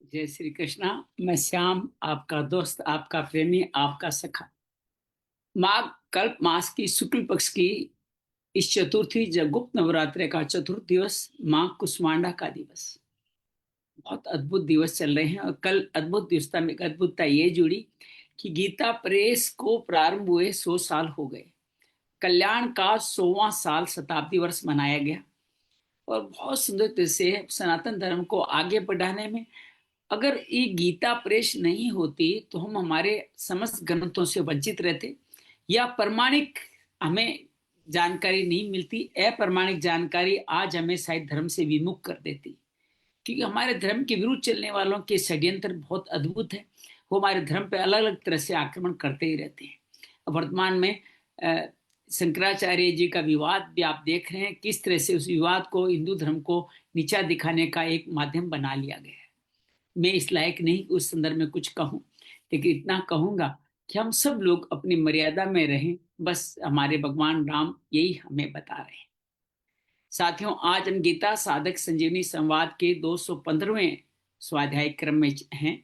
जय श्री कृष्णा। मैं श्याम, आपका दोस्त, आपका प्रेमी, आपका सखा। माघ कल्प मास की शुक्ल पक्ष की इस चतुर्थी जब गुप्त नवरात्रि का चतुर्थ दिवस, माँ कुष्मांडा का दिवस। बहुत अद्भुत दिवस चल रहे हैं और कल अद्भुत दिवसता में एक अद्भुतता ये जुड़ी कि गीता प्रेस को प्रारंभ हुए 100 साल हो गए। कल्याण का 100वां साल शताब्दी वर्ष मनाया गया और बहुत सुंदर तरह से सनातन धर्म को आगे बढ़ाने में, अगर ये गीता प्रेस नहीं होती तो हम हमारे समस्त ग्रंथों से वंचित रहते, या प्रमाणिक हमें जानकारी नहीं मिलती। अप्रमाणिक जानकारी आज हमें शायद धर्म से विमुख कर देती, क्योंकि हमारे धर्म के विरुद्ध चलने वालों के षड्यंत्र बहुत अद्भुत है। वो हमारे धर्म पे अलग अलग तरह से आक्रमण करते ही रहते हैं। अब वर्तमान में अ, शंकराचार्य जी का विवाद भी आप देख रहे हैं, किस तरह से उस विवाद को हिंदू धर्म को नीचा दिखाने का एक माध्यम बना लिया गया है। मैं इस लायक नहीं कि उस संदर्भ में कुछ कहूं, लेकिन इतना कहूंगा कि हम सब लोग अपनी मर्यादा में रहें। बस हमारे भगवान राम यही हमें बता रहे हैं। साथियों, आज हम गीता साधक संजीवनी संवाद के 215वें स्वाध्याय क्रम में हैं।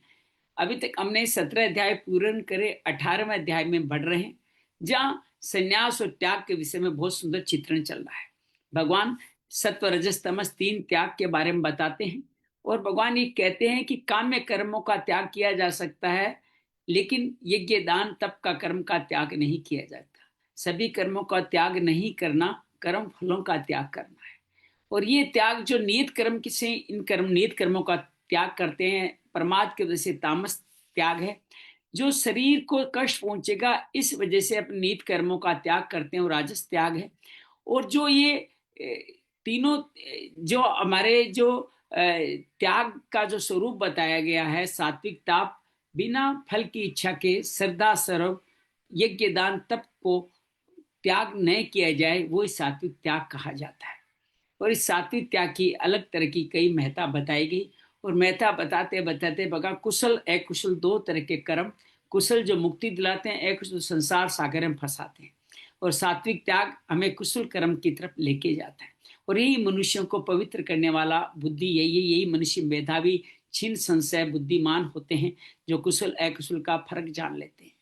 अभी तक हमने 17 अध्याय पूर्ण करे, 18वें अध्याय में बढ़ रहे हैं, जहां संन्यास और त्याग के विषय में बहुत सुंदर चित्रण चल रहा है। भगवान सत्व रजस तमस तीन त्याग के बारे में बताते हैं और भगवान ये कहते हैं कि काम्य कर्मों का त्याग किया जा सकता है, लेकिन यज्ञ दान तप का कर्म का त्याग नहीं किया जाता। सभी कर्मों का त्याग नहीं करना, कर्म फलों का त्याग करना है। और ये त्याग जो नियत कर्म से इन कर्म नियत कर्मों का त्याग करते हैं, प्रमाद की वजह से तामस त्याग है। जो शरीर को कष्ट पहुंचेगा इस वजह से अपने नियत कर्मों का त्याग करते हैं, वो राजस त्याग है। और जो ये तीनों जो हमारे जो त्याग का जो स्वरूप बताया गया है, सात्विक ताप, बिना फल की इच्छा के श्रद्धा सर्व यज्ञ दान तप को त्याग न किया जाए, वो इस सात्विक त्याग कहा जाता है। और इस सात्विक त्याग की अलग तरह की कई महत्ता बताई गई। और महत्ता बताते बताते बगा कुशल अकुशल दो तरह के कर्म, कुशल जो मुक्ति दिलाते हैं, अकुशल संसार सागर में फंसाते हैं। और सात्विक त्याग हमें कुशल कर्म की तरफ लेके जाता है। और यही मनुष्यों को पवित्र करने वाला बुद्धि, यही मनुष्य मेधावी छिन्न संशय बुद्धिमान होते हैं, जो कुशल अकुशल का फर्क जान लेते हैं।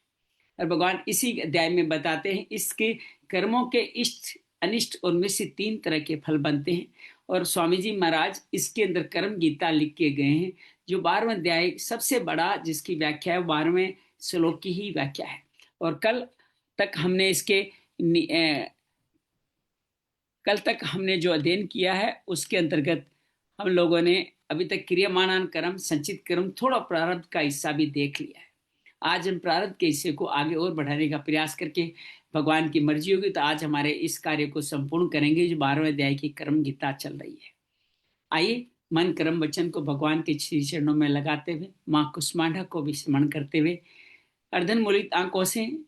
और भगवान इसी अध्याय में बताते हैं इसके कर्मों के इष्ट अनिष्ट और मिश्र तीन तरह के फल बनते हैं। और स्वामी जी महाराज इसके अंदर कर्म गीता लिख के गए हैं, जो 12वां अध्याय सबसे बड़ा, जिसकी व्याख्या है 12वें श्लोक की ही व्याख्या है। और कल तक हमने जो अध्ययन किया है उसके अंतर्गत हम लोगों ने अभी तक क्रियमाणान कर्म, संचित कर्म, थोड़ा प्रारब्ध का हिस्सा भी देख लिया है। आज हम प्रारब्ध के हिस्से को आगे और बढ़ाने का प्रयास करके, भगवान की मर्जी होगी तो आज हमारे इस कार्य को संपूर्ण करेंगे, जो 12वें अध्याय की कर्म गीता चल रही है। आइए मन कर्म वचन को भगवान के श्री चरणों में लगाते हुए, माँ कुष्मांडा को भी स्मरण करते हुए, अर्धन मूलित आंखों से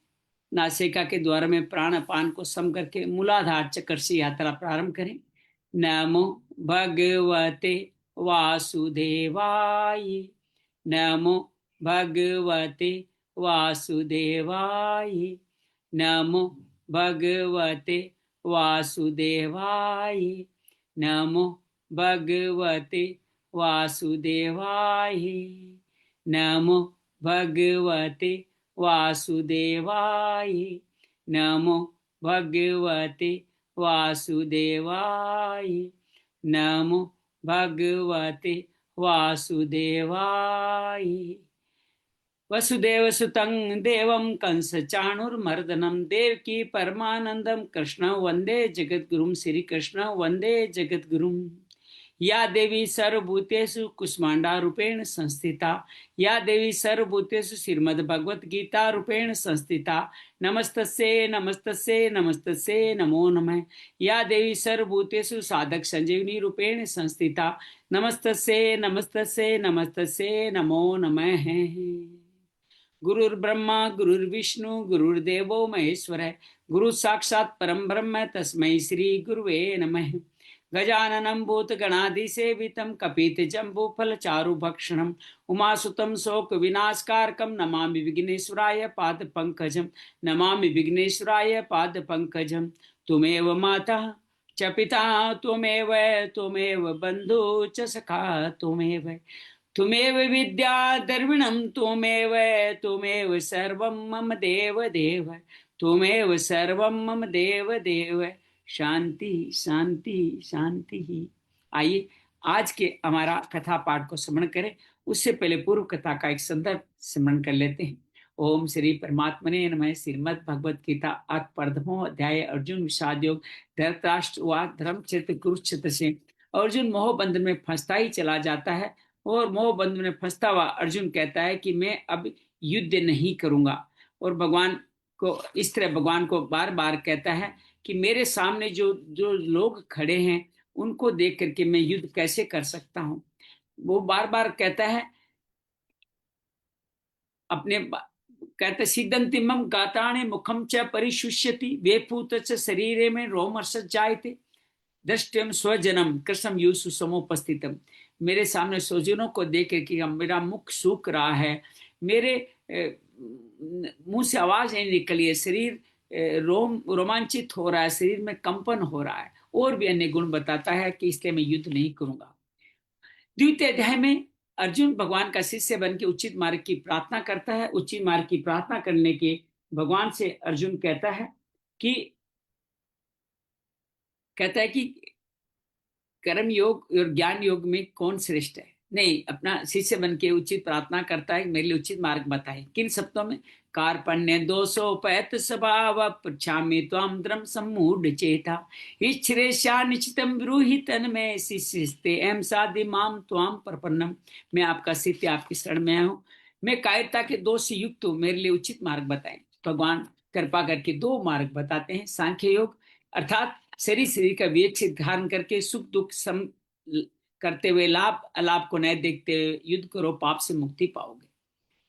नासिका के द्वार में प्राण अपान को सम करके मूलाधार चक्र से यात्रा प्रारंभ करें। नमो भगवते वासुदेवाय, नमो भगवते वासुदेवाय, नमो भगवते वासुदेवाय, नमो भगवते वासुदेवाय, नमो भगवते वासुदेवाय, नमो भगवते वासुदेवाय, नमो भगवते वासुदेवाय। वसुदेव सुतं देवं कंस चाणुर्मर्दनं देवकी परमानंदम कृष्ण वंदे जगद्गुरुं, श्री कृष्ण वंदे जगद्गुरुं। या देवी सर्वभूतेषु कुष्मांडा रूपेण संस्थिता, या देवी सर्वभूतेषु श्रीमद्भगवत गीता रूपेण संस्थिता, नमस्तस्यै नमस्तस्यै नमस्तस्यै नमो नमः। या देवी सर्वभूतेषु साधक संजीवनी रूपेण संस्थिता, नमस्तस्यै नमस्तस्यै नमस्तस्यै नमो नमः। गुरुर्ब्रह्मा गुरुर्विष्णु गुरुर्देवो महेश्वर, गुरु साक्षात परम ब्रह्म तस्मै श्री गुरुवे नमः। गजाननं भूतगणाधिसेवितं कपितजम्बूफलचारुभक्षणं उमासुतं शोकविनाशकारकं नमामि विघ्नेश्वराय पादपङ्कजं, नमामि विघ्नेश्वराय पादपङ्कजं। त्वमेव माता च पिता त्वमेव, त्वमेव बन्धु च सखा त्वमेव, तुमेव विद्या द्रविणं त्वमेव त्वमेव सर्वं मम देव देव, त्वमेव सर्वं मम देव देव, शांति शांति शांति ही। आइए आज के हमारा कथा पाठ को स्मरण करें। उससे पहले पूर्व कथा का एक संदर्भ स्मरण कर लेते हैं। ओम श्री परमात्मने नमः। श्रीमद् भगवद गीता अथ प्रथमो अध्याय अर्जुन विषाद योग। धृतराष्ट्र व धर्मक्षेत्र कुरुक्षेत्र से अर्जुन मोह बंधन में फंसता ही चला जाता है और मोह बंधन में फंसता हुआ अर्जुन कहता है कि मैं अब युद्ध नहीं करूंगा। और भगवान को इस तरह भगवान को बार बार कहता है कि मेरे सामने जो जो लोग खड़े हैं उनको देख करके मैं युद्ध कैसे कर सकता हूं। वो बार बार कहता है अपने, कहते सिद्धंति मम गाताने मुखम च परिशुष्यति वेपूत च शरीरे में रोमर्ष जायते दृष्टम स्वजनम कृष्णम युसु समुपस्थितम। मेरे सामने स्वजनों को देख के मेरा मुख सूख रहा है, मेरे मुंह से आवाज नहीं निकली है, शरीर रोमांचित हो रहा है, शरीर में कंपन हो रहा है, और भी अन्य गुण बताता है कि इसलिए मैं युद्ध नहीं करूंगा। द्वितीय अध्याय में अर्जुन भगवान का शिष्य बन के उचित मार्ग की प्रार्थना करता है। उचित मार्ग की प्रार्थना करने के भगवान से अर्जुन कहता है कि कर्म योग और ज्ञान योग में कौन श्रेष्ठ है। नहीं, अपना शिष्य बन के उचित प्रार्थना करता है, मेरे लिए उचित मार्ग बताए। किन शब्दों में? कार्पण्य दोषोपैत स्वभाव पृछामि त्वाम द्रम सम्मूढ़ चेता इच्छ्रेषा निश्चितम ब्रूहि तन्मे शिष्यस्ते एम साधि माम त्वाम प्रपन्नम। मैं आपका शिष्य आपकी शरण में हूँ, मैं कायरता के दोष से युक्त हूँ, मेरे लिए उचित मार्ग बताएं। भगवान कृपा करके दो मार्ग बताते हैं। सांख्य योग अर्थात शरीर का विवेक से धारण करके सुख दुख सम करते हुए लाभ अलाभ को न देखते हुए युद्ध करो, पाप से मुक्ति पाओगे।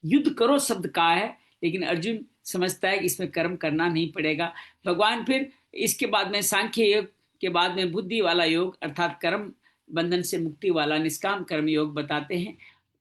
युद्ध करो शब्द का है, लेकिन अर्जुन समझता है कि इसमें कर्म करना नहीं पड़ेगा। भगवान फिर इसके बाद में सांख्य योग के बाद में बुद्धि वाला योग अर्थात कर्म बंधन से मुक्ति वाला निष्काम कर्म योग बताते हैं।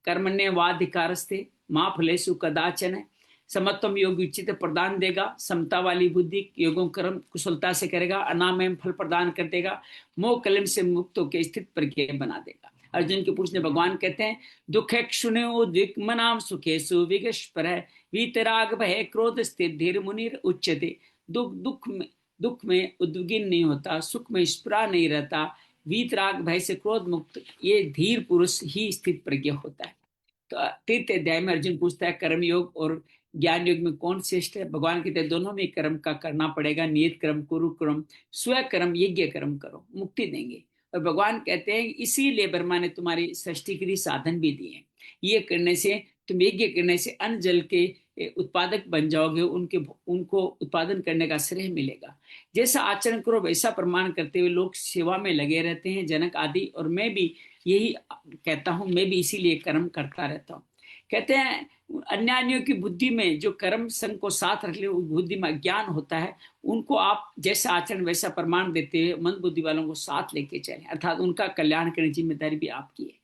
कर्मण्य वाधिकारस्ते मां फलेषु कदाचन, समत्वम योग उचित प्रदान देगा, समता वाली बुद्धि योगों कर्म कुशलता से करेगा, अनामय फल प्रदान कर देगा, मोह कलम से मुक्त होकर स्थित प्रज्ञ बना देगा। अर्जुन के पूछने भगवान कहते हैं दुखे क्षुण्यो द्विग्मनाम सुखेषु विगस्पर वीतराग भय क्रोध स्थित धीर मुनिर उच्यते। दुख में उद्विग्न नहीं होता, सुख में स्पृहा नहीं रहता, वीतराग भय से क्रोध मुक्त ये धीर पुरुष ही स्थित प्रज्ञ होता है। तो तृतीय अध्याय में अर्जुन पूछता है कर्म योग और ज्ञान योग में कौन श्रेष्ठ है। भगवान कहते हैं दोनों में कर्म का करना पड़ेगा। नियत कर्म, कुरु कर्म, स्व कर्म, यज्ञ कर्म करो, मुक्ति देंगे। और भगवान कहते हैं इसीलिए ब्रह्मा ने तुम्हारी सृष्टि के लिए साधन भी दिए हैं। ये करने से, तुम यज्ञ करने से अन्न जल के उत्पादक बन जाओगे, उनको उत्पादन करने का श्रेय मिलेगा। जैसा आचरण करो वैसा प्रमाण करते हुए लोग सेवा में लगे रहते हैं, जनक आदि। और मैं भी यही कहता हूं, मैं भी इसीलिए कर्म करता रहता हूं। कहते हैं अन्यान्यों की बुद्धि में जो कर्म संग को साथ रख ले बुद्धि में ज्ञान होता है, उनको आप जैसा आचरण वैसा प्रमाण देते हुए मंद बुद्धि वालों को साथ लेके चले, अर्थात उनका कल्याण करने की जिम्मेदारी भी आपकी है।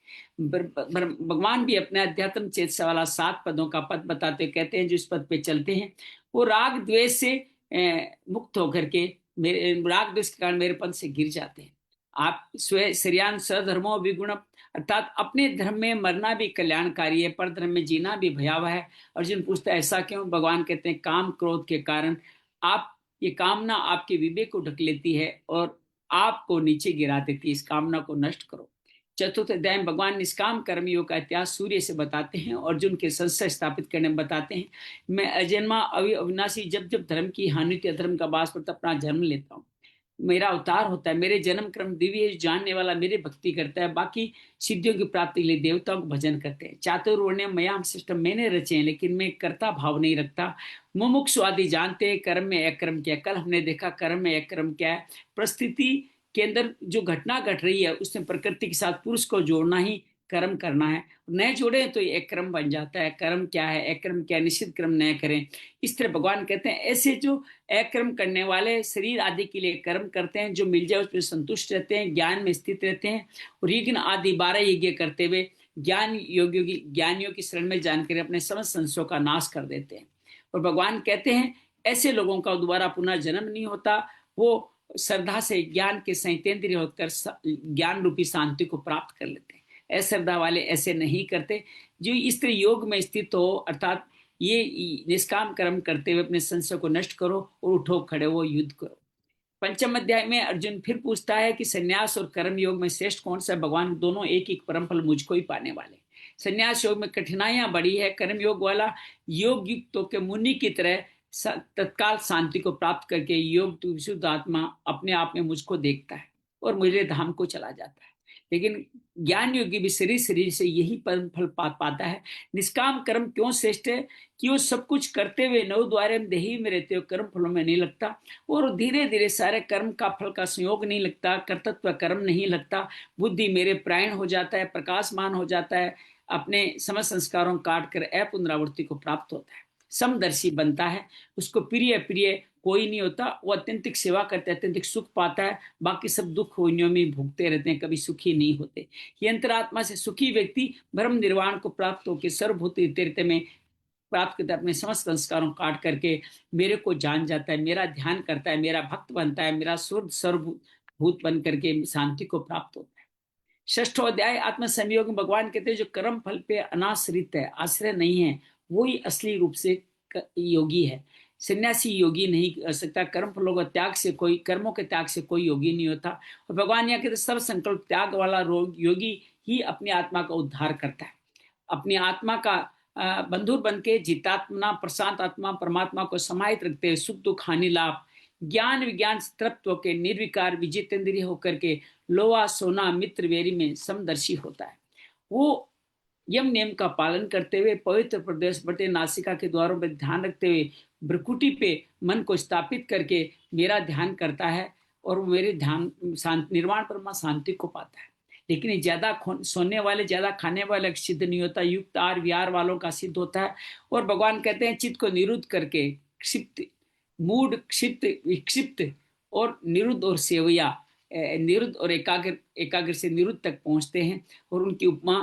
भगवान भी अपने अध्यात्म चेतसा वाला 7 पदों का पद बताते कहते हैं जो इस पद पे चलते हैं वो राग द्वेष से मुक्त होकर के मेरे राग द्वेष के कारण मेरे पद से गिर जाते हैं। आप स्व श्रियान सधर्मो विगुण अर्थात अपने धर्म में मरना भी कल्याणकारी है, पर धर्म में जीना भी भयावह है। अर्जुन पूछता है ऐसा क्यों? भगवान कहते हैं काम क्रोध के कारण आप ये कामना आपके विवेक को ढक लेती है और आपको नीचे गिरा देती है। इस कामना को नष्ट करो। चतुर्थ अध्याय में भगवान निष्काम कर्मयोग का इतिहास सूर्य से बताते हैं, अर्जुन के संशय स्थापित करने में बताते हैं। मैं अजन्मा अविनाशी, जब जब धर्म की हानि होती है, अधर्म का बास पड़ता अपना जन्म लेता हूँ, मेरा अवतार होता है, मेरे जन्म क्रम दिव्य जानने वाला मेरे भक्ति करता है, बाकी सिद्धियों की प्राप्ति के लिए देवताओं को भजन करते हैं। चातुर्वर्ण्य मयाम सिस्टम मैंने रचे हैं, लेकिन मैं कर्ता भाव नहीं रखता। मुमुक्षु आदि जानते हैं कर्म में अक्रम क्या। कल हमने देखा कर्म में अक्रम क्या है। परिस्थिति के अंदर जो घटना घट रही है उसमें प्रकृति के साथ पुरुष को जोड़ना ही कर्म करना है। न जोड़े तो ये अक्रम बन जाता है। कर्म क्या है, अक्रम क्या है, निश्चित कर्म न करें। इस तरह भगवान कहते हैं ऐसे जो अक्रम करने वाले शरीर आदि के लिए कर्म करते हैं, जो मिल जाए उसमें संतुष्ट रहते हैं, ज्ञान में स्थित रहते हैं और यज्ञ आदि 12 यज्ञ करते हुए ज्ञानियों की शरण में जानकर अपने समस्त संशयों का नाश कर देते हैं। और भगवान कहते हैं ऐसे लोगों का दोबारा पुनः जन्म नहीं होता। वो श्रद्धा से ज्ञान के संयतेंद्रिय होकर ज्ञान रूपी शांति को प्राप्त कर लेते हैं। अश्रद्धा वाले ऐसे नहीं करते। जो इस तरह योग में स्थित हो, अर्थात ये निष्काम कर्म करते हुए अपने संशय को नष्ट करो और उठो, खड़े हो, युद्ध करो। पंचम अध्याय में अर्जुन फिर पूछता है कि सन्यास और कर्म योग में श्रेष्ठ कौन सा? भगवान, दोनों एक ही परम फल मुझको ही पाने वाले। सन्यास योग में कठिनाइयां बड़ी है, कर्म योग वाला योग युक्तों के मुनि की तरह तत्काल शांति को प्राप्त करके योग तो विशुद्ध आत्मा अपने आप में मुझको देखता है और मेरे धाम को चला जाता है। लेकिन ज्ञान योगी भी शरीर शरीर से यही परम फल पाता है। निष्काम कर्म क्यों श्रेष्ठ है? कि वो सब कुछ करते हुए नव द्वारे में देही में रहते हुए कर्म फलों में नहीं लगता, और धीरे धीरे सारे कर्म का फल का संयोग नहीं लगता, कर्तव्य कर्म नहीं लगता, बुद्धि मेरे प्राण हो जाता है, प्रकाशमान हो जाता है, अपने समस्त संस्कारों काट कर अपुनरावृत्ति को प्राप्त होता है, समदर्शी बनता है। उसको प्रिय प्रिय कोई नहीं होता, वो अत्यंतिक सेवा करते अत्यंतिक सुख पाता है। बाकी सब दुख होनियों में भुगते रहते हैं, कभी सुखी नहीं होते। ये अंतरात्मा से सुखी व्यक्ति ब्रह्म निर्वाण को प्राप्त होकर सर्वभूत तीर्थ में प्राप्त करता है, अपने समस्त संस्कारों काट करके मेरे को जान जाता है, मेरा ध्यान करता है, मेरा भक्त बनता है, मेरा शुद्ध सर्वभूत बन करके शांति को प्राप्त होता है। षष्ठो अध्याय आत्म संयोग में भगवान कहते हैं जो कर्म फल पे अनाश्रित है, आश्रय नहीं है, वही असली रूप से योगी है। सन्यासी योगी नहीं कर सकता। कर्म फलों का त्याग से कोई, कर्मों के त्याग से कोई योगी नहीं होता। और भगवान यहाँ कहते सब संकल्प त्याग वाला योगी ही अपनी आत्मा का उद्धार करता है। अपनी आत्मा का बंधुर बन के जितात्मना प्रशांत आत्मा परमात्मा को समाहित रखते हुए सुख दुख हानि लाभ ज्ञान विज्ञान तत्व के निर्विकार विजितेंद्रिय होकर के लोहा सोना मित्र वेरी में समदर्शी होता है। वो यम नियम का पालन करते हुए पवित्र प्रदेश बटे नासिका के द्वारों पर ध्यान रखते हुए भ्रुकुटी पे मन को स्थापित करके मेरा ध्यान करता है और मेरे ध्यान निर्वाण परमा शांति को पाता है। लेकिन ज्यादा सोने वाले ज्यादा खाने वाले सिद्ध नहीं होता, युक्त आर विहार वालों का सिद्ध होता है। और भगवान कहते हैं चित्त को निरुद्ध करके क्षिप्त मूड क्षिप्त विक्षिप्त और निरुद्ध और सेवया निरुद्ध और एकाग्र एकाग्र से निरुद्ध तक पहुंचते हैं। और उनकी उपमा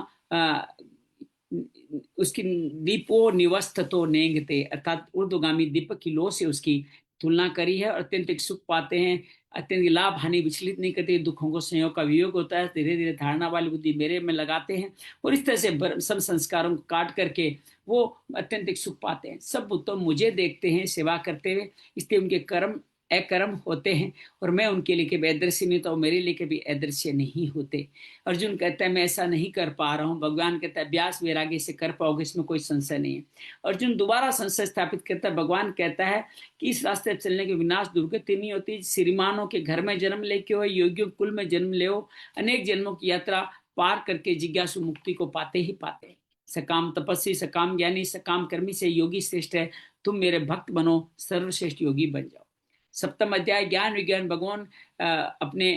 उसकी दीपो निवस्थ तो नेंगते, अर्थात ऊर्ध्वगामी दीपक की लो से उसकी तुलना करी है। और अत्यंत सुख पाते हैं, अत्यंत लाभ हानि विचलित नहीं करते, दुखों को संयोग का वियोग होता है, धीरे धीरे धारणा वाली बुद्धि मेरे में लगाते हैं और इस तरह से सब संस्कारों को काट करके वो अत्यंत सुख पाते हैं। सब तो मुझे देखते हैं सेवा करते हुए, इसलिए उनके कर्म अकर्म होते हैं और मैं उनके लिए कभी अदृश्य नहीं होता, मेरे लिए कभी अदृश्य नहीं होते। अर्जुन कहता है मैं ऐसा नहीं कर पा रहा हूँ। भगवान कहता है अभ्यास वैराग्य से कर पाओगे, इसमें कोई संशय नहीं है। अर्जुन दोबारा संशय स्थापित करता है। भगवान कहता है कि इस रास्ते पर चलने के विनाश दुर्गति नहीं होती। श्रीमानों के घर में जन्म लेके हो, योगियों कुल में जन्म ले हो, अनेक जन्मों की यात्रा पार करके जिज्ञासु मुक्ति को पाते ही पाते हैं। सकाम तपस्वी सकाम ज्ञानी सकाम कर्मी से योगी श्रेष्ठ है। तुम मेरे भक्त बनो, सर्वश्रेष्ठ योगी बन जाओ। सप्तम अध्याय ज्ञान विज्ञान भगवान अपने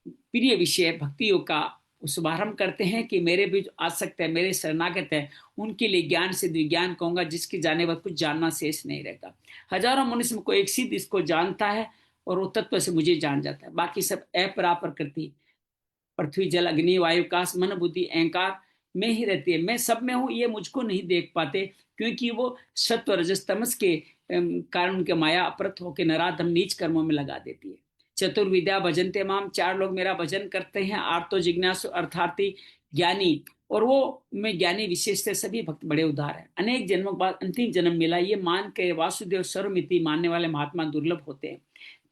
प्रिय विषय भक्ति योग का शुभारंभ करते हैं कि मेरे भी आसक्त है, मेरे शरणागत है, उनके लिए ज्ञान सिद्ध विज्ञान कहूंगा, जिसकी जाने बाद कुछ जानना शेष नहीं रहता। हजारों मनुष्य में कोई एक सिद्ध इसको जानता है और वो तत्व से मुझे जान जाता है। बाकी सब अपरा प्रकृति पृथ्वी जल अग्नि वायु आकाश मन बुद्धि अहंकार में ही रहती है। मैं सब में हूँ, ये मुझको नहीं देख पाते क्योंकि वो सत्व रजस तमस के कारण उनके माया अपरत होकर नराधम नीच कर्मों में लगा देती है। चतुर्विद्या भजनते माम, चार लोग मेरा भजन करते हैं, आर्तो जिज्ञासु अर्थार्थी ज्ञानी, और वो मैं ज्ञानी विशेष से सभी भक्त बड़े उदार हैं। अनेक जन्मों के बाद अंतिम जन्म मिला ये मान के वासुदेव सर्वमिति मानने वाले महात्मा दुर्लभ होते हैं।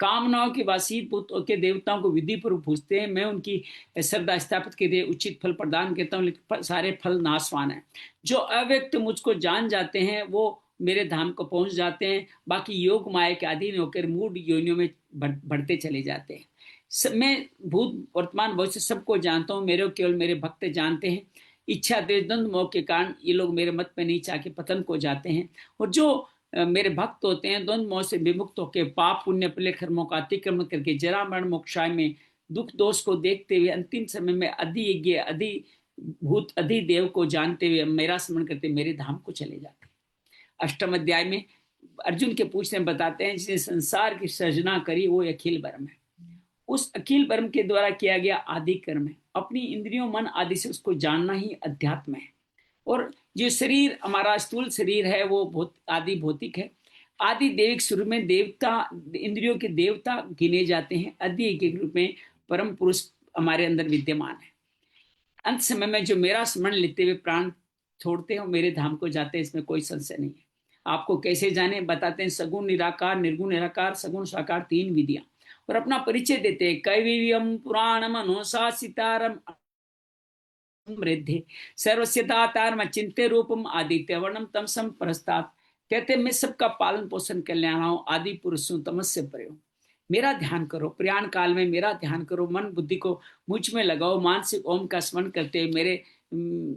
कामनाओं के वासीत के देवताओं को विधि पूर्वक पूजते हैं। मैं उनकी श्रद्धा स्थापित के लिए उचित फल प्रदान करता हूँ, लेकिन सारे फल नाशवान है। जो अव्यक्त मुझको जान जाते हैं वो मेरे धाम को पहुंच जाते हैं, बाकी योग माया के अधीन होकर मूड योनियों में बढ़ते चले जाते हैं। मैं भूत वर्तमान भविष्य सबको जानता हूँ, मेरे केवल मेरे भक्त जानते हैं। इच्छा द्वेष द्वंद्व मोह के कारण ये लोग मेरे मत पे नहीं चाह के पतन को जाते हैं। और जो मेरे भक्त होते हैं द्वंद्व मोह से विमुक्त होकर पाप पुण्य प्ले कर्मों का अतिक्रमण करके जरा मरण मोक्षाय में दुख दोष को देखते हुए अंतिम समय में अधि यज्ञ अधि भूत अधि देव को जानते हुए मेरा स्मरण करते मेरे धाम को चले जाते हैं। अष्टम अध्याय में अर्जुन के पूछने में बताते हैं जिसने संसार की सृजना करी वो अखिल ब्रह्म है। उस अखिल ब्रह्म के द्वारा किया गया आदि कर्म है। अपनी इंद्रियों मन आदि से उसको जानना ही अध्यात्म है। और जो शरीर हमारा स्थूल शरीर है वो आदि भौतिक है। आदि देविक स्वरूप में देवता इंद्रियों के देवता गिने जाते हैं। आदि के रूप में परम पुरुष हमारे अंदर विद्यमान है। अंत समय में जो मेरा स्मरण लेते हुए प्राण छोड़ते हैं मेरे धाम को जाते हैं, इसमें कोई संशय नहीं है। आपको कैसे जाने बताते हैं, सगुण निराकार, निर्गुण निराकार, सगुण साकार, तीन विधियां, और अपना परिचय देते हैं। कैवीयम पुराणम अनुशासितारम समृद्धि सर्वस्य दातारम चिंत्य रूपम आदित्य वर्णम तमसम प्रस्तात्। कहते मैं सबका पालन पोषण करने हूँ, आदि पुरुष हूँ, तमस्य परे हूँ। मेरा ध्यान करो, प्रयाण काल में मेरा ध्यान करो, मन बुद्धि को मुझ में लगाओ, मानसिक ओम का स्मरण करते हुए मेरे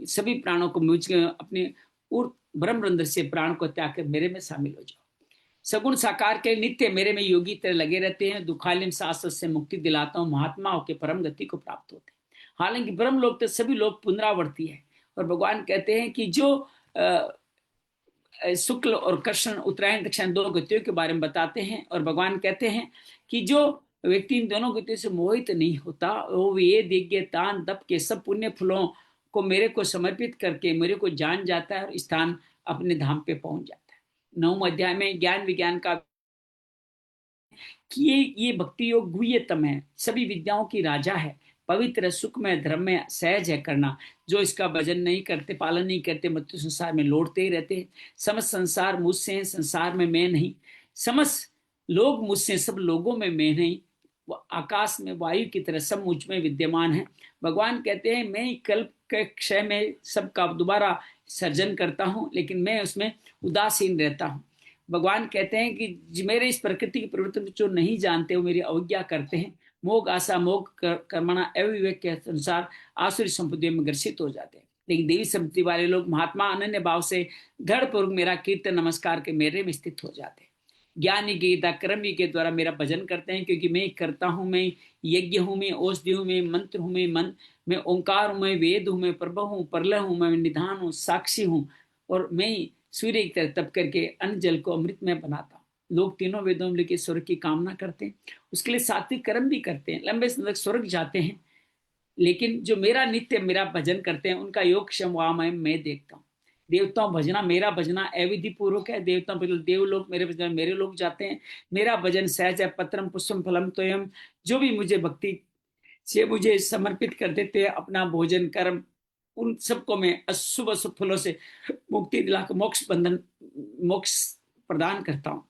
सभी प्राणों को मुझ में अपने ब्रह्म रंध्र से प्राण को त्याग कर मेरे में शामिल हो जाओ। सगुण साकार के नित्य मेरे में योगी तरह लगे रहते हैं, दुखालिन शास्त्र से मुक्ति दिलाता हूँ, महात्माओं के परम गति को प्राप्त होते हैं। हालांकि ब्रह्म लोक तो सभी लोग पुनरावर्ती है, और भगवान कहते हैं कि जो शुक्ल और कृष्ण उत्तरायण दक्षिण दो गतियों के बारे में बताते हैं, और भगवान कहते हैं कि जो व्यक्ति इन दोनों गतियों से मोहित नहीं होता, वो ये दिव्य तान दप के सब पुण्य फलों को मेरे को समर्पित करके मेरे को जान जाता है और स्थान अपने धाम पे पहुंच जाता है। 9वें अध्याय में ज्ञान विज्ञान का कि ये भक्ति योग गुह्यतम है, सभी विद्याओं की राजा है, पवित्र सुख में धर्म में सहज है करना। जो इसका भजन नहीं करते, पालन नहीं करते, मृत्यु संसार में लौटते ही रहते हैं। समस्त संसार मुझसे है, संसार में मैं नहीं, समस्त लोग मुझसे, सब लोगों में मैं नहीं, आकाश में वायु की तरह सब मुझ में विद्यमान है। भगवान कहते हैं मैं कल्प के क्षय में सबका दोबारा सर्जन करता हूं, लेकिन मैं उसमें उदासीन रहता हूं। भगवान कहते हैं कि मेरे इस प्रकृति की प्रवृत्ति जो नहीं जानते वो मेरी अवज्ञा करते हैं, मोग आशा मोग कर्मणा अविवेक के अनुसार आसुरी संपत्तियों में ग्रसित हो जाते हैं। लेकिन देवी संपत्ति वाले लोग महात्मा अनन्य भाव से दृढ़ पूर्वक मेरा कीर्तन नमस्कार के मेरे में स्थित हो जाते हैं। ज्ञानी गीता कर्मी के द्वारा मेरा भजन करते हैं, क्योंकि मैं करता हूं, मैं यज्ञ हूं, मैं औषधि हूं, मैं मंत्र हूं, मैं मन, मैं ओंकार हूं, मैं वेद हूं, मैं प्रभु हूं, प्रलय हूं, मैं निधान हूं, साक्षी हूं, और मैं सूर्य की तरह तप करके अन्न जल को अमृत में बनाता हूँ। लोग तीनों वेदों में लिखे स्वर्ग की कामना करते हैं, उसके लिए सात्विक कर्म भी करते हैं, लंबे समय तक स्वर्ग जाते हैं। लेकिन जो मेरा नित्य मेरा भजन करते हैं उनका योग क्षम मैं देखता हूँ। देवताओं भजना, मेरा भजना अविधि पूर्वक है। देवताओं पर देव लोग मेरे भजन, मेरे लोग जाते हैं। मेरा भजन सहज है, पत्रम पुष्पम फलम तोयम। जो भी मुझे भक्ति से मुझे समर्पित कर देते हैं अपना भोजन कर्म, उन सबको मैं अशुभ अशुभ फलों से मुक्ति दिलाकर मोक्ष बंधन मोक्ष प्रदान करता हूँ।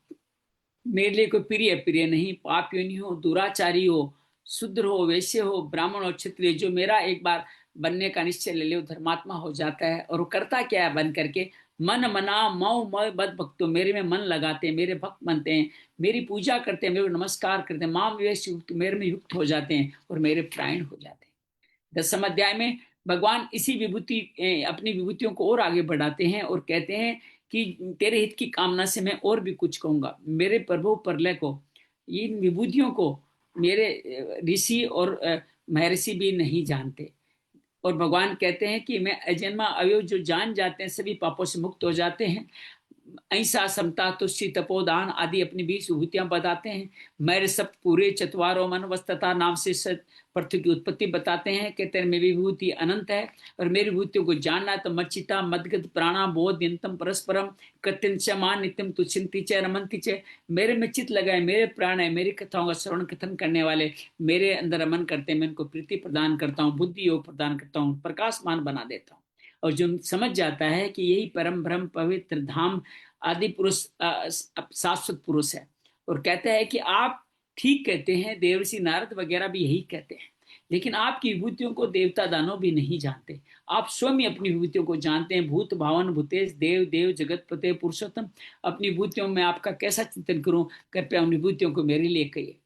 मेरे लिए कोई प्रिय प्रिय नहीं, पाप योनि हो, दुराचारी हो, शूद्र हो, वैश्य हो, ब्राह्मण हो, क्षत्रिय, जो मेरा एक बार बनने का निश्चय ले ले वो धर्मात्मा हो जाता है। और वो करता क्या है, बन करके मन मना मऊ मय बद भक्तो, मेरे में मन लगाते हैं, मेरे भक्त बनते हैं, मेरी पूजा करते हैं, मेरे को नमस्कार करते हैं, माम विवेश युक्त, मेरे में युक्त हो जाते हैं और मेरे प्राण हो जाते हैं। 10वें अध्याय में भगवान इसी विभूति अपनी विभूतियों को और आगे बढ़ाते हैं और कहते हैं कि तेरे हित की कामना से मैं और भी कुछ कहूंगा। मेरे प्रभु प्रलय को, इन विभूतियों को मेरे ऋषि और महर्षि भी नहीं जानते। और भगवान कहते हैं कि मैं अजन्मा अवयव जो जान जाते हैं सभी पापों से मुक्त हो जाते हैं। ऐसा समता तुष्टि तपोदान आदि अपनी 20 विभूतियां बताते हैं। मेरे सब पूरे चतवारों मन वस्तता नाम से पृथ्वी की उत्पत्ति बताते हैं। कहते हैं मेरी विभूति अनंत है और मेरी विभूतियों को जानना तो मच्चिता मदगत प्राणा बोध नित्यम परस्परम कत्यंत मान नित्यम तुचिंती च रमंती च। मेरे में चित लगाए, मेरे प्राण है, मेरी कथाओं का श्रवण कथन करने वाले मेरे अंदर रमन करते हैं। मैं उनको प्रीति प्रदान करता हूँ, बुद्धि योग प्रदान करता हूँ, प्रकाशमान बना देता हूँ। और जो समझ जाता है कि यही परम ब्रह्म पवित्र धाम आदि पुरुष शाश्वत पुरुष है। और कहते हैं कि आप ठीक कहते हैं, देवर्षि नारद वगैरह भी यही कहते हैं, लेकिन आपकी विभूतियों को देवता दानव भी नहीं जानते। आप स्वयं ही अपनी विभूतियों को जानते हैं। भूत भावन भूतेश देव देव जगत पते पुरुषोत्तम, अपनी विभूतियों में आपका कैसा चिंतन करूं, कृपया उन विभूतियों को मेरे लिए कहिए।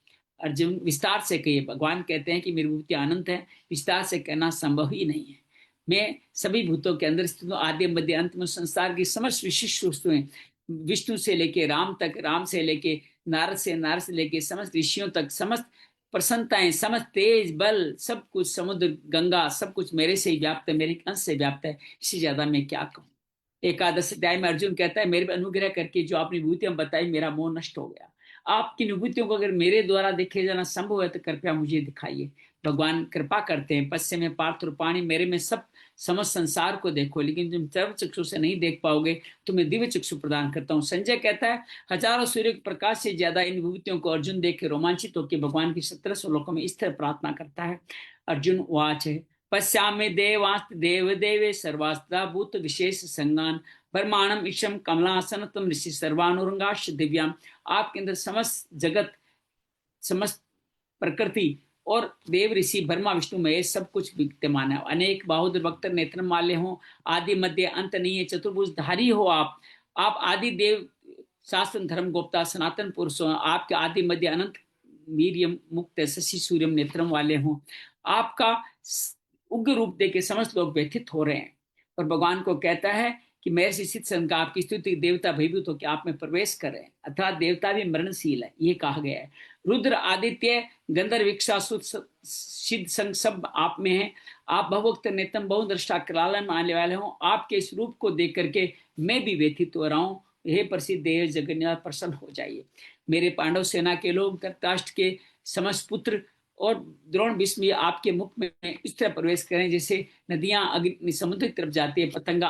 अर्जुन विस्तार से कहिए। भगवान कहते हैं कि मेरी विभूति अनंत है, विस्तार से कहना संभव ही नहीं है। मैं सभी भूतों के अंदर स्थित हूँ, आद्य मध्य अंत में। संसार की समस्त विशिष्ट वस्तुएं, विष्णु से लेके राम तक, राम से लेके नारद से, नारद से लेके समस्त ऋषियों तक, समस्त प्रसन्नताएं, समस्त तेज बल, सब कुछ समुद्र गंगा सब कुछ मेरे से ही व्याप्त है, मेरे अंश से व्याप्त है। इससे ज्यादा मैं क्या कहूँ। 11 अध्याय में अर्जुन कहता है मेरे पे अनुग्रह करके जो आपने विभूतियां बताई मेरा मोह नष्ट हो गया। आपकी विभूतियों को अगर मेरे द्वारा देखे जाना संभव है तो कृपया मुझे दिखाइए। भगवान कृपा करते हैं। पश्चिम में पार्थ रूपाणी, मेरे में सब समस्त संसार को देखो, लेकिन तुम सर्व चक्षु से नहीं देख पाओगे तो मैं दिव्य चक्षु प्रदान करता हूँ। संजय कहता है हजारों सूर्य के प्रकाश से ज्यादा इन विभूतियों को अर्जुन देख के रोमांचित होकर भगवान की 17 श्लोकों में इस तरह प्रार्थना करता है। अर्जुन वाच है पश्यामि देवास्त देव देवे सर्वास्ता भूत विशेष संगान परमाणम ईशम कमलासन तम ऋषि सर्वानुरंगाश दिव्याम। आपके अंदर समस्त जगत, समस्त प्रकृति और देव ऋषि ब्रह्मा विष्णु महेश सब कुछ विद्यमान है। अनेक बाहुदर वक्तर नेत्र माले हो, आदि मध्य अंत नहीं है, चतुर्भुजधारी हो आप आदि देव, शास्त्र धर्म गोप्ता सनातन पुरुष हो। आपके आदि मध्य अनंत वीर्यम मुक्त शशि सूर्यम नेत्रम वाले हो। आपका उग्र रूप देख के समस्त लोग व्यथित हो रहे हैं। और भगवान को कहता है कि मेरे सिद्ध संग आपकी स्तुति देवता भयभीत हो कि आप में प्रवेश कर रहे हैं, अर्थात देवता भी मरणशील है, ये कहा गया है। रुद्र आदित्य गंधर्व विक्षासुत सिद्ध संग सब आप में है। आप भवक्त नेतम बहुदृष्टा करालन आने वाले हो। आपके इस रूप को देख करके मैं भी व्यथित हो रहा हूँ। हे प्रसिद्ध देव जगन्नाथ प्रसन्न हो जाइए। मेरे पांडव सेना के लोग, धृतराष्ट्र के समस्त पुत्र और द्रोण भीष्म आपके मुख में इस तरह प्रवेश करें जैसे नदियां अग्नि समुद्र की तरफ जाती है, पतंगा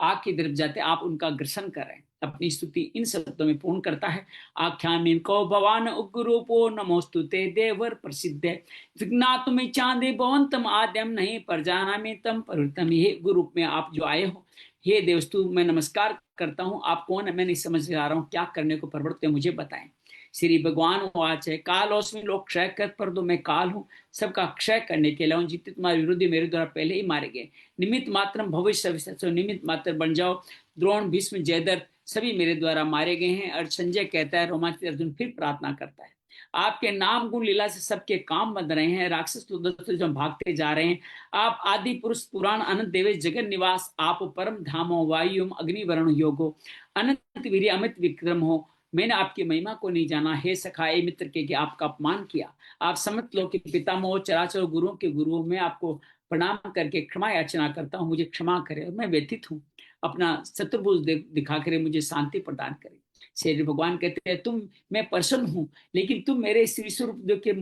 आग की तरफ जाते, आप उनका ग्रसन करें। अपनी स्तुति इन शब्दों में पूर्ण करता है। आख्यान को भवान उग्र रूपो नमोस्तुते देवर प्रसिद्ध विघ्नात् में चांदे भवंतम आद्यम नहीं पर जाना में तम परतम। हे गुरु रूप में आप जो आए हो, हे देवस्तु मैं नमस्कार करता हूँ। आप कौन है मैं नहीं समझ आ रहा हूँ, क्या करने को प्रवृत्त है मुझे बताएं। श्री भगवान वाच है, कालोस्मि लोग क्षय कर पर दो, मैं काल हूँ सबका क्षय करने के लिए। जितने तुम्हारे विरोधी मेरे द्वारा पहले ही मारे गए, निमित्त मात्र भविष्य निमित्त मात्र बन जाओ। द्रोण भीष्म जयद्रथ सभी मेरे द्वारा मारे गए हैं। और संजय कहता है, रोमांचित अर्जुन फिर प्रार्थना करता है, आपके नाम गुण लीला से सबके काम बन रहे हैं, राक्षस जो भागते जा रहे हैं। आप आदि पुरुष पुराण अनंत देवेश जगन निवास, आप परम धामो वायुम अग्निवरण योगो अनंत वीर्य अमित विक्रम हो। मैंने आपकी महिमा को नहीं जाना। हे सखाए मित्र के आपका अपमान किया। आप समस्त लोग के पितामह चराचर गुरुओं के गुरुओं में आपको प्रणाम करके क्षमा याचना करता हूँ, मुझे क्षमा करे। और मैं व्यथित हूँ, अपना चतुर्भुज दिखा करे मुझे शांति प्रदान करे। श्री भगवान कहते हैं, तुम मैं प्रसन्न हूँ, लेकिन तुम मेरे इस विश्व रूप के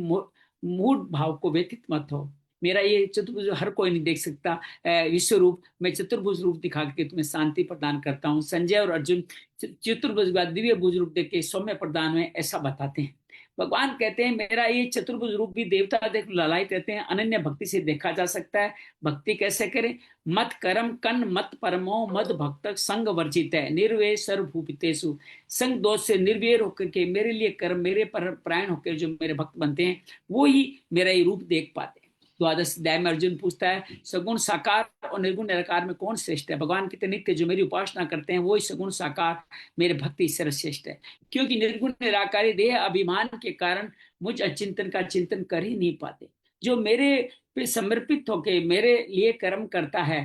मूड भाव को व्यथित मत हो। मेरा ये चतुर्भुज हर कोई नहीं देख सकता विश्व रूप, मैं चतुर्भुज रूप दिखा के तुम्हें शांति प्रदान करता हूँ। संजय और अर्जुन चतुर्भुज दिव्य भुज रूप देख के सौम्य प्रदान में ऐसा बताते हैं। भगवान कहते हैं, मेरा ये चतुर्भुज रूप भी देवता देख ललायित रहते हैं, अनन्य भक्ति से देखा जा सकता है। भक्ति कैसे करें? मत कर्म कन मत परमो मद भक्त संग वर्जित है निर्वे सर्वभूपितेषु। संग दोष से निर्वेर होकर के मेरे लिए कर्म, मेरे पर प्रायण होकर जो मेरे भक्त बनते हैं, वो ही मेरा ये रूप देख पाते हैं। द्वादश अध्याय में अर्जुन पूछता है, सगुण साकार और निर्गुण निराकार में कौन श्रेष्ठ है? भगवान कहते नित्य जो मेरी उपासना करते हैं वो ही सगुण साकार मेरे भक्ति सर्वश्रेष्ठ है। क्योंकि निर्गुण निराकारी देह अभिमान के कारण मुझ अचिंतन का चिंतन कर ही नहीं पाते। जो मेरे पे समर्पित होकर मेरे लिए कर्म करता है,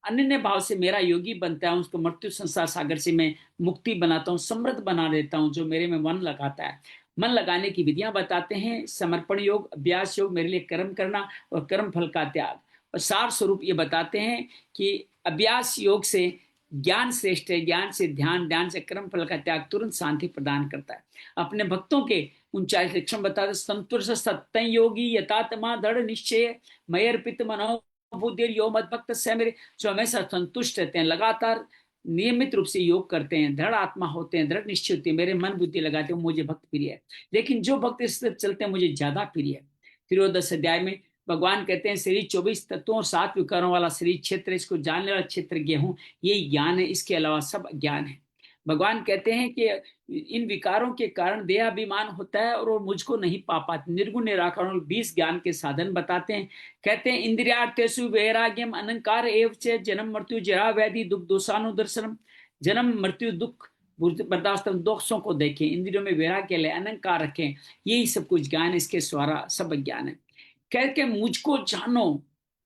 अनन्य भाव से मेरा योगी बनता है, उसको मृत्यु संसार सागर से मैं मुक्ति बनाता हूँ, समृद्ध बना देता हूँ। जो मेरे में मन लगाता है, मन लगाने की विधियां बताते हैं, समर्पण योग, अभ्यास योग, मेरे लिए कर्म करना और कर्म फल का त्याग। और सार स्वरूप ये बताते हैं कि अभ्यास योग से ज्ञान श्रेष्ठ है, ज्ञान से ध्यान, ध्यान से कर्म फल का त्याग तुरंत शांति प्रदान करता है। अपने भक्तों के 39 लक्षण बताते, संतुष्ट सत्य योगी यथात्मा दृढ़ निश्चय मयर्पित मनो बुद्धि यो मत भक्त से मेरे, जो हमेशा संतुष्ट रहते हैं, लगातार नियमित रूप से योग करते हैं, दृढ़ आत्मा होते हैं, दृढ़ निश्चय होती है, मेरे मन बुद्धि लगाते हैं, मुझे भक्त प्रिय है। लेकिन जो भक्त इस तरह चलते हैं मुझे ज्यादा प्रिय है। त्रयोदश अध्याय में भगवान कहते हैं, शरीर 24 तत्वों और 7 विकारों वाला शरीर क्षेत्र, इसको जानने वाला क्षेत्र गेहूं, ये ज्ञान है, इसके अलावा सब ज्ञान है। भगवान कहते हैं कि इन विकारों के कारण देहाभिमान होता है और वो मुझको नहीं पा पाते। निर्गुण निराकरण 20 ज्ञान के साधन बताते हैं। कहते हैं, इंद्रियार्थेषु वैराग्यम अनंकार एव च जन्म मृत्यु जरा व्याधि दुख दोषानुदर्शनम। जन्म मृत्यु दुख बर्दाश्त दोषों को देखें, इंद्रियों में वैराग्य ले, अनंकार रखें, यही सब कुछ ज्ञान है, इसके द्वारा सब ज्ञान है। कह के मुझको जानो,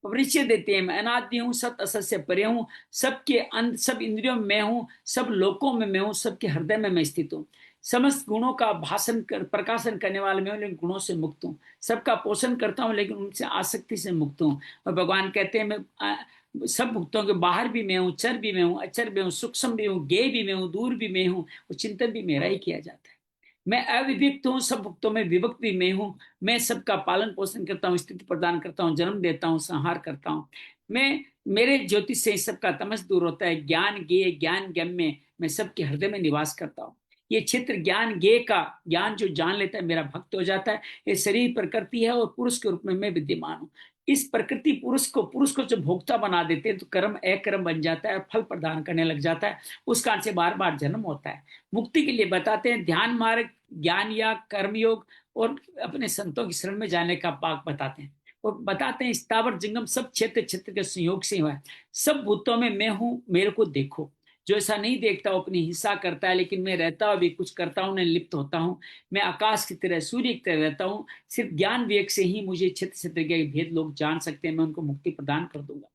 परिचय देते हैं, मैं अनादि हूँ, सत असत से परे हूँ, सबके अंत, सब इंद्रियों में मैं हूँ, सब लोकों में मैं हूँ, सबके हृदय में मैं स्थित हूँ। समस्त गुणों का प्रकाशन करने वाले मैं हूँ, लेकिन गुणों से मुक्त हूँ। सबका पोषण करता हूँ, लेकिन उनसे आसक्ति से मुक्त हूँ। और भगवान कहते हैं, मैं सब भक्तों के बाहर भी मैं हूँ, चर भी मैं हूँ, अचर भी हूँ, सूक्ष्म भी हूँ, गेय भी मैं हूँ, दूर भी मैं हूँ, और चिंतन भी मेरा ही किया जाता है। मैं अविभक्त हूँ, सब भक्तों में विभक्त भी मैं हूँ। मैं सबका पालन पोषण करता हूँ, स्थिति प्रदान करता हूँ, जन्म देता हूँ, संहार करता हूँ। मैं, मेरे ज्योतिष से सबका तमस दूर होता है। ज्ञान ज्ञेय ज्ञान गम्य में मैं सबके हृदय में निवास करता हूँ। ये क्षेत्र ज्ञान ज्ञेय का, ज्ञान जो जान लेता है मेरा भक्त हो जाता है। ये शरीर प्रकृति है और पुरुष के रूप में मैं विद्यमान हूँ। इस प्रकृति पुरुष को जो भोक्ता बना देते हैं तो कर्म अकर्म बन जाता है, फल प्रदान करने लग जाता है, उस कारण से बार बार जन्म होता है। मुक्ति के लिए बताते हैं ध्यान मार्ग, ज्ञान या कर्म योग और अपने संतों की शरण में जाने का पाक बताते हैं। और बताते हैं स्थावर जंगम सब क्षेत्र क्षेत्र के संयोग से हुआ है, सब भूतों में मैं हूं, मेरे को देखो। जो ऐसा नहीं देखता वो अपनी हिंसा करता है, लेकिन मैं रहता हुआ भी कुछ करता हूँ, नहीं लिप्त होता हूँ। मैं आकाश की तरह सूर्य की तरह रहता हूँ। सिर्फ ज्ञान विवेक से ही मुझे क्षेत्र क्षेत्र के भेद लोग जान सकते हैं, मैं उनको मुक्ति प्रदान कर दूंगा।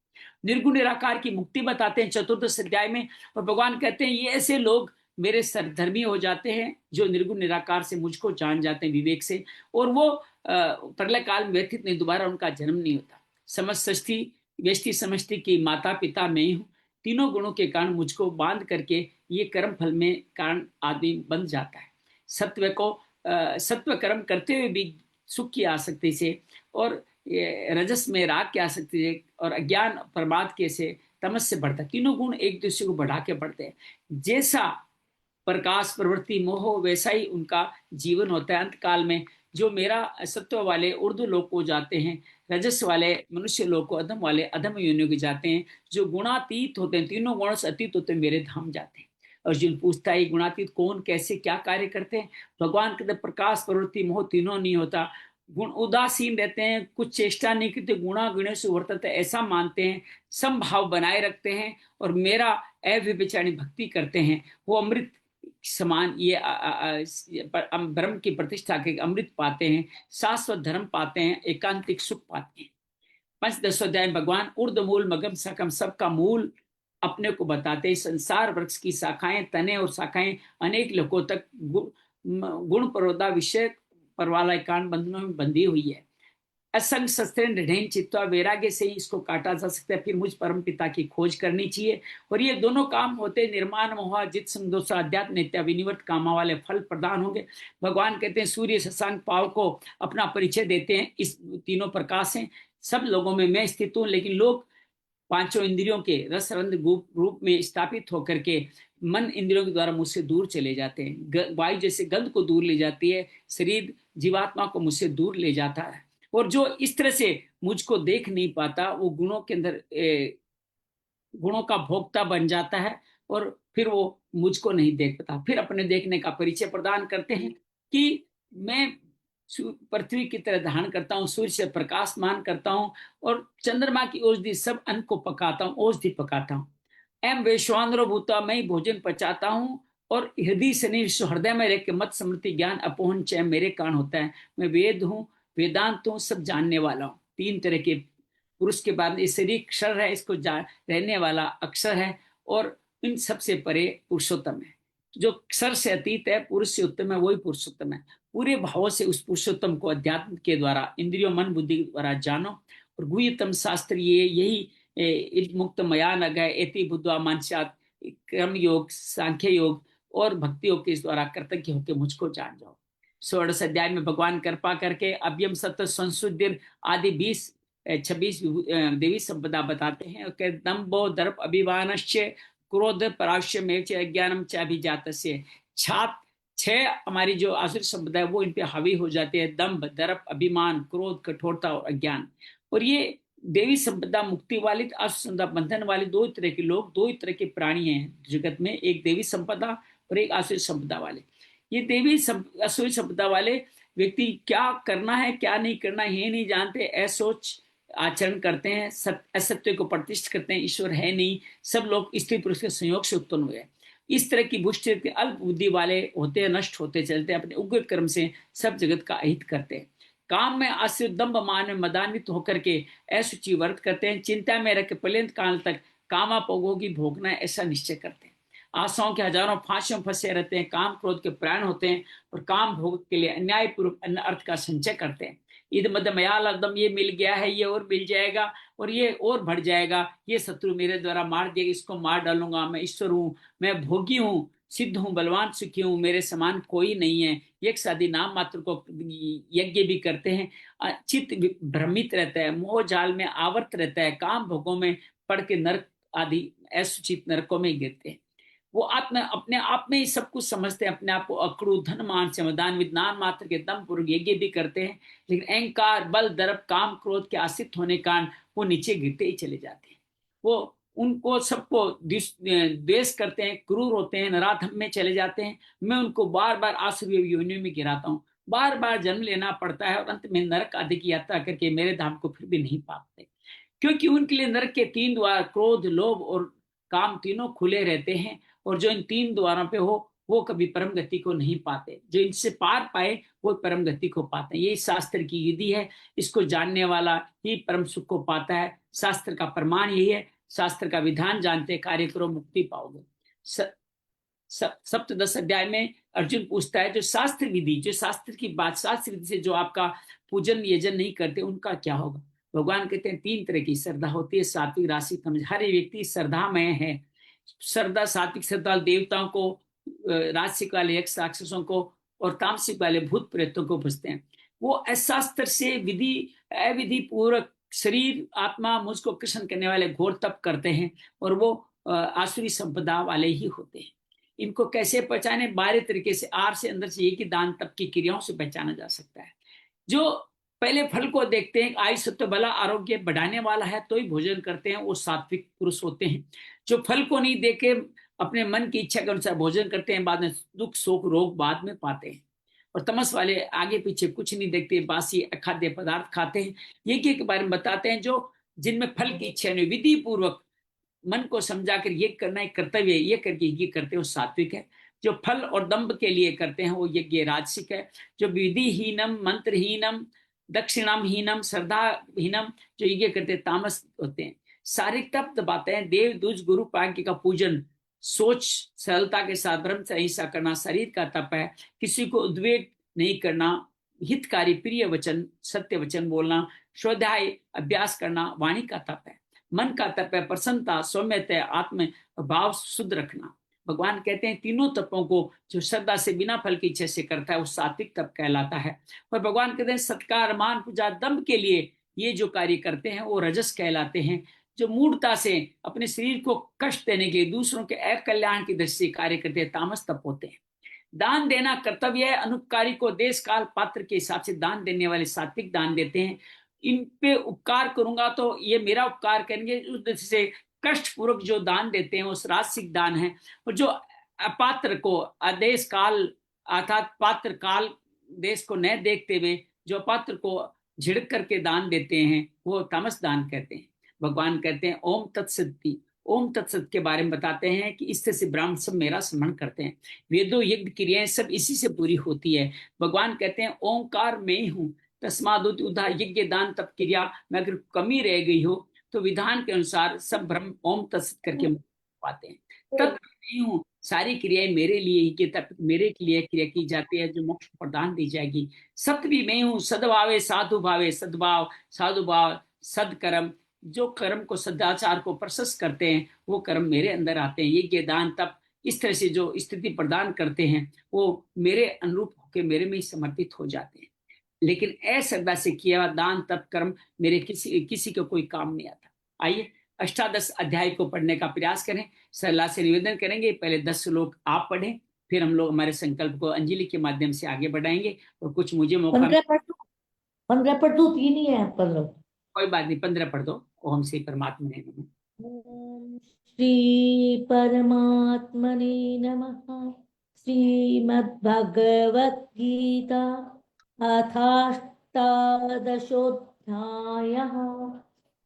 निर्गुण निराकार की मुक्ति बताते हैं चतुर्दश अध्याय में। और भगवान कहते हैं ये ऐसे लोग मेरे सरधर्मी हो जाते हैं जो निर्गुण निराकार से मुझको जान जाते हैं विवेक से, और वो प्रलय काल में व्यथित नहीं, दोबारा उनका जन्म नहीं होता। समष्टि व्यष्टि समष्टि की माता पिता मैं ही हूँ। तीनों गुणों के कारण मुझको बांध करके ये कर्म फल में कारण आदमी बन जाता है। सत्व कर्म करते हुए भी सुख की आसक्ति से, और रजस में राग की आसक्ति से, और अज्ञान प्रमाद के से तमस से बढ़ता है। तीनों गुण एक दूसरे को बढ़ा के बढ़ते हैं। जैसा प्रकाश प्रवृत्ति मोह वैसा ही उनका जीवन होता है। अंत काल में जो मेरा सत्व वाले उर्दू लोग को जाते हैं, रजस वाले मनुष्य लोग को, अधम वाले अधम योनियों को जाते हैं। जो गुणातीत होते हैं, तीनों गुणों से अतीत होते हैं, मेरे धाम जाते हैं। अर्जुन पूछता है गुणातीत कौन, कैसे, क्या कार्य करते हैं? भगवान कहते प्रकाश प्रवृत्ति मोह तीनों नहीं होता। गुण उदासीन रहते हैं, कुछ चेष्टा नहीं करते, गुणा गुणे से वर्तते ऐसा मानते हैं, समभाव बनाए रखते हैं और मेरा अव्यभिचारिणी भक्ति करते हैं। वो अमृत समान ये ब्रह्म की प्रतिष्ठा के अमृत पाते हैं, शाश्वत धर्म पाते हैं, एकांतिक सुख पाते हैं। पंचदशोध्याय भगवान उर्द मूल मगम सकम सबका मूल अपने को बताते हैं। संसार वृक्ष की शाखाएं, तने और शाखाएं अनेक लोगों तक गुण परोधा विषय पर वाला एकांत बंधनों में बंधी हुई है। असंग शस्त्र दृढ़ चित्वा वैराग्य से ही इसको काटा जा सकता है। फिर मुझ परम पिता की खोज करनी चाहिए। और ये दोनों काम होते निर्माण मोह जित संदोष अध्यात्म नित्य विनिवर्त कामा वाले फल प्रदान होंगे। भगवान कहते हैं सूर्य शशांक पाव को अपना परिचय देते हैं, इस तीनों प्रकाश हैं, सब लोगों में मैं स्थित हूँ। लेकिन लोग पांचों इंद्रियों के रस रंध रूप में स्थापित होकर के मन इंद्रियों के द्वारा मुझसे दूर चले जाते हैं। वायु जैसे गंध को दूर ले जाती है, शरीर जीवात्मा को मुझसे दूर ले जाता है। और जो इस तरह से मुझको देख नहीं पाता वो गुणों के अंदर गुणों का भोक्ता बन जाता है, और फिर वो मुझको नहीं देख पाता। फिर अपने देखने का परिचय प्रदान करते हैं कि मैं पृथ्वी की तरह धारण करता हूँ, सूर्य से प्रकाश मान करता हूँ, और चंद्रमा की औषधि सब अन्न को पकाता हूँ, औषधि पकाता हूँ। एम वैश्वानरो भूता मैं भोजन पचाता हूँ, और हृदय शनि हृदय में रह के मत स्मृति ज्ञान अपोहन चय मेरे कारण होता है। मैं वेद हूँ, वेदांत हूँ, सब जानने वाला हूँ। तीन तरह के पुरुष के बाद ये शरीर अक्षर है, इसको रहने वाला अक्षर है, और इन सबसे परे पुरुषोत्तम है। जो अक्षर से अतीत है, पुरुष से उत्तम है, वही पुरुषोत्तम है। पूरे भावों से उस पुरुषोत्तम को अध्यात्म के द्वारा इंद्रियों मन बुद्धि के द्वारा जानो। और गुह्यतम शास्त्र ये यही मुक्त मया न गए एति बुद्धवा मानसात कर्म योग सांख्य योग और भक्ति योग के इस द्वारा कृतज्ञ होकर मुझको जान जाओ। 16 अध्याय में भगवान कृपा करके अव्यम सत्य संशुद्धिर आदि 26 देवी संपदा बताते हैं। दम्भो दर्प अभिमानश्च क्रोध पराश्य में अज्ञानम च अभिजातस्य। छात 6 हमारी जो आसुर संपदा है वो इन पे हावी हो जाते हैं, दम्भ दर्प अभिमान क्रोध कठोरता और अज्ञान। और ये देवी संपदा मुक्ति वाली, आसुर संपदा बंधन वाली, दो तरह के लोग, दो ही तरह के प्राणी हैं जगत में, एक देवी संपदा और एक आसुर संपदा वाले। ये देवी असुर संपदा वाले व्यक्ति क्या करना है क्या नहीं करना ये नहीं जानते, असोच आचरण करते हैं, असत्य को प्रतिष्ठित करते हैं, ईश्वर है नहीं, सब लोग स्त्री पुरुष के संयोग से उत्पन्न हुए। इस तरह की बुष्ट अल्प बुद्धि वाले होते हैं, नष्ट होते चलते हैं, अपने उग्र कर्म से सब जगत का अहित करते हैं। काम में आश्रित दम्भ मान में मदान्वित होकर के असुचि वर्त करते हैं, चिंता में रख पर्यंत काल तक कामापोगोगी भोगना ऐसा निश्चय करते हैं। आशाओं के हजारों फांसियों फंसे रहते हैं, काम क्रोध के प्राण होते हैं, और काम भोग के लिए अन्यायपूर्वक अन्य अर्थ का संचय करते हैं। इध मध्य मयाल एकदम ये मिल गया है, ये और मिल जाएगा, और ये और बढ़ जाएगा, ये शत्रु मेरे द्वारा मार दिया, इसको मार डालूंगा, मैं ईश्वर हूँ, मैं भोगी हूँ, सिद्ध हूँ, बलवान सुखी हूँ, मेरे समान कोई नहीं है। एक साधी नाम मात्र को यज्ञ भी करते हैं। चित्त भ्रमित रहता है, मोह जाल में आवर्त रहता है, काम भोगों में पड़ के नरक आदि असुचित नरकों में गिरते हैं। वो आत्मा अपने आप में ही सब कुछ समझते हैं, अपने आप को अकड़ू धन मान समाधान विज्ञान मात्र के दम पूर्वक यज्ञ भी करते हैं, लेकिन अहंकार बल दर्प काम क्रोध के आश्रित होने के कारण वो नीचे गिरते ही चले जाते हैं। वो उनको सबको द्वेष करते हैं, क्रूर होते हैं, नराधम में चले जाते हैं। मैं उनको बार बार आसुरी योनियों में गिराता हूँ, बार बार जन्म लेना पड़ता है और अंत में नरक आदि की यात्रा करके मेरे धाम को फिर भी नहीं पाते, क्योंकि उनके लिए नरक के 3 द्वार क्रोध लोभ और काम तीनों खुले रहते हैं। और जो इन 3 द्वारों पे हो वो कभी परम गति को नहीं पाते, जो इनसे पार पाए वो परम गति को पाते हैं। यही शास्त्र की विधि है, इसको जानने वाला ही परम सुख को पाता है। शास्त्र का प्रमाण यही है, शास्त्र का विधान जानते कार्य करो मुक्ति पाओगे। सप्तदश अध्याय में अर्जुन पूछता है, जो शास्त्र विधि, जो शास्त्र की बात, शास्त्र विधि से जो आपका पूजन यजन नहीं करते उनका क्या होगा। भगवान कहते हैं 3 तरह की श्रद्धा होती है, सात्विक राशि तमस। हर एक व्यक्ति श्रद्धामय है। श्रद्धा सात्विक श्रद्धा देवताओं को, राजसिक वाले यक्ष राक्षसों को और तामसिक वाले भूत प्रेतों को पूजते हैं। वो अशास्त्र से विधि अविधि पूर्वक शरीर आत्मा मुझको कृष्ण करने वाले घोर तप करते हैं, और वो आसुरी संपदा वाले ही होते हैं। इनको कैसे पहचाने? बाहरी तरीके से, आर से अंदर से, ये कि दान तप की क्रियाओं से पहचाना जा सकता है। जो पहले फल को देखते हैं, आयु सत्व बला आरोग्य बढ़ाने वाला है तो ही भोजन करते हैं, वो सात्विक पुरुष होते हैं। जो फल को नहीं देखे अपने मन की इच्छा के अनुसार भोजन करते हैं, बाद में दुख शोक रोग बाद में पाते हैं। और तमस वाले आगे पीछे कुछ नहीं देखते, बासी अखाद्य पदार्थ खाते हैं। ये के बारे में बताते हैं, जो जिनमें फल की इच्छा नहीं, विधि पूर्वक मन को समझाकर ये करना एक कर्तव्य है, ये करके ये करते हैं, वो सात्विक है। जो फल और दंभ के लिए करते हैं वो यज्ञ राजसिक है। जो विधिहीनम मंत्रहीनम दक्षिणामहीनम श्रद्धाहीनम जो यज्ञ करते हैं तामस होते हैं। शारीरिक तप बातें हैं, देव दूज गुरु पाज्ञ का पूजन, सोच सरलता के साथ ब्रह्म से अहिंसा करना शरीर का तप है। किसी को उद्वेग नहीं करना, हितकारी प्रिय वचन सत्य वचन बोलना, स्वाध्याय अभ्यास करना वाणी का तप है। मन का तप है प्रसन्नता, सौम्यता, आत्म भाव शुद्ध रखना। भगवान कहते हैं तीनों तपों को जो श्रद्धा से बिना फल की इच्छा से करता है वो सात्विक तप कहलाता है। और भगवान कहते हैं सत्कार मान पूजा दम के लिए ये जो कार्य करते हैं वो रजस कहलाते हैं। जो मूढ़ता से अपने शरीर को कष्ट देने के लिए दूसरों के अकल्याण की दृष्टि से कार्य करते हैं तामस तप होते हैं। दान देना कर्तव्य है, अनुपकारी को देश काल पात्र के हिसाब से दान देने वाले सात्विक दान देते हैं। इन पे उपकार करूंगा तो ये मेरा उपकार करेंगे, उस दृष्टि से कष्ट पूर्वक जो दान देते हैं उस राजसिक दान है। और जो अपात्र को आदेश काल अर्थात पात्र काल देश को न देखते हुए जो अपात्र को झिड़क करके दान देते हैं वो तामस दान कहते हैं। भगवान कहते हैं ओम तत्सत, ओम तत्सत के बारे में बताते हैं कि इससे से ब्राह्मण सब मेरा स्मरण करते हैं। वेदों यज्ञ क्रियाएं सब इसी से पूरी होती है। भगवान कहते हैं ओंकार में ही हूँ, तस्माद उदा यज्ञ दान तप क्रिया में अगर कमी रह गई हो तो विधान के अनुसार सब ब्रह्म ओम तत्सत करके पाते हैं। तब नहीं हूँ, सारी क्रियाएं मेरे लिए ही, तब मेरे लिए क्रिया की जाती है जो मोक्ष प्रदान दी जाएगी। सत्य भी मैं हूँ, सद्भावे साधु भावे, सद्भाव साधु भाव सदकर्म, जो कर्म को सदाचार को प्रशस्त करते हैं वो कर्म मेरे अंदर आते हैं। यज्ञ दान तप इस तरह से जो स्थिति प्रदान करते हैं वो मेरे अनुरूप होकर मेरे में ही समर्पित हो जाते हैं। लेकिन अश्रद्धा से किया दान तप कर्म मेरे किसी को कोई काम नहीं आता। आइए अष्टादश अध्याय को पढ़ने का प्रयास करें। सरला से निवेदन करेंगे, पहले 10 श्लोक आप पढ़ें, फिर हम लोग हमारे संकल्प को अंजलि के माध्यम से आगे बढ़ाएंगे। और कुछ मुझे मौका 15 पढ़ दो, 3 ही है 15। कोई बात नहीं, 15 पढ़ दो। ओम श्री परमात्मा ने नमः। ओम श्री परमात्मने नमः। श्रीमद्भगवत गीता अथाष्टादशोऽध्यायः।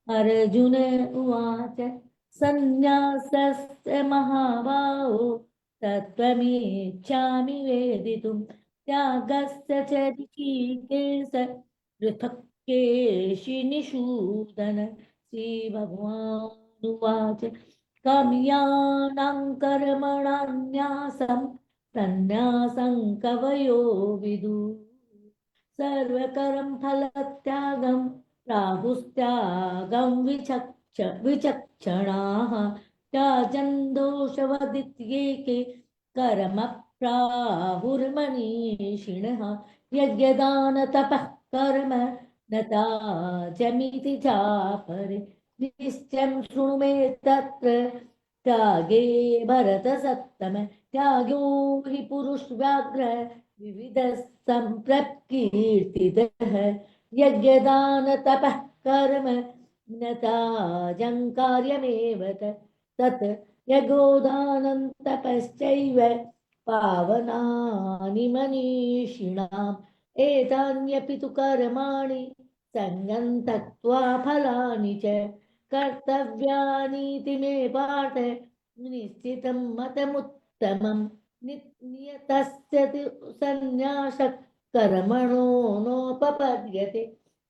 अर्जुन उवाच सन्न्यासस्य महाबाहो तत्त्वमेच्छामि वेदितुं त्यागस्य च ऋषिकेश पृथक् केशिनिषूदन। श्रीभगवानुवाच काम्यानां कर्मणान्यासं सन्न्यासं कवयो विदुः सर्वकर्म फलत्यागं प्राहुस्त्यागं विचक्षणाः त्याजन् दोषवदित्येके कर्म प्राहुर्मनीषिणः यज्ञदानतपः कर्म न त्याज्यमिति चापरे निश्चयं शृणु मे तत्र त्यागे भरत सत्तम त्यागो हि पुरुष व्याघ्र विविध संप्रकीर्तितः यज्ञदान तपः कर्म न त्याजङ्कार्यमेव तत् यज्ञोदानं तपश्चैव पावनानि मनीषिणाम् एतान्यपि तु कर्माणि सङ्गं त्यक्त्वा फलानि च कर्तव्यानीति मे पार्थ निश्चितं मतमुत्तमं नियतस्य तु सन्न्यासः कर्मणो नोपपद्यते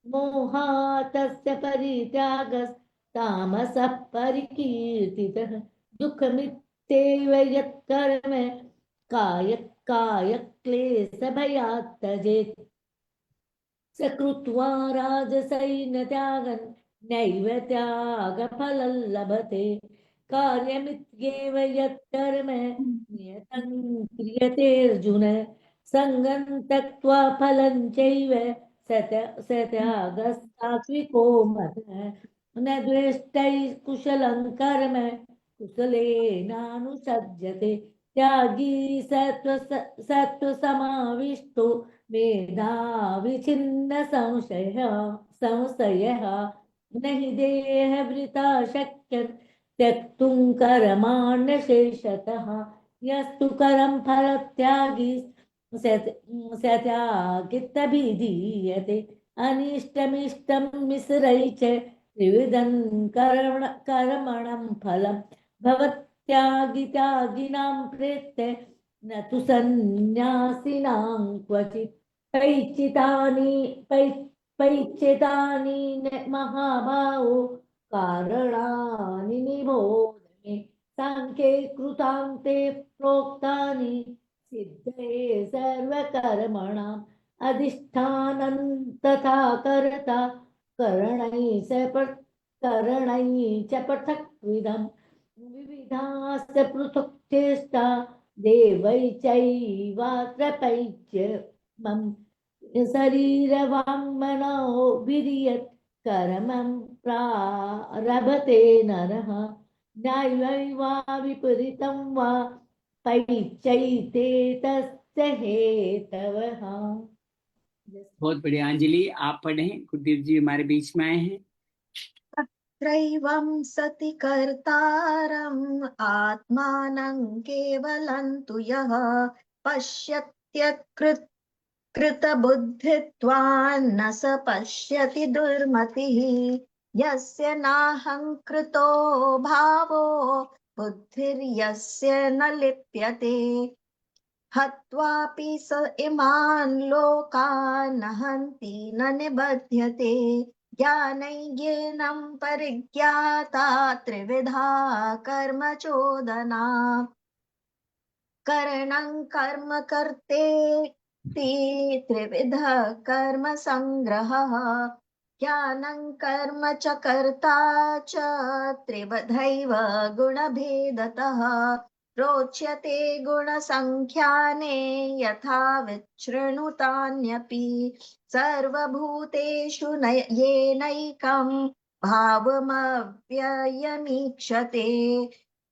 मोहातस्य परित्यागस्तामसः परिकीर्तितः दुःखमित्येव यत्कर्म कायक्लेशभयात् त्यजेत् स कृत्वा राजसैन्यत्यागन् नैव त्यागफलं लभते कार्यमित्येव यत्कर्म नियतं क्रियते अर्जुन सङ्गं त्यक्त्वा फलं चैव स त्यागस्तात्विको मतः न द्वेष्टैः कुशलं कर्म कुशलेनानुसज्जते त्यागी सत्त्वसमाविष्टो मेधाविच्छिन्न संशयः न हि देहभृता शक्यं त्यक्तुं कर्माण्यशेषतः यस्तु करं फलत्यागी स त्यागित्यभिधीयते अनिष्टमिष्टं मिश्रै च त्रिविधं कर्मणं फलं भवत्यागी त्यागिनां प्रेत्य न तु सन्न्यासिनां क्वचित् पैच्चितानि महाभावो कारणानि निबोध मे साङ्ख्ये कृतान्ते प्रोक्तानि सिद्धये सर्वकर्मणाम् अधिष्ठानं तथा कर्ता करणैः च पृथक्विधम् विविधाश्च पृथक् चेष्टा देवै चैवात्र पैच्यमं शरीरवाङ्मनो विर्यत् कर्मं प्रारभते नरः न्याय्यं वा विपरीतं वा पैच्यैते तस्य हेतवः। बहुत बढ़िया अंजलि, आप पढ़ें। गुरुदेव जी हमारे बीच में आए हैं। त्रैवं सति कर्तारम् आत्मानं केवलं तु यः पश्यत्यकृतबुद्धित्वान् न स पश्यति दुर्मतिः यस्य नाहङ्कृतो भावो बुद्धिर्यस्य न लिप्यते हत्वापि स इमान् लोकान् न हन्ति न निबध्यते ज्ञानैर्ज्ञेनं परिज्ञाता त्रिविधा कर्म चोदना करणं कर्म कर्तेति त्रिविधः कर्म संग्रहः ज्ञानं कर्म च कर्ता च त्रिविधैव गुणभेदतः रोच्यते गुणसङ्ख्याने यथा विच्छृणुतान्यपि सर्वभूतेषु येनैकं भावमव्ययमीक्षते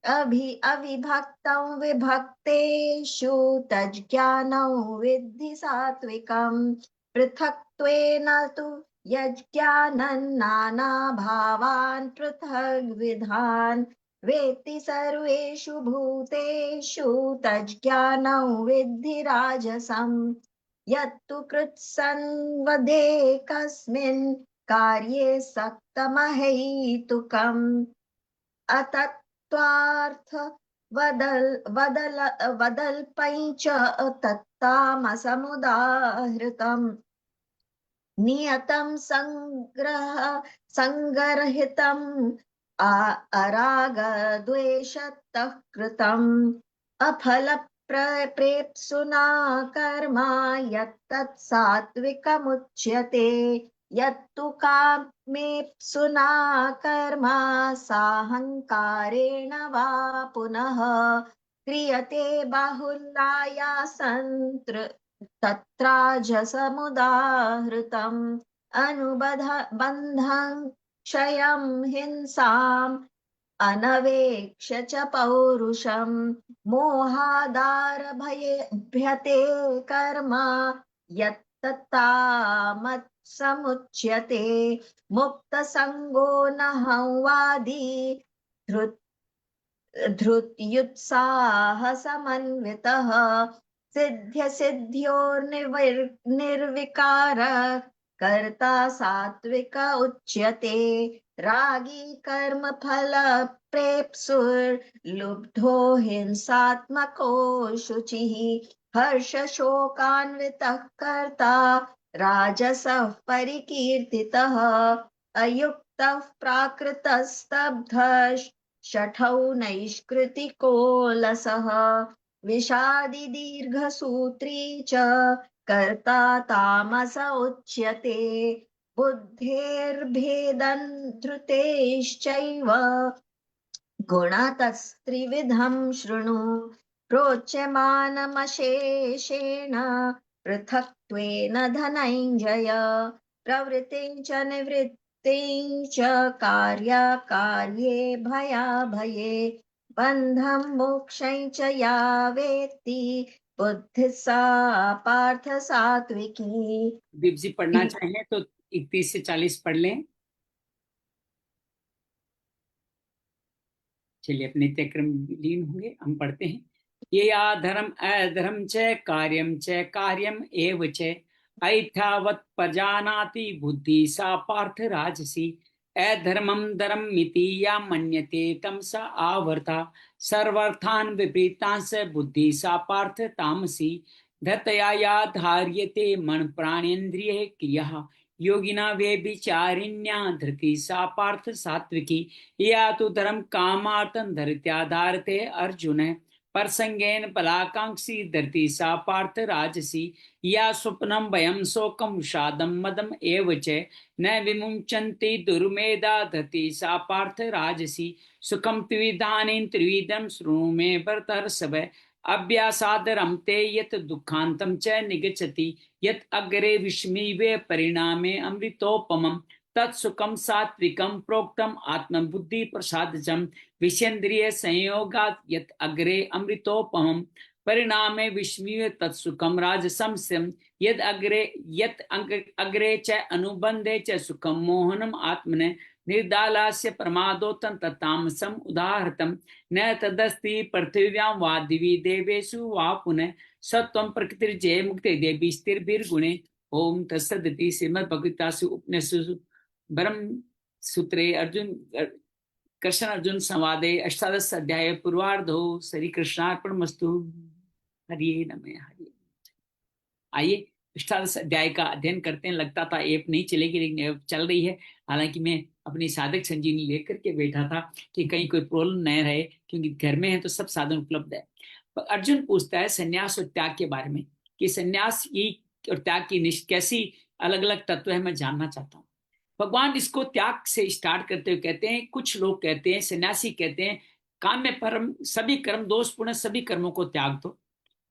अविभक्तं विभक्तेषु तज्ज्ञानं विद्धि सात्विकं पृथक्त्वेन तु यज्ज्ञानं नानाभावान् पृथग्विधान् वेत्ति सर्वेषु भूतेषु तज्ज्ञानं विद्धि राजसं यत्तु कृत्सन्वदेकस्मिन् कार्ये सक्तमहैतुकम् अतत्त्वार्थ वदल्पञ्च तत्तामसमुदाहृतम् नियतं संगरहितम् अरागद्वेषतः कृतम् अफलप्रेप्सुना कर्म यत्तत् सात्विकमुच्यते यत्तु कामेप्सुना कर्म साहङ्कारेण वा पुनः क्रियते बाहुल्यायासन् तत्राजसमुदाहृतम् अनुबन्धं क्षयं हिंसां अनवेक्ष्य च पौरुषं मोहादारभयेभ्यते कर्म यत्तत्तामत्समुच्यते मुक्तसङ्गो न संवादी धृत्युत्साहसमन्वितः निर्विकारः कर्ता सात्विक उच्यते रागी कर्मफल प्रेप्सुर्लुब्धो हिंसात्मको शुचिः हर्षशोकान्वितः कर्ता राजसः परिकीर्तितः अयुक्तः प्राकृतस्तब्धः शठौ नैष्कृतिको लसः विषादी दीर्घसूत्री च कर्ता तामस उच्यते बुद्धेर्भेदं धृतेश्चैव गुणतस्त्रिविधं शृणु प्रोच्यमानमशेषेण पृथक्त्वेन धनञ्जय प्रवृत्तिं च निवृत्तिं च कार्याकार्ये भयाभये बन्धं मोक्षं च या वेत्ति बुद्धिः सा पार्थ सात्विकी। दीप जी पढ़ना चाहें तो 31 से 40 पढ़ लें। चलिए अपने नित्यक्रम लीन होंगे, हम पढ़ते हैं। ये या धर्म अधर्म च कार्यम एव च ऐथावत् प्रजानाति बुद्धि सा पार्थ राजसी अधर्मम धर्म मिति या मन्यते तम स आवर्ता सर्वर्थान विपरीतां स बुद्धि सा पार्थ तामसी धतया या धार्यते मन प्राणेन्द्रिय क्रिया योगिना वे विचारिण्या धृति सा पार्थ सात्विकी या तो धर्म कामार्थं धरित्याधारते अर्जुन परसंगेन बलाकांक्षी धरती सा पार्थ राजसी या स्वप्नम भयम शोकम विषादम मदम एव च न विमुञ्चन्ति दुर्मेधा धरती सा पार्थ राजसी सुखम त्रिविधानि त्रिविधं शृणु मे भरतर्षभ अभ्यासादरं ते यत् दुःखान्तं च निगच्छति यत् अग्रे विस्मीवे परिणामे अमृतोपमम् तत्सुखम सात्विकम प्रोक्तम आत्मबुद्धि प्रसादजम विषेन्द्रिय संयोगात् यत् अग्रे अमृतोपमम् परिणामे विस्मीय तत्सुखम राजसम यद अग्रे च अनुबंधे च सुखम मोहनम आत्मने निर्दालास्य प्रमादोत्तम तत्तामसम उदाहृतम न तदस्ति पृथिव्यां वा दिवि देवेषु वा पुनः सत्वं प्रकृतिर्जय मुक्ति देवी स्थिरभिर्गुणे ओम तत्सदिति श्रीमद्भगवद्गीतासु उपनिषत्सु ब्रह्म सूत्रे कृष्ण अर्जुन संवादे 18 अध्याय पूर्वार्धो श्री कृष्णार्पणमस्तु। हरिये नमः हरिये। आइए 18 अध्याय का अध्ययन करते हैं। लगता था ऐप नहीं चलेगी, लेकिन ऐप चल रही है। हालांकि मैं अपनी साधक संजीवनी लेकर के बैठा था कि कहीं कोई प्रॉब्लम न रहे, क्योंकि घर में है तो सब साधन उपलब्ध है। अर्जुन पूछता है संन्यास और त्याग के बारे में कि संन्यास और त्याग की कैसी अलग अलग तत्व है, मैं जानना चाहता हूँ। भगवान इसको त्याग से स्टार्ट करते हुए कहते हैं, कुछ लोग कहते हैं, सन्यासी कहते हैं काम्य परम सभी कर्म दोषपूर्ण सभी कर्मों को त्याग दो।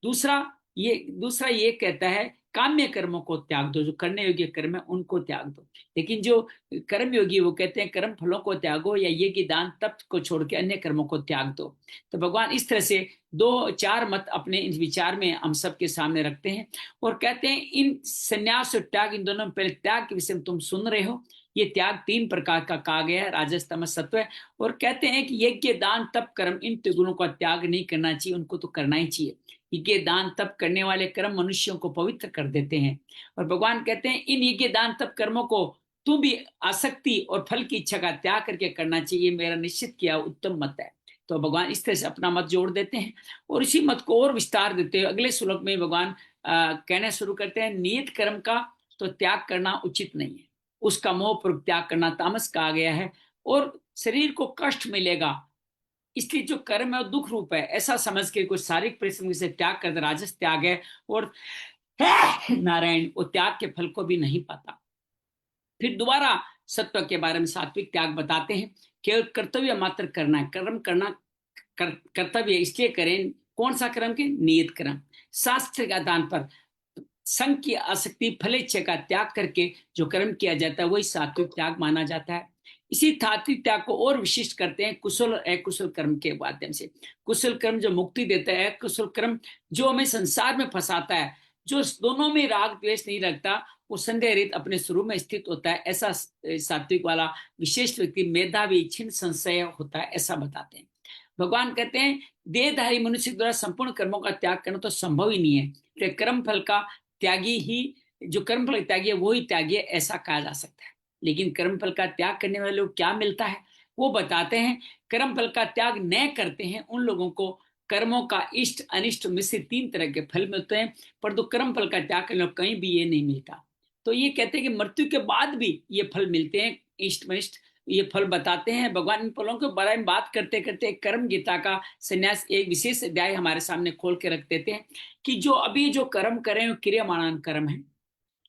दूसरा ये कहता है काम्य कर्मों को त्याग दो, जो करने योग्य कर्म है उनको त्याग दो। लेकिन जो कर्म योगी वो कहते हैं कर्म फलों को त्यागो या यज्ञ दान तप को छोड़ के अन्य कर्मों को त्याग दो। तो भगवान इस तरह से 2-4 मत अपने इस विचार में हम सबके सामने रखते हैं और कहते हैं इन संन्यास और त्याग, इन दोनों में पहले त्याग के विषय में तुम सुन रहे हो। ये त्याग 3 प्रकार का कहा गया है, राजस तमस सत्व। और कहते हैं कि यज्ञ दान तप कर्म इन त्रिगुणों का त्याग नहीं करना चाहिए, उनको तो करना ही चाहिए। यज्ञ दान तप करने वाले कर्म मनुष्यों को पवित्र कर देते हैं। और भगवान कहते हैं इन यज्ञ दान तप कर्मों को तू भी आसक्ति और फल की इच्छा का त्याग करके करना चाहिए, मेरा निश्चित किया उत्तम मत है। तो भगवान इस तरह से अपना मत जोड़ देते हैं और इसी मत को और विस्तार देते हैं। अगले श्लोक में भगवान कहना शुरू करते हैं नियत कर्म का तो त्याग करना उचित नहीं है, उसका मोहपूर्वक त्याग करना तामस कहा गया है और शरीर को कष्ट मिलेगा, इसलिए जो कर्म है वो दुख रूप है ऐसा समझ के कुछ शारीरिक परिश्रम से त्याग करते राजस त्याग है। और नारायण वो त्याग के फल को भी नहीं पाता। फिर दोबारा सत्व के बारे में सात्विक त्याग बताते हैं, केवल कर्तव्य मात्र करना है, कर्म करना कर्तव्य इसलिए करें, कौन सा कर्म के नियत कर्म, शास्त्र के आधार पर संग की आसक्ति फलेच्छा का त्याग करके जो कर्म किया जाता है वही सात्विक त्याग माना जाता है। इसी तात्विक त्याग को और विशिष्ट करते हैं कुशल और अकुशल कर्म के माध्यम से। कुशल कर्म जो मुक्ति देता है, अकुशल कर्म जो हमें संसार में फंसाता है, जो दोनों में राग द्वेष नहीं रखता, वो संदेह रहित अपने स्वरूप में स्थित होता है। ऐसा सात्विक वाला विशेष व्यक्ति मेधावी छिन्न संशय होता है, ऐसा बताते हैं। भगवान कहते हैं देहधारी मनुष्य द्वारा संपूर्ण कर्मों का त्याग करना तो संभव ही नहीं है, तो कर्म फल का त्यागी ही, जो कर्म फल त्यागी है वो ही त्यागी है, ऐसा कहा जा सकता है। लेकिन कर्म फल का त्याग करने वाले लोग क्या मिलता है वो बताते हैं। कर्म फल का त्याग न करते हैं उन लोगों को कर्मों का इष्ट अनिष्ट में से 3 तरह के फल मिलते हैं, परंतु कर्म फल का त्याग करने कहीं भी ये नहीं मिलता। तो ये कहते हैं कि मृत्यु के बाद भी ये फल मिलते हैं, इष्ट अनिष्ट ये फल बताते हैं। भगवान इन फलों के बारे में बात करते करते कर्म गीता का संन्यास एक विशेष अध्याय हमारे सामने खोल के रख देते हैं कि जो अभी जो कर्म करें क्रियामाण कर्म है,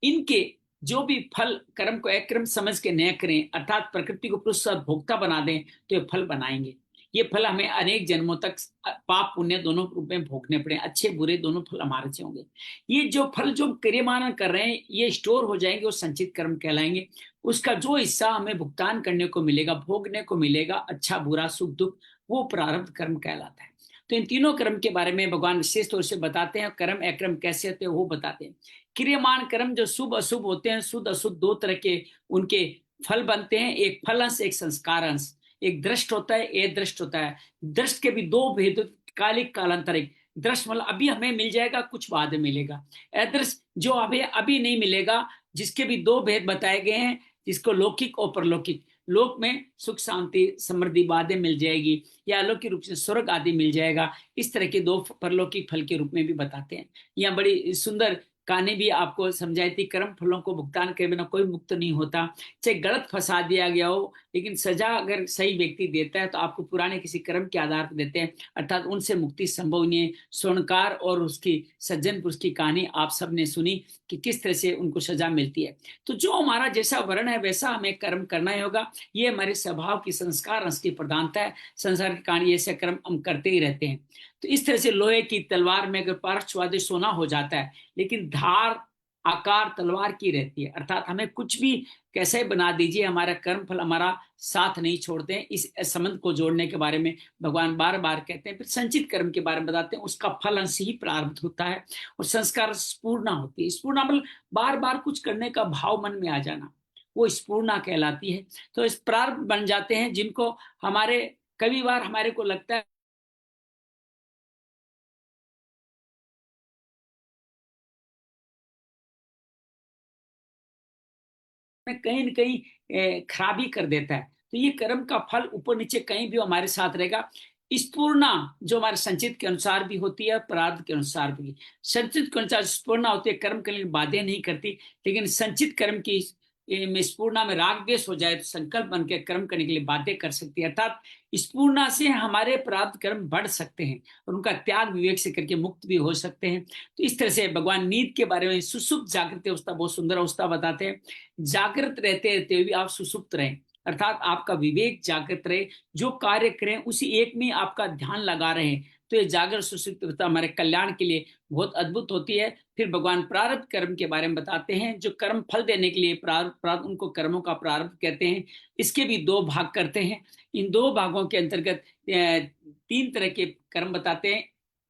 इनके जो भी फल कर्म को एक कर्म समझ के न करें, अर्थात प्रकृति को पुरुष भोक्ता बना दें, तो ये फल बनाएंगे। ये फल हमें अनेक जन्मों तक पाप पुण्य दोनों रूप में भोगने पड़े, अच्छे बुरे दोनों फल हमारे से होंगे। ये जो फल जो क्रियमाण कर रहे हैं ये स्टोर हो जाएंगे और संचित कर्म कहलाएंगे। उसका जो हिस्सा हमें भुगतान करने को मिलेगा, भोगने को मिलेगा, अच्छा बुरा सुख दुख, वो प्रारब्ध कर्म कहलाता है। तो इन तीनों कर्म के बारे में भगवान विशेष तौर से बताते हैं। कर्म अकर्म कैसे होते हैं वो बताते हैं। क्रियमाण कर्म जो शुभ अशुभ होते हैं, शुद्ध अशुद्ध 2 तरह के उनके फल बनते हैं, एक फल अंश एक संस्कार अंश। एक दृष्ट होता है, एक दृष्ट होता है। दृष्ट के भी 2 भेद, कालिक कालांतरिक। दृष्ट मतलब अभी हमें मिल जाएगा, कुछ बाद में मिलेगा। अदृष्ट जो हमें अभी नहीं मिलेगा, जिसके भी 2 भेद बताए गए हैं, जिसको लौकिक और परलौकिक। लोक में सुख शांति समृद्धि बातें मिल जाएगी, या अलौकिक रूप से स्वर्ग आदि मिल जाएगा। इस तरह के 2 परलौकिक फल के रूप में भी बताते हैं। यहाँ बड़ी सुंदर कहानी भी आपको समझाई थी। कर्म फलों को भुगतान करे बिना कोई मुक्त नहीं होता, चाहे गलत फंसा दिया गया हो, लेकिन सजा अगर सही व्यक्ति देता है तो आपको पुराने किसी कर्म के आधार पर देते हैं, अर्थात उनसे मुक्ति संभव नहीं है। स्वर्णकार और उसकी सज्जन पुरुष की कहानी आप सबने सुनी कि किस तरह से उनको सजा मिलती है। तो जो हमारा जैसा वर्ण है वैसा हमें कर्म करना ही होगा। ये हमारे स्वभाव की संस्कार रस की प्रधानता है। संसार की कहानी ऐसे कर्म हम करते ही रहते हैं। तो इस तरह से लोहे की तलवार में अगर पारस्वादे सोना हो जाता है, लेकिन धार आकार तलवार की रहती है, अर्थात हमें कुछ भी कैसे बना दीजिए, हमारा कर्म फल हमारा साथ नहीं छोड़ते हैं। इस संबंध को जोड़ने के बारे में भगवान बार बार कहते हैं। फिर संचित कर्म के बारे में बताते हैं, उसका फल अंश ही प्रारब्ध होता है और संस्कार स्पूर्णा होती है। स्पूर्णा मतलब बार बार कुछ करने का भाव मन में आ जाना, वो स्पूर्णा कहलाती है। तो इस प्रारब्ध बन जाते हैं जिनको हमारे कई बार हमारे को लगता है कहीं न कहीं खराबी कर देता है। तो ये कर्म का फल ऊपर नीचे कहीं भी हमारे साथ रहेगा। स्पूर्णा जो हमारे संचित के अनुसार भी होती है, प्रारब्ध के अनुसार भी। संचित के अनुसार स्पूर्णा होती है, कर्म करने की बातें नहीं करती। लेकिन संचित कर्म की में स्पूर्णा में राग द्वेष हो जाए तो संकल्प बन के कर्म करने के लिए बातें कर सकती है। अर्थात स्पूर्णा से हमारे प्रारब्ध कर्म बढ़ सकते हैं और उनका त्याग विवेक से करके मुक्त भी हो सकते हैं। तो इस तरह से भगवान नींद के बारे में सुसुप्त जागृत अवस्था बहुत सुंदर अवस्था बताते हैं। जागृत रहते रहते हुए भी आप सुसुप्त रहें, अर्थात आपका विवेक जागृत रहे, जो कार्य करें उसी एक में आपका ध्यान लगा रहे, तो ये जागृत सुसुप्त हमारे कल्याण के लिए बहुत अद्भुत होती है। फिर भगवान प्रारब्ध कर्म के बारे में बताते हैं, जो कर्म फल देने के लिए प्रारब्ध उनको कर्मों का प्रारब्ध कहते हैं। इसके भी 2 भाग करते हैं। इन 2 भागों के अंतर्गत 3 तरह के कर्म बताते हैं,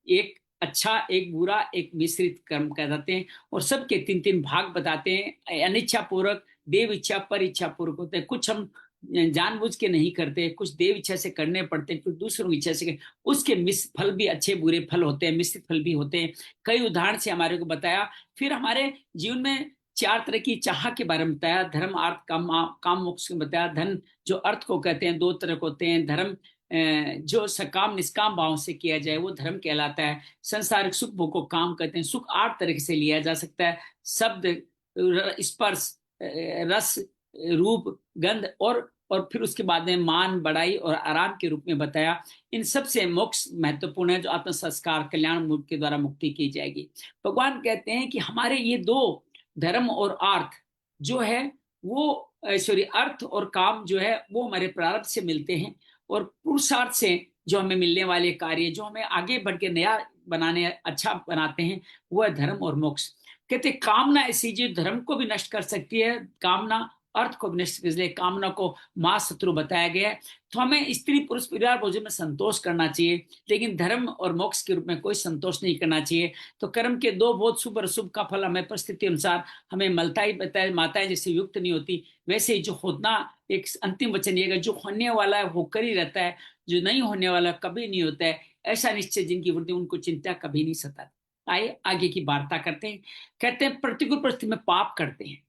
एक अच्छा, एक बुरा, एक मिश्रित कर्म कहते हैं। और सबके 3-3 भाग बताते हैं। अनिच्छा पूर्वक, देव इच्छा, पर इच्छा पूर्वक होते हैं। कुछ हम जानबूझ के नहीं करते, कुछ देव इच्छा से करने पड़ते हैं, कुछ दूसरों की इच्छा से। उसके मिश्र फल भी अच्छे बुरे फल होते हैं, मिश्रित फल भी होते हैं। कई उदाहरण से हमारे को बताया। फिर हमारे जीवन में 4 तरह की चाह के बारे में बताया, धर्म अर्थ काम मोक्ष के बताया। धन जो अर्थ को कहते हैं 2 तरह के होते हैं। धर्म जो सकाम निष्काम भाव से किया जाए वो धर्म कहलाता है। संसारिक सुख भोग को काम कहते हैं। सुख 8 तरह से लिया जा सकता है, शब्द, स्पर्श, रस, रूप, गंध और फिर उसके बाद में मान, बड़ाई और आराम के रूप में बताया। इन सब से मोक्ष महत्वपूर्ण है, जो आत्म संस्कार कल्याण मूर्त के द्वारा मुक्ति की जाएगी। भगवान कहते हैं कि हमारे ये 2 धर्म और अर्थ जो है वो अर्थ और काम जो है वो हमारे प्रारब्ध से मिलते हैं, और पुरुषार्थ से जो हमें मिलने वाले कार्य जो हमें आगे बढ़ के नया बनाने, अच्छा बनाते हैं, वो है धर्म और मोक्ष। कहते कामना ऐसी जो धर्म को भी नष्ट कर सकती है, कामना अर्थ को नष्ट करने, कामना को महाशत्रु बताया गया है। तो हमें स्त्री पुरुष परिवार भोजन में संतोष करना चाहिए, लेकिन धर्म और मोक्ष के रूप में कोई संतोष नहीं करना चाहिए। तो कर्म के दो बहुत शुभ और अशुभ का फल हमें परिस्थिति अनुसार हमें मिलता ही रहता है। माताएं जैसे युक्त नहीं होती, वैसे ही जो होना, एक अंतिम वचन ये है, जो होने वाला है होकर ही रहता है, जो नहीं होने वाला कभी नहीं होता है। ऐसा निश्चय जिनकी वृत्ति, उनको चिंता कभी नहीं सताती। आइए आगे की वार्ता करते हैं। कहते हैं प्रतिकूल परिस्थिति में पाप करते हैं,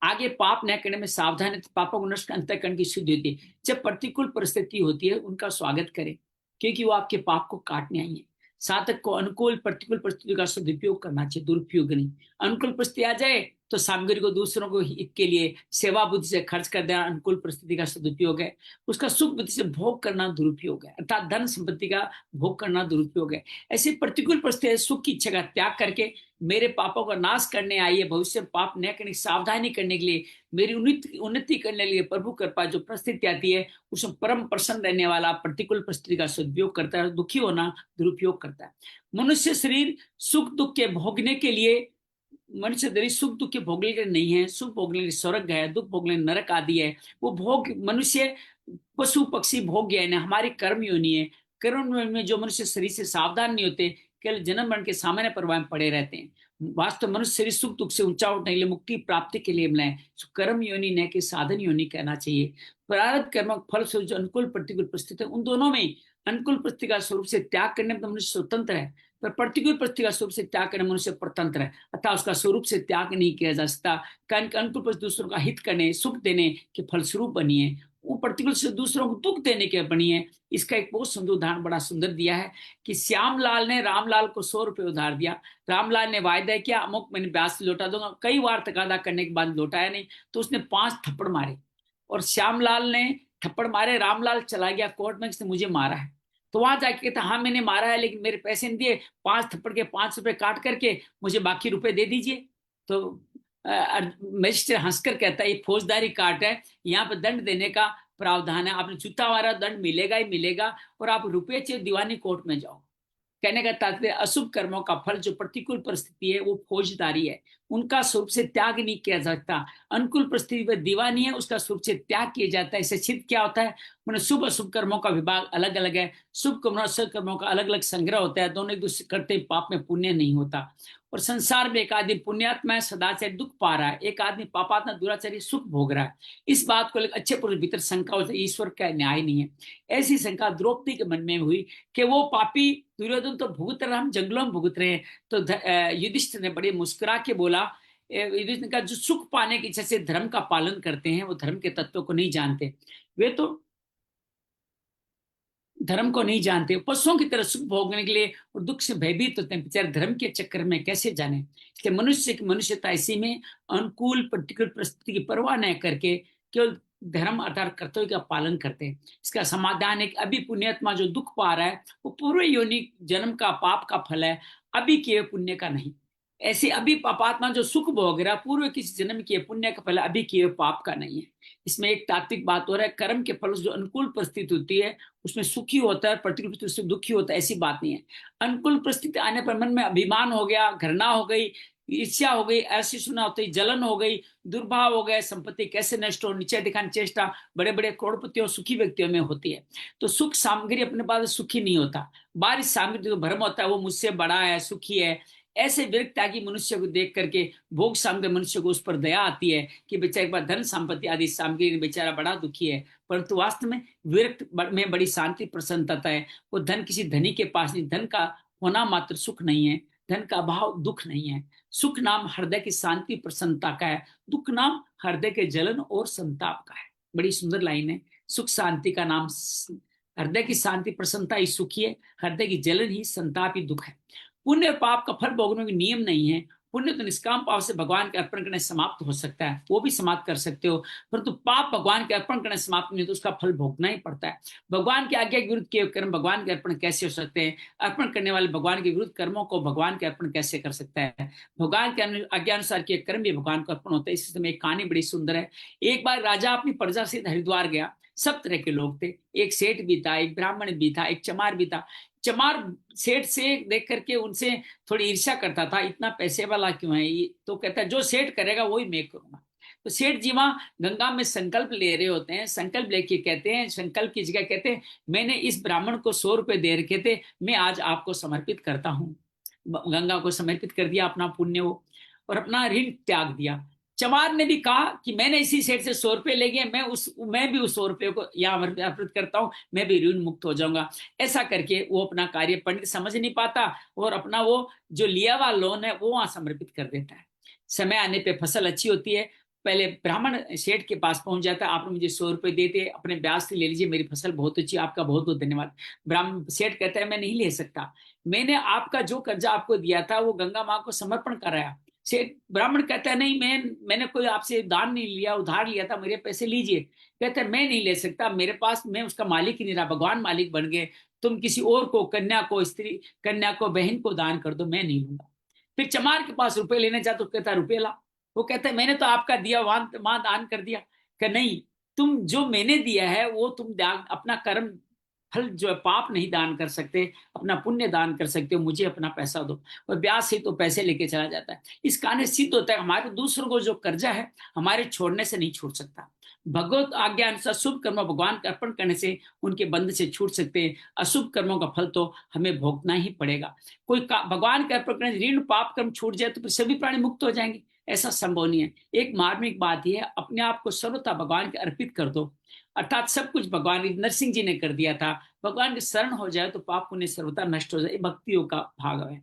आगे पाप न करने में सावधान है तो पापों को नष्ट अंतःकरण की शुद्धि होती है। जब प्रतिकूल परिस्थिति होती है उनका स्वागत करें, क्योंकि वो आपके पाप को काटने आई है। साधक को अनुकूल प्रतिकूल परिस्थिति का सदुपयोग करना चाहिए, दुरुपयोग नहीं। अनुकूल परिस्थिति आ जाए तो सामग्री को दूसरों को हित के लिए सेवा बुद्धि से खर्च कर देना अनुकूल परिस्थिति का सदुपयोग है। उसका सुख बुद्धि से भोग करना दुरुपयोग है, अर्थात धन संपत्ति का भोग करना दुरुपयोग है। ऐसे प्रतिकूल परिस्थिति सुख की इच्छा का त्याग करके मेरे पापों का नाश करने आई है, भविष्य में पाप न करने की सावधानी करने के लिए, मेरी उन्नति करने के लिए प्रभु कृपा जो परिस्थिति आती है उसमें परम प्रसन्न रहने वाला प्रतिकूल परिस्थिति का सदुपयोग करता है, दुखी होना दुरुपयोग करता है। मनुष्य शरीर सुख दुख के भोगने के लिए, मनुष्य शरीर सुख दुख के भोगने के नहीं है। सुख भोगने के स्वर्ग है, दुख भोगने नरक आदि है। वो भोग मनुष्य पशु पक्षी भोग गए ना, हमारी कर्म योनि है। कर्म में जो मनुष्य शरीर से सावधान नहीं होते, केवल जन्म मरण के सामान्य प्रवाह में पड़े रहते हैं। वास्तव मनुष्य शरीर सुख दुख से ऊंचा उठने के लिए, मुक्ति प्राप्ति के लिए मिला है। कर्म योनि न कि साधन योनि कहना चाहिए। प्रारब्ध कर्म फल स्वरूप जो अनुकूल प्रतिकूल परिस्थिति है, उन दोनों में अनुकूल परिस्थिति का स्वरूप से त्याग करने में मनुष्य स्वतंत्र है, पर प्रतिकूल परिस्थिति का स्वरूप से त्याग करने मनुष्य परतंत्र है, अतः उसका स्वरूप से त्याग नहीं किया जा सकता। कारण अनुकूल परिस्थिति दूसरों का हित करने, सुख देने के फलस्वरूप बनी है, वो प्रतिकूल से दूसरों को दुख देने के बनी है। इसका एक बहुत सुंदर उदाहरण बड़ा सुंदर दिया है कि श्यामलाल ने रामलाल को 100 रुपये उधार दिया। रामलाल ने वायदा किया अमुक मैंने ब्याज से लौटा दूंगा। कई बार तकादा करने के बाद लौटाया नहीं, तो उसने 5 थप्पड़ मारे और श्यामलाल ने थप्पड़ मारे। रामलाल चला गया कोर्ट में, इसने मुझे मारा है। तो वहां जाके कहता हाँ मैंने मारा है, लेकिन मेरे पैसे नहीं दिए, 5 थप्पड़ के 5 रुपए काट करके मुझे बाकी रुपए दे दीजिए। तो मजिस्ट्रेट हंसकर कहता है ये फौजदारी काट है, यहाँ पे दंड देने का प्रावधान है। आपने जूता मारा, दंड मिलेगा ही मिलेगा, और आप रुपये चाहिए दीवानी कोर्ट में जाओ। कहने का तात्पर्य अशुभ कर्मों का फल जो प्रतिकूल परिस्थिति है वो फौजदारी है, उनका स्वरूप से त्याग नहीं किया जा सकता। अनुकूल परिस्थिति में दीवानी है, उसका स्वरूप से त्याग किया जाता है। इससे सिद्ध क्या होता है, मैंने शुभ अशुभ कर्मों का विभाग अलग अलग है, शुभ कर्मों अशुभ कर्मों का अलग अलग संग्रह होता है। दोनों एक दूसरे करते पाप में पुण्य नहीं होता। और संसार में एक आदमी पुण्यात्मा सदाचारी दुख पा रहा है, एक आदमी पापात्मा दुराचारी सुख भोग रहा है। इस बात को लेकर अच्छे पुरुष भीतर शंका होती है, ईश्वर का न्याय नहीं है। ऐसी शंका द्रौपदी के मन में हुई कि वो पापी दुर्योधन तो भुगत रहा, हम जंगलों में भुगत रहे हैं। तो युधिष्ठिर ने बड़े मुस्कुरा के बोला, युधिष्ठिर का जो सुख पाने की इच्छा से धर्म का पालन करते हैं वो धर्म के तत्वों को नहीं जानते, वे तो धर्म को नहीं जानते, पशुओं की तरह सुख भोगने के लिए और दुख से भयभीत होते हैं, बेचारे धर्म के चक्कर में कैसे जाने। इसलिए मनुष्य की मनुष्यता इसी में अनुकूल प्रतिकूल परिस्थिति की परवाह न करके केवल धर्म अर्थात कर्तव्य का पालन करते हैं। इसका समाधान है कि अभी पुण्यात्मा जो दुख पा रहा है वो पूर्व योनि जन्म का पाप का फल है, अभी किए पुण्य का नहीं। ऐसे अभी पापात्मा जो सुख भोग रहा पूर्व किसी जन्म किए पुण्य का फल, अभी किए पाप का नहीं है। इसमें एक तात्विक बात हो रहा है, कर्म के फल जो अनुकूल परिस्थिति होती है उसमें सुखी होता है, प्रतिकूल परिस्थिति से दुखी होता है, ऐसी बात नहीं है। अनुकूल परिस्थिति आने पर मन में अभिमान हो गया, घृणा हो गई, ईर्ष्या हो गई, ऐसी सुना होती, जलन हो गई, दुर्भाव हो गए, संपत्ति कैसे नष्ट हो, नीचे दिखाने चेष्टा बड़े बड़े करोड़पतियों सुखी व्यक्तियों में होती है। तो सुख सामग्री अपने पास सुखी नहीं होता, बारिश सामग्री जो भ्रम होता है वो मुझसे बड़ा है, सुखी है। ऐसे विरक्त त्यागी मनुष्य को देख करके भोग सामग्री मनुष्य को उस पर दया आती है कि बेचारे पास धन संपत्ति आदि सामग्री बेचारा बड़ा दुखी है, परंतु वास्तव में विरक्त में बड़ी शांति प्रसन्नता है। वो धन किसी धनी के पास नहीं, धन का होना मात्र सुख नहीं है, धन का अभाव दुख नहीं है। सुख नाम हृदय की शांति प्रसन्नता का है, दुख नाम हृदय के जलन और संताप का है। बड़ी सुंदर लाइन है, सुख शांति का नाम, हृदय की शांति प्रसन्नता ही सुखी है, हृदय की जलन ही संताप ही दुख है। पुण्य और पाप का फल भोगने के नियम नहीं है। पुण्य तो निष्काम पाप से भगवान के अर्पण करने समाप्त हो सकता है, वो भी समाप्त कर सकते हो, परंतु पाप भगवान के अर्पण करने समाप्त नहीं तो उसका फल भोगना ही पड़ता है। भगवान की आज्ञा के विरुद्ध किए कर्म भगवान के अर्पण कैसे हो सकते हैं? अर्पण करने वाले भगवान के विरुद्ध कर्मों को भगवान के अर्पण कैसे कर सकता है? भगवान के आज्ञा अनुसार किए कर्म भी भगवान को अर्पण होता है। इस समय एक कहानी बड़ी सुंदर है। एक बार राजा अपनी प्रजा से हरिद्वार गया, सब तरह के लोग थे, एक सेठ भी था, एक ब्राह्मण भी था, एक चमार भी था। चमार सेठ से देख करके उनसे थोड़ी ईर्ष्या करता था, इतना पैसे वाला क्यों है ये, तो कहता है जो सेठ करेगा वही मैं करूंगा। तो सेठ जी वहां गंगा में संकल्प ले रहे होते हैं। संकल्प लेके कहते हैं, संकल्प की जगह कहते हैं मैंने इस ब्राह्मण को 100 रुपए दे रखे थे, मैं आज आपको समर्पित करता हूँ। गंगा को समर्पित कर दिया अपना पुण्य वो, और अपना ऋण त्याग दिया। चमार ने भी कहा कि मैंने इसी सेठ से 100 रुपए ले गए, मैं भी उस 100 रुपए को यहाँ अर्पित करता हूँ, मैं भी ऋण मुक्त हो जाऊंगा। ऐसा करके वो अपना कार्य पंडित समझ नहीं पाता और अपना वो जो लिया हुआ लोन है वो वहां समर्पित कर देता है। समय आने पे फसल अच्छी होती है। पहले ब्राह्मण सेठ के पास पहुंच जाता है, आपने मुझे 100 रुपए देते, अपने ब्याज से ले लीजिए, मेरी फसल बहुत अच्छी, आपका बहुत बहुत धन्यवाद। ब्राह्मण सेठ कहता है मैं नहीं ले सकता, मैंने आपका जो कर्जा आपको दिया था वो गंगा माँ को समर्पण कराया। सेठ ब्राह्मण कहता है नहीं, मैंने कोई आपसे दान नहीं लिया, उधार लिया था, मेरे पैसे लीजिए। कहता है मैं नहीं ले सकता, मेरे पास, मैं उसका मालिक ही नहीं रहा, भगवान मालिक बन गए, तुम किसी और को, कन्या को, स्त्री कन्या को, बहन को दान कर दो, मैं नहीं लूंगा। फिर चमार के पास रुपए लेने जाते तो कहता है रुपये ला। वो कहता है मैंने तो आपका दिया वहां दान कर दिया। कि नहीं, तुम जो मैंने दिया है वो तुम अपना कर्म फल जो है पाप नहीं दान कर सकते, अपना पुण्य दान कर सकते हो, मुझे अपना पैसा दो। और ब्याज से तो पैसे लेके चला जाता है। इस कारण सिद्ध होता है हमारे दूसरों को जो कर्जा है हमारे छोड़ने से नहीं छूट सकता। भगवत आज्ञा अनुसार शुभ कर्म भगवान का अर्पण करने से उनके बंध से छूट सकते हैं, अशुभ कर्मों का फल तो हमें भोगना ही पड़ेगा। भगवान का अर्पण करने ऋण पाप कर्म छूट जाए तो फिर सभी प्राणी मुक्त हो जाएंगे, ऐसा संभव नहीं है। एक मार्मिक बात यह है, अपने आप को सर्वथा भगवान के अर्पित कर दो, अर्थात सब कुछ भगवान, नरसिंह जी ने कर दिया था, भगवान के शरण हो जाए तो पाप पुण्य सर्वथा नष्ट हो जाए, भक्तियों का भाग है।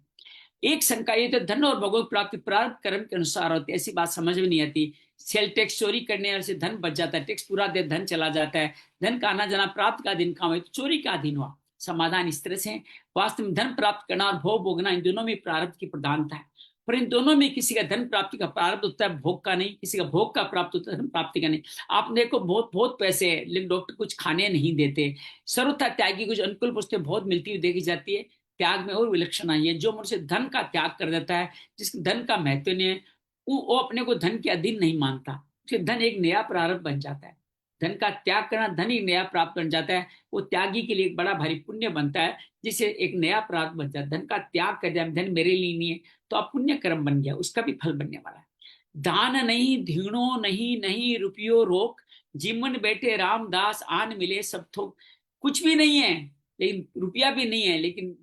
एक शंका ये तो धन और भगवत प्राप्ति प्रारब्ध कर्म के अनुसार होती है, ऐसी बात समझ में नहीं आती। सेल टैक्स चोरी करने वाले से धन बच जाता है, टैक्स पूरा दे धन चला जाता है, धन का आना जाना प्राप्त का दिन काम है तो चोरी का अधीन हुआ। समाधान इस तरह से, वास्तव में धन प्राप्त करना और भोग भोगना इन दोनों में प्रारब्ध की प्रधानता है, पर इन दोनों में किसी का धन प्राप्ति का प्रारब्ध होता है, भोग का नहीं, किसी का भोग का प्राप्त होता है, धन प्राप्ति का नहीं। आप देखो बहुत बहुत पैसे है लेकिन डॉक्टर कुछ खाने नहीं देते, सर्वथा त्यागी कुछ अनुकूल पुस्तकें बहुत मिलती हुई देखी जाती है। त्याग में और विलक्षण आई है, जो मनुष्य धन का त्याग कर देता है, जिसके धन का महत्व नहीं है, वो अपने को धन के अधीन नहीं मानता, उसके धन एक नया प्रारब्ध बन जाता है। धन का त्याग करना, धन एक नया प्राप्त बन जाता है, वो त्यागी के लिए एक बड़ा भारी पुण्य बनता है, जिसे एक नया प्राप्त बन जाता है। धन का त्याग कर दिया, धन मेरे लिए नहीं है, तो आप पुण्य कर्म बन गया, उसका भी फल बनने वाला है। दान नहीं धीणो नहीं, नहीं रुपयो रोक, जीवन बैठे रामदास आन मिले सब थोक। कुछ भी नहीं है लेकिन रुपया भी नहीं है, लेकिन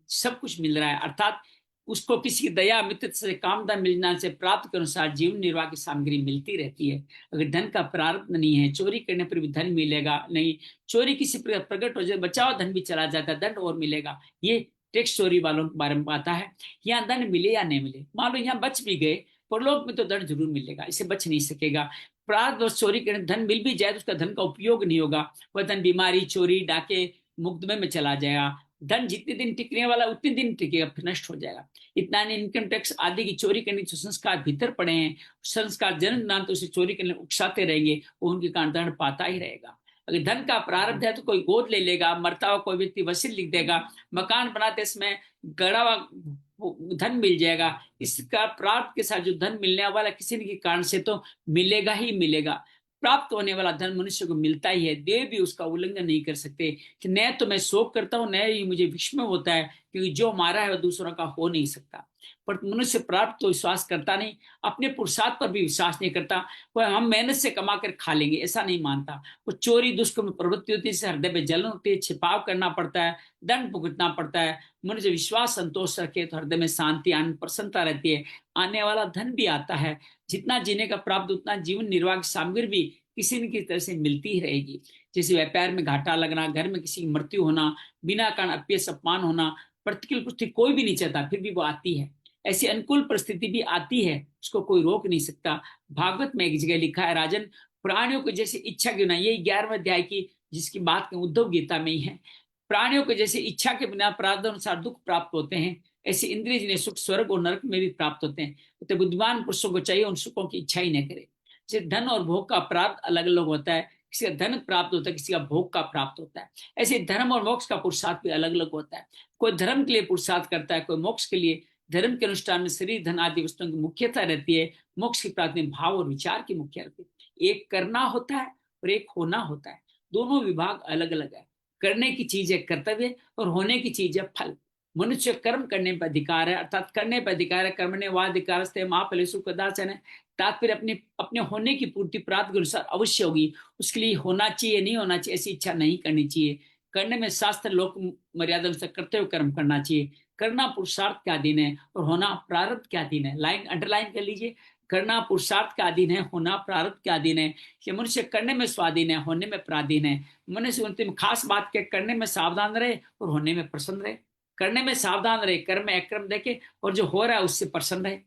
सब कुछ मिल रहा है, अर्थात उसको किसी दया मित्र से कामदा मिलना से प्राप्त के अनुसार जीवन निर्वाह की सामग्री मिलती रहती है। अगर धन का प्रारब्ध नहीं है, चोरी करने पर भी धन मिलेगा नहीं, चोरी किसी प्रकट हो जाए बचाओ धन भी चला जाता है, दंड और मिलेगा। ये टैक्स चोरी वालों के बारे में आता है। यहाँ दंड मिले या नहीं मिले, मान लो यहाँ बच भी गए, परलोक में तो दंड जरूर मिलेगा, इसे बच नहीं सकेगा। प्रारब्ध और चोरी करने धन मिल भी जाए तो उसका धन का उपयोग नहीं होगा, वह धन बीमारी, चोरी, डाके, मुकदमे में चला जाएगा। धन जितने दिन टिकने वाला उतने दिन टिकेगा, फिर नष्ट हो जाएगा। इतना नहीं, इनकम टैक्स आदि की चोरी करने के संस्कार भीतर पड़े हैं, संस्कार जन्म दान तो उसे चोरी करने उकसाते रहेंगे, वो उनके कारण दंड पाता ही रहेगा। अगर धन का प्रारब्ध है तो कोई गोद ले लेगा, मरता हुआ कोई व्यक्ति वसीयत लिख देगा, मकान बनाते इसमें गड़ा हुआ धन मिल जाएगा। इसका प्राप्त के साथ जो धन मिलने वाला किसी न किसी कारण से तो मिलेगा ही मिलेगा। प्राप्त होने वाला धन मनुष्य को मिलता ही है, देव भी उसका उल्लंघन नहीं कर सकते कि न तो मैं शोक करता हूं, न ही मुझे विस्मय होता है, क्योंकि जो हमारा है वह दूसरों का हो नहीं सकता। पर मनुष्य प्राप्त तो विश्वास करता नहीं, अपने पुरुषार्थ पर भी विश्वास नहीं करता, वह हम मेहनत से कमा कर खा लेंगे ऐसा नहीं मानता। वो चोरी दुष्कर्म प्रवृत्ति होती है, हृदय में जलन होती है, छिपाव करना पड़ता है, दंड भुगतना पड़ता है। मनुष्य विश्वास संतोष रखे तो हृदय में शांति आनंद प्रसन्नता रहती है, आने वाला धन भी आता है। जितना जीने का प्राप्त उतना जीवन निर्वाह की सामग्री भी किसी न किसी तरह से मिलती ही रहेगी। जैसे व्यापार में घाटा लगना, घर में किसी की मृत्यु होना, बिना कारण अपयश अपमान होना, प्रतिकूल परिस्थिति कोई भी नहीं चाहता फिर भी वो आती है। ऐसी अनुकूल परिस्थिति भी आती है, उसको कोई रोक नहीं सकता। भागवत में एक जगह लिखा है, राजन प्राणियों को जैसे इच्छा क्यों ना, ये 11वें अध्याय की जिसकी बात उद्धव गीता में ही है। प्राणियों को जैसे इच्छा के बिना प्रारब्ध अनुसार दुख प्राप्त होते हैं, ऐसे इंद्रिय जिन्हें सुख स्वर्ग और नरक में भी प्राप्त होते हैं। तो बुद्धिमान पुरुषों को चाहिए उन सुखों की इच्छा ही न करे। जैसे धन और भोग का प्राप्त अलग अलग होता है, किसी का धन प्राप्त होता है, किसी का भोग का प्राप्त होता है, ऐसे धर्म और मोक्ष का पुरुषार्थ भी अलग अलग होता है। कोई धर्म के लिए पुरुषार्थ करता है, कोई मोक्ष के लिए। धर्म के अनुष्ठान में शरीर धन आदि वस्तुओं की मुख्यता रहती है, मोक्ष की प्राप्ति में भाव और विचार की मुख्य रहती है। एक करना होता है और एक होना होता है, दोनों विभाग अलग अलग है। करने की चीज है कर्तव्य और होने की चीज है फल। मनुष्य कर्म करने पर अधिकार है, अर्थात करने पर अधिकार है। कर्मण्य वाधिकारस्ते मां फलेषु कदाचन है। तात्पर्य अपने अपने होने की पूर्ति प्रारब्ध के अनुसार अवश्य होगी। उसके लिए होना चाहिए नहीं होना चाहिए ऐसी इच्छा नहीं करनी चाहिए। करने में शास्त्र लोक मर्यादा अनुसार करते हुए कर्म करना चाहिए। करना पुरुषार्थ के अधीन है और होना प्रारब्ध के अधीन है। लाइन अंडरलाइन कर लीजिए, करना पुरुषार्थ के अधीन है, होना प्रारब्ध के अधीन है। कि मनुष्य करने में स्वाधीन है, होने में पराधीन है। मनुष्य अंतिम खास बात के करने में सावधान रहे और होने में प्रसन्न रहे। करने में सावधान रहे, कर्म में अक्रम देखे, और जो हो रहा है उससे प्रसन्न रहे।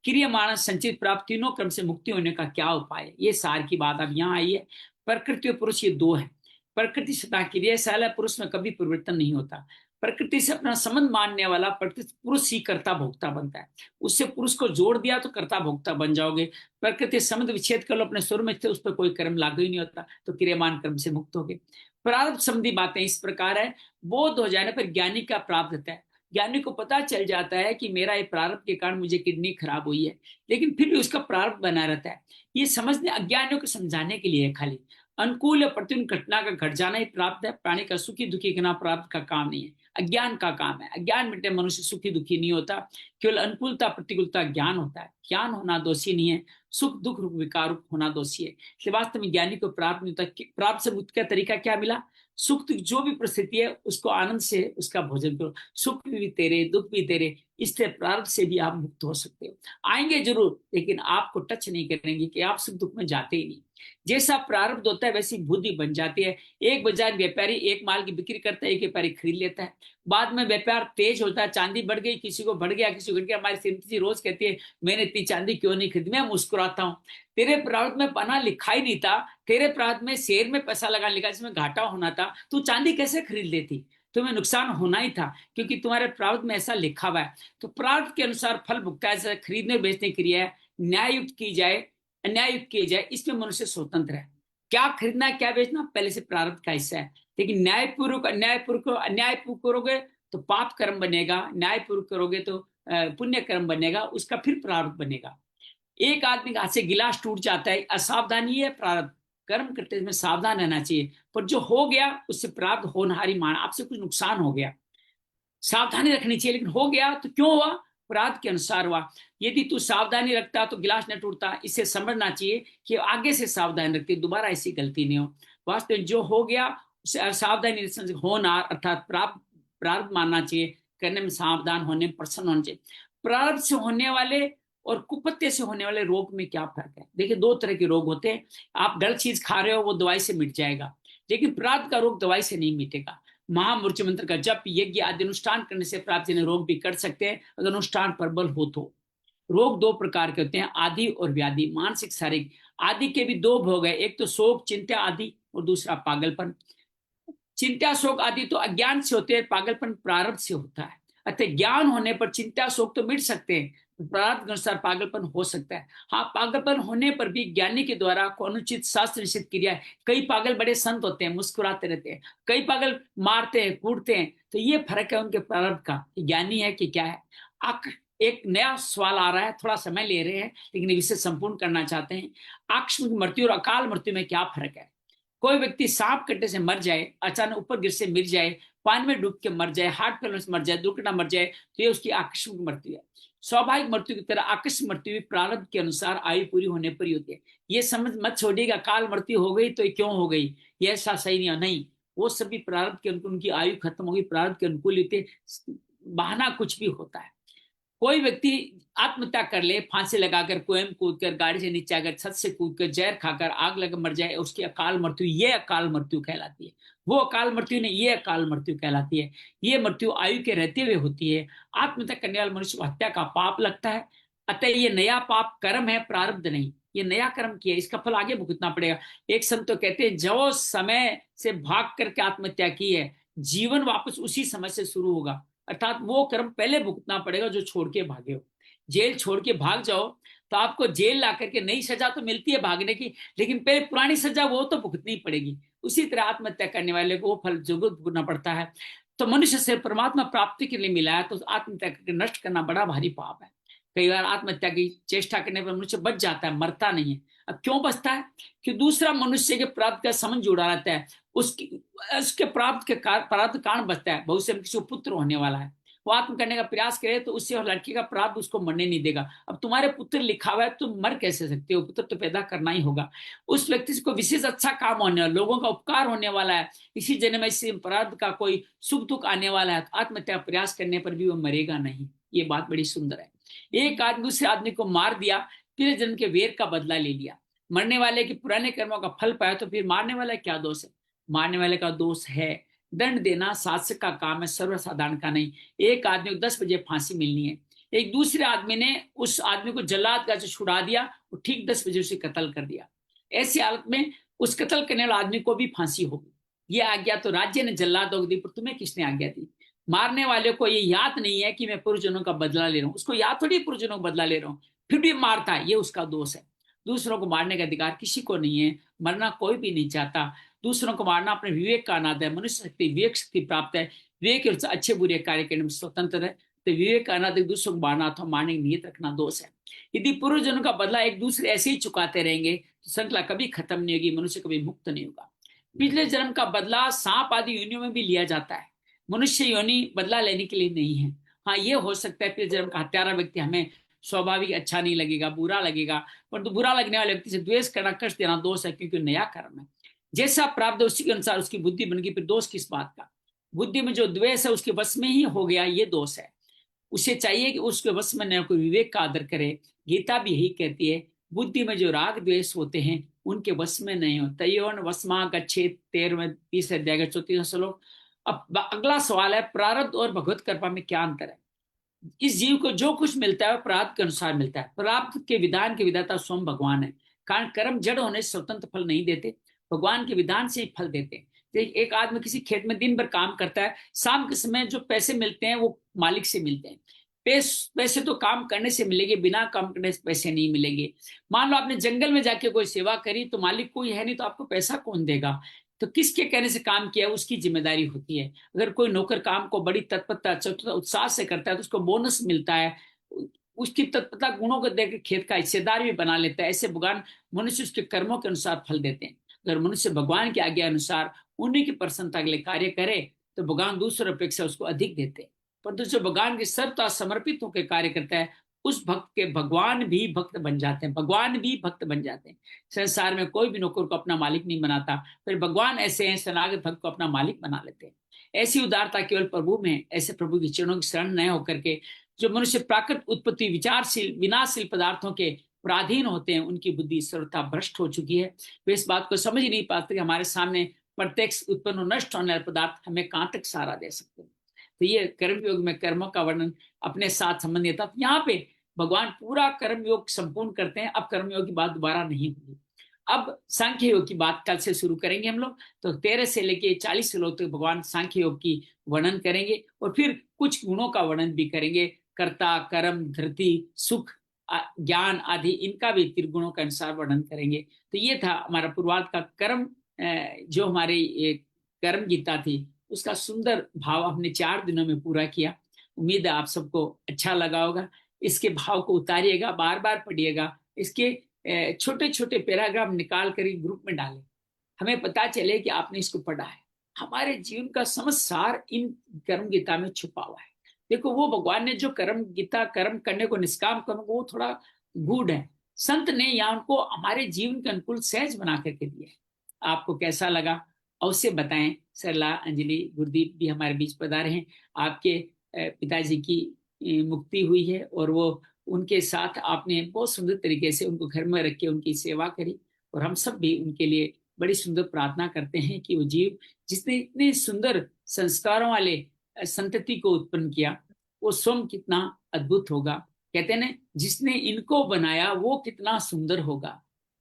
क्रियमाण संचित प्राप्त तीनों क्रम से मुक्ति होने का क्या उपाय है, ये सार की बात अब यहाँ आई है। प्रकृति और पुरुष ये दो है। प्रकृति सदा क्रियाशील है, पुरुष में कभी परिवर्तन नहीं होता। प्रकृति से अपना संबंध मानने वाला प्रकृति पुरुष ही कर्ता भोक्ता बनता है। उससे पुरुष को जोड़ दिया तो कर्ता भोक्ता बन जाओगे। प्रकृति संबंध विच्छेद कर लो अपने स्वर में, उस पर कोई कर्म लागू ही नहीं होता, तो क्रियमान कर्म से मुक्त हो गए। प्रारब्ध संबंधी बातें इस प्रकार है। बोध हो जाने पर ज्ञानी का प्राप्त होता है। ज्ञानी को पता चल जाता है कि मेरा ये प्रारब्ध के कारण मुझे किडनी खराब हुई है, लेकिन फिर भी उसका प्रारब्ध बना रहता है। ये समझने अज्ञानियों को समझाने के लिए है खाली। अनुकूल या प्रतिकूल घटना का घट जाना ही प्राप्त है। प्राणी का सुखी दुखी करना प्राप्त का काम नहीं है, अज्ञान का काम है। अज्ञान मिटने मनुष्य सुखी दुखी नहीं होता, केवल अनुकूलता प्रतिकूलता ज्ञान होता है। ज्ञान होना दोषी नहीं है, सुख दुख रूप विकार होना दोषी है। वास्तव में ज्ञानी को प्राप्त नहीं होता। प्राप्त से मुक्त का तरीका क्या मिला? सुख दुख जो भी परिस्थिति है उसको आनंद से उसका भोजन करो। सुख भी तेरे, दुख भी तेरे, इससे प्रारब्ध से भी आप मुक्त हो सकते हो। आएंगे जरूर, लेकिन आपको टच नहीं करेंगे कि आप सुख दुख में जाते ही नहीं। जैसा प्रारब्ध होता है वैसी बुद्धि बन जाती है। एक बाजार व्यापारी एक माल की बिक्री करता है, एक व्यापारी खरीद लेता है। बाद में व्यापार तेज होता है, चांदी बढ़ गई, किसी को बढ़ गया, किसी को घट गया। हमारी श्रीमती जी रोज कहती है मैंने इतनी चांदी क्यों नहीं खरीदी। मैं मुस्कुराता हूँ, तेरे प्रारब्ध में पना लिखा ही नहीं था। तेरे प्रारब्ध में शेयर में पैसा लगा लिखा जिसमें घाटा होना था, तू चांदी कैसे खरीद लेती? तुम्हें नुकसान होना ही था, क्योंकि तुम्हारे प्रारब्ध में ऐसा लिखा हुआ है। तो प्रारब्ध के अनुसार फल भुगता है। खरीदने बेचने की क्रिया है, न्याययुक्त की जाए अन्याययुक्त की जाए, इसमें मनुष्य स्वतंत्र है। क्या खरीदना क्या बेचना पहले से प्रारब्ध का हिस्सा है। लेकिन न्यायपूर्वक अन्यायपूर्वक करोगे तो पाप कर्म बनेगा, न्यायपूर्वक करोगे तो पुण्य कर्म बनेगा, उसका फिर प्रारब्ध बनेगा। एक आदमी के हाथ से गिलास टूट जाता है, असावधानी है प्रारब्ध। कर्म करते समय सावधान रहना चाहिए, पर जो हो गया उससे प्राप्त होनहारी मान, आपसे कुछ नुकसान हो गया, सावधानी रखनी चाहिए। लेकिन हो गया तो क्यों हुआ? अपराध के अनुसार हुआ। यदि तू सावधानी रखता तो गिलास न टूटता। इसे समझना चाहिए कि आगे से सावधानी रखती, दोबारा ऐसी गलती नहीं हो। वास्तव में जो हो गया उसे असावधानी होनहार अर्थात प्रारब्ध मानना चाहिए। करने में सावधान होने में प्रसन्न होना चाहिए। प्रारब्ध से होने वाले और कुपत्य से होने वाले रोग में क्या फर्क है? देखिए, दो तरह के रोग होते हैं। आप गलत चीज खा रहे हो, वो दवाई से मिट जाएगा, लेकिन प्रारब्ध का रोग दवाई से नहीं मिटेगा। महामृत्यु मंत्र का जप यज्ञ आदि अनुष्ठान करने से प्राप्त रोग भी कर सकते हैं, अगर अनुष्ठान पर बल हो तो। रोग दो प्रकार के होते हैं, आदि और व्याधि, मानसिक शारीरिक। आदि के भी दो भोग है, एक तो शोक चिंता आदि और दूसरा पागलपन। चिंता शोक आदि तो अज्ञान से होते हैं, पागलपन प्रारब्ध से होता है। अतः ज्ञान होने पर चिंता शोक तो मिट सकते हैं, प्रारब्ध के अनुसार पागलपन हो सकता है। हाँ, पागलपन होने पर भी ज्ञानी के द्वारा अनुचित शास्त्र निषिद्ध क्रिया है। कई पागल बड़े संत होते हैं, मुस्कुराते रहते हैं, कई पागल मारते हैं कूटते हैं, तो ये फर्क है उनके प्रारब्ध का, ज्ञानी है कि क्या है। एक नया सवाल आ रहा है, थोड़ा समय ले रहे हैं लेकिन इसे संपूर्ण करना चाहते हैं। आकस्मिक मृत्यु और अकाल मृत्यु में क्या फर्क है? कोई व्यक्ति सांप कट्टे से मर जाए, अचानक ऊपर गिर से मिर जाए, पानी में डूब के मर जाए, हार्ट फेल से मर जाए, दुर्घटना मर जाए, तो ये उसकी आकस्मिक मृत्यु है। स्वाभाविक मृत्यु की तरह आकस्मिक मृत्यु भी प्रारब्ध के अनुसार आयु पूरी होने पर ही होती है। ये समझ मत छोड़िएगा काल मृत्यु हो गई तो क्यों हो गई, ये ऐसा सही नहीं है। नहीं, वो सभी प्रारब्ध के अनुकूल, उनकी आयु खत्म होगी, प्रारब्ध के अनुकूल होते, बहाना कुछ भी होता है। कोई व्यक्ति आत्महत्या कर ले, फांसी लगाकर, कुएं कूदकर, गाड़ी से नीचे आकर, छत से कूदकर, जहर खाकर, आग लगा मर जाए, उसकी अकाल मृत्यु, ये अकाल मृत्यु कहलाती है। वो अकाल मृत्यु नहीं, ये अकाल मृत्यु कहलाती है। ये मृत्यु आयु के रहते हुए होती है। आत्महत्या करने वाले मनुष्य को हत्या का पाप लगता है। अतः ये नया पाप कर्म है, प्रारब्ध नहीं। ये नया कर्म किया, इसका फल आगे भुगतना पड़ेगा। एक संत तो कहते हैं, जो समय से भाग करके आत्महत्या की है, जीवन वापस उसी समय से शुरू होगा। अर्थात वो कर्म पहले भुगतना पड़ेगा जो छोड़ के भागे हो। जेल छोड़ के भाग जाओ तो आपको जेल ला करके नई सजा तो मिलती है भागने की, लेकिन पहले पुरानी सजा वो तो भुगतनी पड़ेगी। उसी तरह आत्महत्या करने वाले को वो फल जरूर भुगतना पड़ता है। तो मनुष्य से परमात्मा प्राप्ति के लिए मिला है, तो आत्महत्या करके नष्ट करना बड़ा भारी पाप है। कई बार आत्महत्या की चेष्टा करने पर मनुष्य बच जाता है, मरता नहीं है। अब क्यों बचता है? कि दूसरा मनुष्य के प्राप्त का संबंध जुड़ा रहता है, उसके प्राप्त के प्राप्त कारण बचता है। भविष्य में किसी को पुत्र होने वाला है, वो आत्म करने का प्रयास करे तो उससे और लड़की का प्रारब्ध उसको मरने नहीं देगा। अब तुम्हारे पुत्र लिखा हुआ है, तुम मर कैसे सकते हो? पुत्र तो पैदा करना ही होगा। उस व्यक्ति को विशेष अच्छा काम होने वाला, लोगों का उपकार होने वाला है, इसी जन्म में इसी प्रारब्ध का कोई सुख दुख आने वाला है, तो आत्महत्या का प्रयास करने पर भी वो मरेगा नहीं। ये बात बड़ी सुंदर है। एक आदमी दूसरे आदमी को मार दिया, फिर जन्म के वेर का बदला ले लिया, मरने वाले के पुराने कर्मों का फल पाया, तो फिर मारने वाला क्या दोष है? मारने वाले का दोष है दंड देना, शासक का काम है, सर्वसाधारण का नहीं। एक आदमी को 10 बजे फांसी मिलनी है, एक दूसरे आदमी ने उस आदमी को जल्लाद का जो छुड़ा दिया, वो ठीक 10 बजे उसे कत्ल कर दिया। ऐसी हालत में उस कत्ल करने वाले आदमी को भी फांसी होगी। ये आज्ञा तो राज्य ने जल्लादों को दी, पर तुम्हें किसने आज्ञा दी? मारने वाले को ये याद नहीं है कि मैं पूर्वजनों का बदला ले रहा हूँ, उसको याद थोड़ी पूर्वजनों का बदला ले रहा हूँ, फिर भी मारता है, ये उसका दोष है। दूसरों को मारने का अधिकार किसी को नहीं है, मरना कोई भी नहीं चाहता। दूसरों को मारना अपने विवेक का अनादर है। मनुष्य शक्ति विवेक शक्ति प्राप्त है, विवेक के अनुसार अच्छे बुरे कार्य करने में स्वतंत्र है, तो विवेक का अनादर दूसरों को मारना अथवा मारने की नीयत रखना दोष है। यदि पूर्वजनों का बदला एक दूसरे ऐसे ही चुकाते रहेंगे तो श्रृंखला कभी खत्म नहीं होगी, मनुष्य कभी मुक्त नहीं होगा। पिछले जन्म का बदला सांप आदि योनियों में भी लिया जाता है, मनुष्य योनि बदला लेने के लिए नहीं है। हाँ, ये हो सकता है पिछले जन्म का हत्यारा व्यक्ति हमें स्वाभाविक अच्छा नहीं लगेगा, बुरा लगेगा, परंतु बुरा लगने वाले व्यक्ति से द्वेष करना, कष्ट देना दोष है, क्योंकि नया कर्म है। जैसा प्राप्त उसी के अनुसार उसकी बुद्धि बन गई, फिर दोष किस बात का? बुद्धि में जो द्वेष है उसके वश में ही हो गया, ये दोष है। उसे चाहिए कि उसके वश में न कोई विवेक का आदर करे। गीता भी यही कहती है, बुद्धि में जो राग द्वेष होते हैं उनके वश में नहीं हो। तयोन वसमा गच्छेत 13वें 30 अध्याय का 34वां श्लोक। अब अगला सवाल है, प्रारब्ध और भगवत कृपा में क्या अंतर है? इस जीव को जो कुछ मिलता है प्रारब्ध के अनुसार मिलता है। प्रारब्ध के विधान के विधाता स्वयं भगवान है, कारण कर्म जड़ होने से स्वतंत्र फल नहीं देते, भगवान के विधान से ही फल देते हैं। एक आदमी किसी खेत में दिन भर काम करता है, शाम के समय जो पैसे मिलते हैं वो मालिक से मिलते हैं। पैसे तो काम करने से मिलेंगे, बिना काम करने से पैसे नहीं मिलेंगे। मान लो आपने जंगल में जाके कोई सेवा करी, तो मालिक कोई है नहीं, तो आपको पैसा कौन देगा? तो किसके कहने से काम किया उसकी जिम्मेदारी होती है। अगर कोई नौकर काम को बड़ी तत्परता चतुरता उत्साह से करता है तो उसको बोनस मिलता है, उसकी तत्परता गुणों को देकर खेत का हिस्सेदार भी बना लेता है। ऐसे भगवान मनुष्य उसके कर्मों के अनुसार फल देते हैं। अगर मनुष्य भगवान की आज्ञा अनुसार उन्हीं की प्रसन्नता के लिए कार्य करे तो भगवान दूसरों अपेक्षा उसको अधिक देते हैं। परंतु जो भगवान की सर्वथा समर्पित होकर कार्य करता है उस भक्त के भगवान भी भक्त बन जाते हैं, भगवान भी भक्त बन जाते हैं। संसार में कोई भी नौकर को अपना मालिक नहीं बनाता, फिर भगवान ऐसे हैं शरणागत भक्त को अपना मालिक बना लेते हैं। ऐसी उदारता केवल प्रभु में। ऐसे प्रभु के चरणों की शरण न होकर के जो मनुष्य प्राकृत उत्पत्ति विचारशील विनाशील पदार्थों के पराधीन होते हैं, उनकी बुद्धि सर्वथा भ्रष्ट हो चुकी है। वे इस बात को समझ ही नहीं पाते कि हमारे सामने प्रत्यक्ष उत्पन्न और नष्ट होने वाले पदार्थ हमें कहाँ तक सहारा दे सकते हैं। तो ये कर्म योग में कर्मों का वर्णन अपने साथ संबंधित था। यहाँ पे भगवान पूरा कर्म योग संपूर्ण करते हैं। अब कर्म योग की बात दोबारा नहीं होगी। अब सांख्य योग की बात कल से शुरू करेंगे हम लोग। तो 13 से लेके 40 श्लोक तक भगवान सांख्य योग की वर्णन करेंगे और फिर कुछ गुणों का वर्णन भी करेंगे। कर्ता, कर्म, धृति, सुख, ज्ञान आदि इनका भी त्रिगुणों के अनुसार वर्णन करेंगे। तो ये था हमारा पूर्वार्ध का कर्म, जो हमारी कर्म गीता थी उसका सुंदर भाव हमने 4 दिनों में पूरा किया। उम्मीद है आप सबको अच्छा लगा होगा। इसके भाव को उतारिएगा, बार बार पढ़िएगा, इसके छोटे छोटे पैराग्राफ निकाल कर ग्रुप में डालें, हमें पता चले कि आपने इसको पढ़ा है। हमारे जीवन का समस्त सार इन कर्म गीता में छुपा हुआ है। देखो, वो भगवान ने जो कर्म गीता कर्म करने को निष्काम कर्म को वो थोड़ा गूढ़ है, संत ने यहाँ उनको हमारे जीवन के अनुकूल सहज बना करके दिया है। आपको कैसा लगा अवश्य बताएं। सरला, अंजलि, गुरदीप भी हमारे बीच पधारे हैं। आपके पिताजी की मुक्ति हुई है और वो उनके साथ आपने बहुत सुंदर तरीके से उनको घर में रख के उनकी सेवा करी, और हम सब भी उनके लिए बड़ी सुंदर प्रार्थना करते हैं कि वो जीव जिसने इतने सुंदर संस्कारों वाले संतति को उत्पन्न किया वो स्वयं कितना अद्भुत होगा। कहते हैं ना, जिसने इनको बनाया वो कितना सुंदर होगा।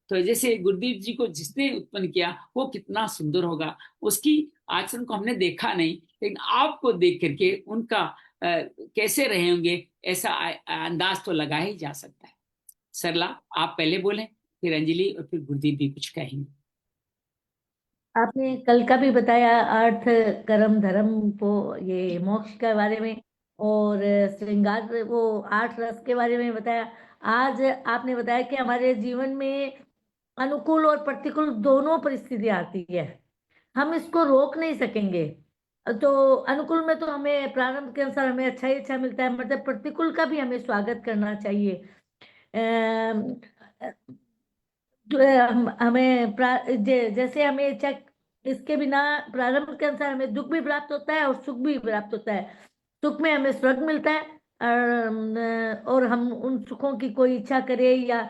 तो जैसे गुरुदीप जी को जिसने उत्पन्न किया वो कितना सुंदर होगा। उसकी आचरण को हमने देखा नहीं, लेकिन आपको देख करके उनका कैसे रहे होंगे ऐसा अंदाज तो लगा ही जा सकता है। सरला, आप पहले बोलें, फिर अंजलि और फिर गुरुदीप भी कुछ कहेंगे। आपने कल का भी बताया अर्थ कर्म धर्म को, ये मोक्ष के बारे में, और श्रृंगार वो 8 रस के बारे में बताया। आज आपने बताया कि हमारे जीवन में अनुकूल और प्रतिकूल दोनों परिस्थितियां आती है, हम इसको रोक नहीं सकेंगे। तो अनुकूल में तो हमें प्रारंभ के अनुसार हमें अच्छा ही अच्छा मिलता है, मतलब प्रतिकूल का भी हमें स्वागत करना चाहिए। अम, तो हमें जैसे हमें चेक इसके बिना प्रारंभ के अनुसार हमें दुख भी प्राप्त होता है और सुख भी प्राप्त होता है। सुख में हमें स्वर्ग मिलता है, और हम उन सुखों की कोई इच्छा करें या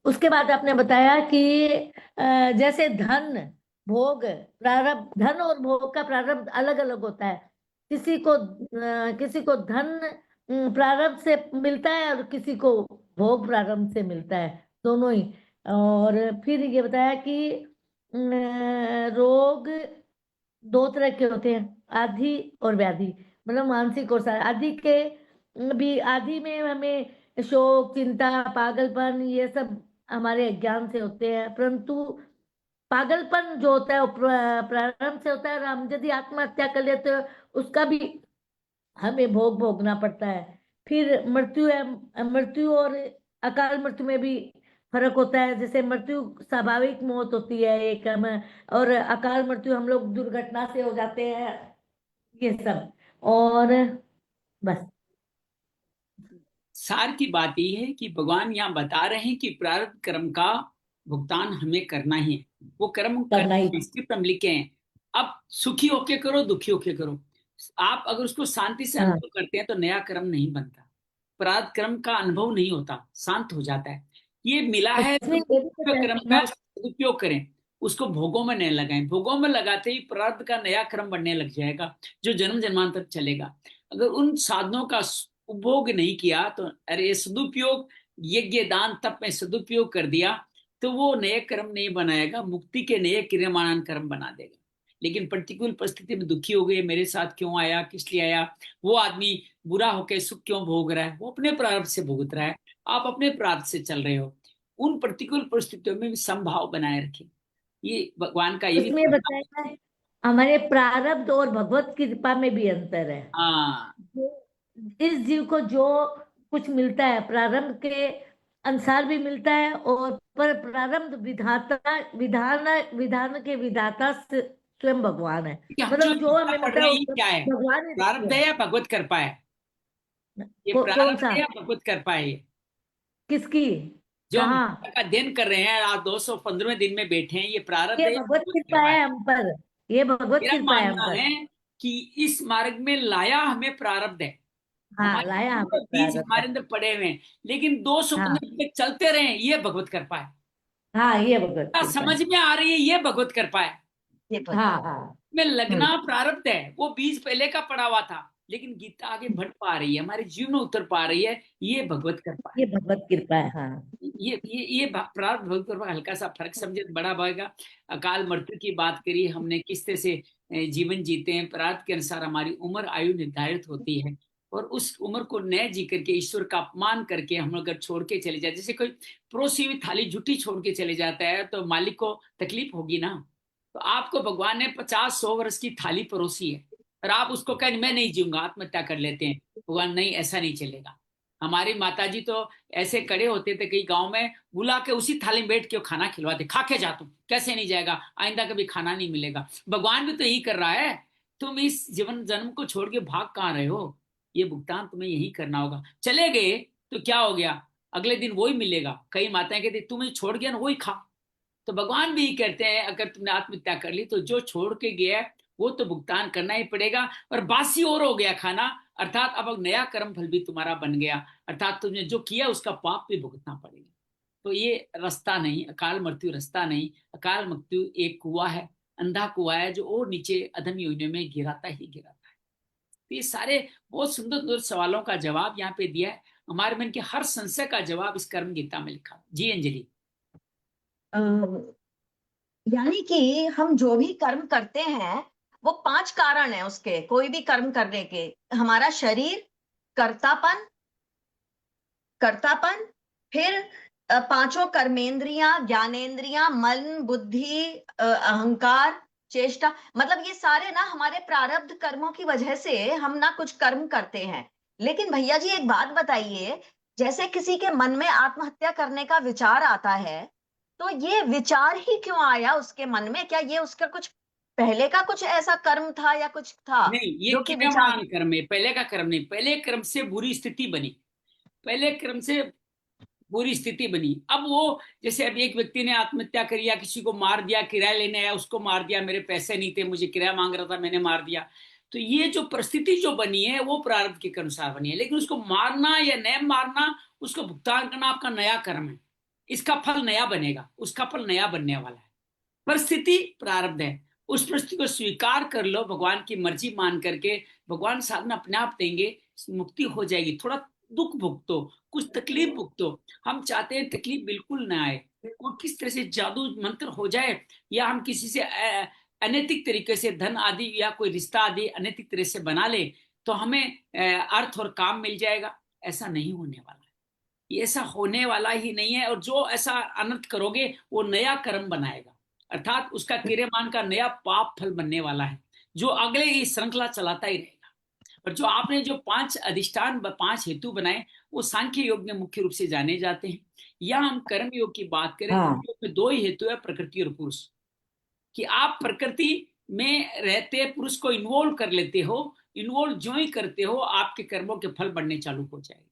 उसके बाद आपने बताया कि जैसे धन भोग प्रारब्ध, धन और भोग का प्रारब्ध अलग अलग होता है। किसी को धन प्रारब्ध से मिलता है और किसी को भोग प्रारब्ध से मिलता है, दोनों ही। और फिर ये बताया कि रोग दो तरह के होते हैं, आदि और व्याधि, मतलब मानसिक और शारीरिक। आदि में हमें शोक, चिंता, पागलपन, ये सब हमारे अज्ञान से होते हैं, परंतु पागलपन जो होता है वो प्रारंभ से होता है, और हम यदि आत्महत्या कर लेते हैं उसका भी हमें भोग भोगना पड़ता है। फिर मृत्यु है, मृत्यु और अकाल मृत्यु में भी फर्क होता है। जैसे मृत्यु स्वाभाविक मौत होती है एक, और अकाल मृत्यु हम लोग दुर्घटना से हो जाते हैं, ये सब। और बस। सार की बात यह है कि भगवान यहाँ बता रहे हैं कि प्रारब्ध कर्म का भुगतान हमें करना ही है, वो कर्म करना ही। करना स्क्रिप्ट हम लिखे हैं। अब सुखी होके करो, दुखी होके करो, आप अगर उसको शांति से हाँ, अनुभव करते हैं तो नया कर्म नहीं बनता, प्रारब्ध कर्म का अनुभव नहीं होता, शांत हो जाता है। ये मिला है इसमें तो ये भी जो बताया कर्म का ना। उसका सदुपयोग करें, उसको भोगों में नहीं लगाएं। भोगों में लगाते ही प्रारब्ध का नया कर्म बनने लग जाएगा जो जन्म जन्मांतर चलेगा। अगर उन साधनों का उपभोग नहीं किया तो, अरे सदुपयोग, यज्ञ दान तप में सदुपयोग कर दिया तो वो नए कर्म नहीं बनाएगा, मुक्ति के नए क्रियमाण कर्म बना देगा। लेकिन प्रतिकूल परिस्थिति में दुखी हो गए, मेरे साथ क्यों आया, किस लिए आया, वो आदमी बुरा होकर सुख क्यों भोग रहा है, वो अपने प्रारब्ध से भुगत रहा है, आप अपने प्रारब्ध से चल रहे हो। उन प्रतिकूल परिस्थितियों में भी समभाव बनाए रखें, ये भगवान का ये भी उसमें प्रभाव है। बताया है हमारे प्रारब्ध और भगवत कृपा में भी अंतर है। हाँ, इस जीव को जो कुछ मिलता है प्रारंभ के अनुसार भी मिलता है, और पर प्रारंभ विधाता, विधान विधान के विधाता स्वयं भगवान है। कि हम जो मतलब जो गीता हमें पढ़ मिलता रहे है हैं वो ये सब क्या है, भगवान ने दिया प्रारब्ध है है। या भगवत कृपा है? ये कौन प्रारब्ध सा? है या भगवत कृपा है? ये किसकी? जो हम कहाँ? गीता का अध्ययन कर रहे हैं, आज 215वें दिन में बैठे हैं, ये प्रारब्ध ये है या भगवत भगवत कृपा कृपा है? है हम पर, ये भगवत मेरा कृपा है हम मानना पर। है कि इस मार्ग में लाया हमें प्रारब्ध है, हाँ, हमारे लाया हमें पूरे बीज प्रारब्ध है। हमारे अंदर पड़े हुए हैं, लेकिन 215 हाँ, दिन तक चलते रहे, ये भगवत कृपा है। हाँ, ये भगवत क्या कृपा समझ है। में आ रही है, ये भगवत कृपा है। ये हाँ, भगवत। हाँ। में लगना हम्म। प्रारब्ध है, वो बीज पहले का पड़ा हुआ था, लेकिन गीता आगे बढ़ पा रही है, हमारे जीवन में उतर पा रही है, ये भगवत कृपा है। ये भगवत कृपा है। हाँ। ये प्रारब्ध भगवत कृपा का हल्का सा फर्क समझे तो बड़ा भागा। अकाल मृत्यु की बात करी हमने, किस तरह से जीवन जीते हैं, प्रारब्ध के अनुसार हमारी उम्र आयु निर्धारित होती है, और उस उम्र को न जी करके ईश्वर का अपमान करके हम अगर छोड़ के चले जाए, जैसे कोई परोसी हुई थाली झूठी छोड़ के चले जाता है तो मालिक को तकलीफ होगी ना। तो आपको भगवान ने 50-100 वर्ष की थाली परोसी है, और आप उसको कहें मैं नहीं जीऊंगा, आत्महत्या कर लेते हैं, भगवान नहीं, ऐसा नहीं चलेगा। हमारी माताजी तो ऐसे कड़े होते थे, कई गांव में बुला के उसी थाली में बैठ के वो खाना खिलवाते, खा के जा तुम, कैसे नहीं जाएगा, आइंदा कभी खाना नहीं मिलेगा। भगवान भी तो यही कर रहा है, तुम इस जीवन जन्म को छोड़ के भाग कहाँ रहे हो, ये भुगतान तुम्हें यही करना होगा। चले गए तो क्या हो गया, अगले दिन वही मिलेगा। कई माताएं कहती तुम्हें छोड़ गया ना, वही खा। तो भगवान भी कहते हैं अगर तुमने आत्महत्या कर ली तो जो छोड़ के गया है वो तो भुगतान करना ही पड़ेगा, और बासी और हो गया खाना, अर्थात अब नया कर्म फल भी तुम्हारा बन गया, अर्थात तुमने जो किया उसका पाप भी भुगतना पड़ेगा। तो ये रास्ता नहीं, अकाल मृत्यु रास्ता नहीं, अकाल मृत्यु एक कुआं है, अंधा कुआं है जो और नीचे अधम योनि में गिराता ही गिराता है। तो ये सारे बहुत सुंदर सुंदर सवालों का जवाब यहाँ पे दिया है, हमारे मन के हर संशय का जवाब इस कर्म गीता में लिखा। जी अंजलि। यानी कि हम जो भी कर्म करते हैं वो 5 कारण है उसके, कोई भी कर्म करने के। हमारा शरीर, कर्तापन, कर्तापन, फिर पांचों कर्मेंद्रियां, ज्ञानेंद्रियां, मन, बुद्धि, अहंकार, चेष्टा, मतलब ये सारे ना हमारे प्रारब्ध कर्मों की वजह से हम ना कुछ कर्म करते हैं। लेकिन भैया जी एक बात बताइए, जैसे किसी के मन में आत्महत्या करने का विचार आता है, तो ये विचार ही क्यों आया उसके मन में? क्या ये उसका कुछ पहले का कुछ ऐसा कर्म था या कुछ था नहीं, ये जो कि विचार। क्रियामान कर्म है, पहले का कर्म नहीं। पहले कर्म से बुरी स्थिति बनी, पहले कर्म से बुरी स्थिति बनी। अब वो, जैसे अब एक व्यक्ति ने आत्महत्या करी या किसी को मार दिया, किराया लेने आया उसको मार दिया, मेरे पैसे नहीं थे, मुझे किराया मांग रहा था, मैंने मार दिया। तो ये जो परिस्थिति जो बनी है वो प्रारब्ध के अनुसार बनी है, लेकिन उसको मारना या न मारना, उसको भुगतान करना आपका नया कर्म है। इसका फल नया बनेगा, उसका फल नया बनने वाला है। परिस्थिति प्रारब्ध है, उस परिस्थिति को स्वीकार कर लो, भगवान की मर्जी मान करके। भगवान साधना अपने आप देंगे, मुक्ति हो जाएगी। थोड़ा दुख भुगतो, कुछ तकलीफ भुगतो। हम चाहते हैं तकलीफ बिल्कुल ना आए, और किस तरह से जादू मंत्र हो जाए, या हम किसी से अनैतिक तरीके से धन आदि या कोई रिश्ता आदि अनैतिक तरह से बना ले, तो हमें अर्थ और काम मिल जाएगा। ऐसा नहीं होने वाला है, ये ऐसा होने वाला ही नहीं है। और जो ऐसा अनर्थ करोगे वो नया कर्म बनाएगा, अर्थात उसका क्रियमान का नया पाप फल बनने वाला है, जो अगले ये श्रृंखला चलाता ही रहेगा। और जो आपने जो 5 अधिष्ठान 5 हेतु बनाए, वो सांख्य योग में मुख्य रूप से जाने जाते हैं। या हम कर्म योग की बात करें, हाँ। कर्म योग में 2 ही हेतु है, प्रकृति और पुरुष। कि आप प्रकृति में रहते पुरुष को इन्वॉल्व कर लेते हो, इन्वॉल्व जो ही करते हो आपके कर्मों के फल बनने चालू हो जाएंगे,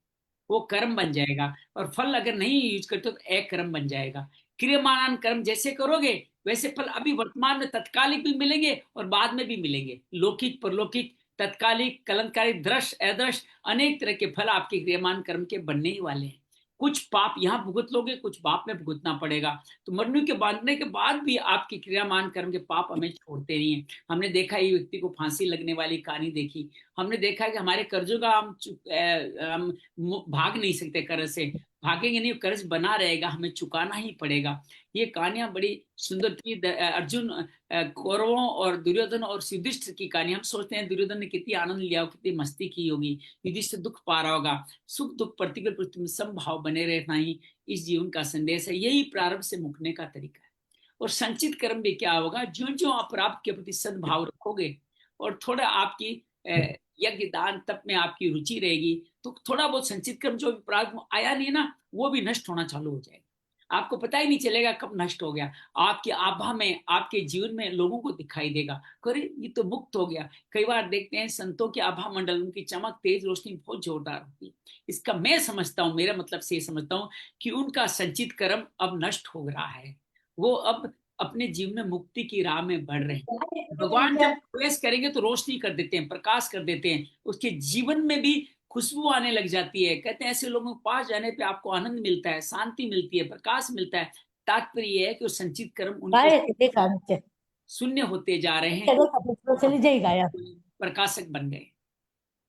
वो कर्म बन जाएगा। और फल अगर नहीं यूज करते तो एक कर्म बन जाएगा। क्रियमाण कर्म जैसे करोगे वैसे फल अभी वर्तमान में तत्कालिक भी मिलेंगे और बाद में भी मिलेंगे, लौकिक परलौकिक, तत्कालिक, कलंकारी, दृश्य अदृश्य, अनेक तरह के फल आपके क्रियमान कर्म के बनने ही वाले हैं। कुछ पाप यहाँ भुगत लोगे, कुछ पाप में भुगतना पड़ेगा। तो मरने के बांधने के बाद भी आपके क्रियामान कर्म के पाप हमें छोड़ते नहीं है। हमने देखा ये व्यक्ति को फांसी लगने वाली कहानी देखी, हमने देखा कि हमारे कर्जों का हम भाग नहीं सकते, कर्ज से भागेंगे नहीं, कर्ज बना रहेगा, हमें चुकाना ही पड़ेगा। ये कहानियां बड़ी सुंदर थी। अर्जुन, कौरवों और दुर्योधन और युधिष्ठिर की कहानी। हम सोचते हैं दुर्योधन ने कितनी आनंद लिया, कितनी मस्ती की होगी, युधिष्ठिर दुख पा रहा होगा। सुख दुख प्रतिकूल परिस्थिति में समभाव बने रहना ही इस जीवन का संदेश है। यही प्रारंभ से मुकने का तरीका है। और संचित कर्म भी क्या होगा, जो जो आप प्राप्त के प्रति सद्भाव रखोगे और थोड़ा आपकी यज्ञ दान तप में आपकी रुचि रहेगी, तो थोड़ा बहुत संचित कर्म जो प्रारब्ध में आया नहीं ना, वो भी नष्ट होना चालू हो जाएगा। आपको पता ही नहीं चलेगा कब नष्ट हो गया। आपकी आभा में, आपके जीवन में लोगों को दिखाई देगा, अरे ये तो मुक्त हो गया। कई बार देखते हैं संतों के आभा मंडल, उनकी चमक तेज रोशनी बहुत जोरदार होती है। इसका मैं समझता हूँ, मेरा मतलब से समझता हूँ कि उनका संचित कर्म अब नष्ट हो रहा है, वो अब अपने जीवन में मुक्ति की राह में बढ़ रहे हैं। भगवान जब प्रवेश करेंगे तो रोशनी कर देते हैं, प्रकाश कर देते हैं, उसके जीवन में भी खुशबू आने लग जाती है। कहते हैं ऐसे लोगों के पास जाने पे आपको आनंद मिलता है, शांति मिलती है, प्रकाश मिलता है। तात्पर्य यह है कि वो संचित कर्म उनके शून्य होते जा रहे हैं, चली जाएगा यार। प्रकाशक बन गए।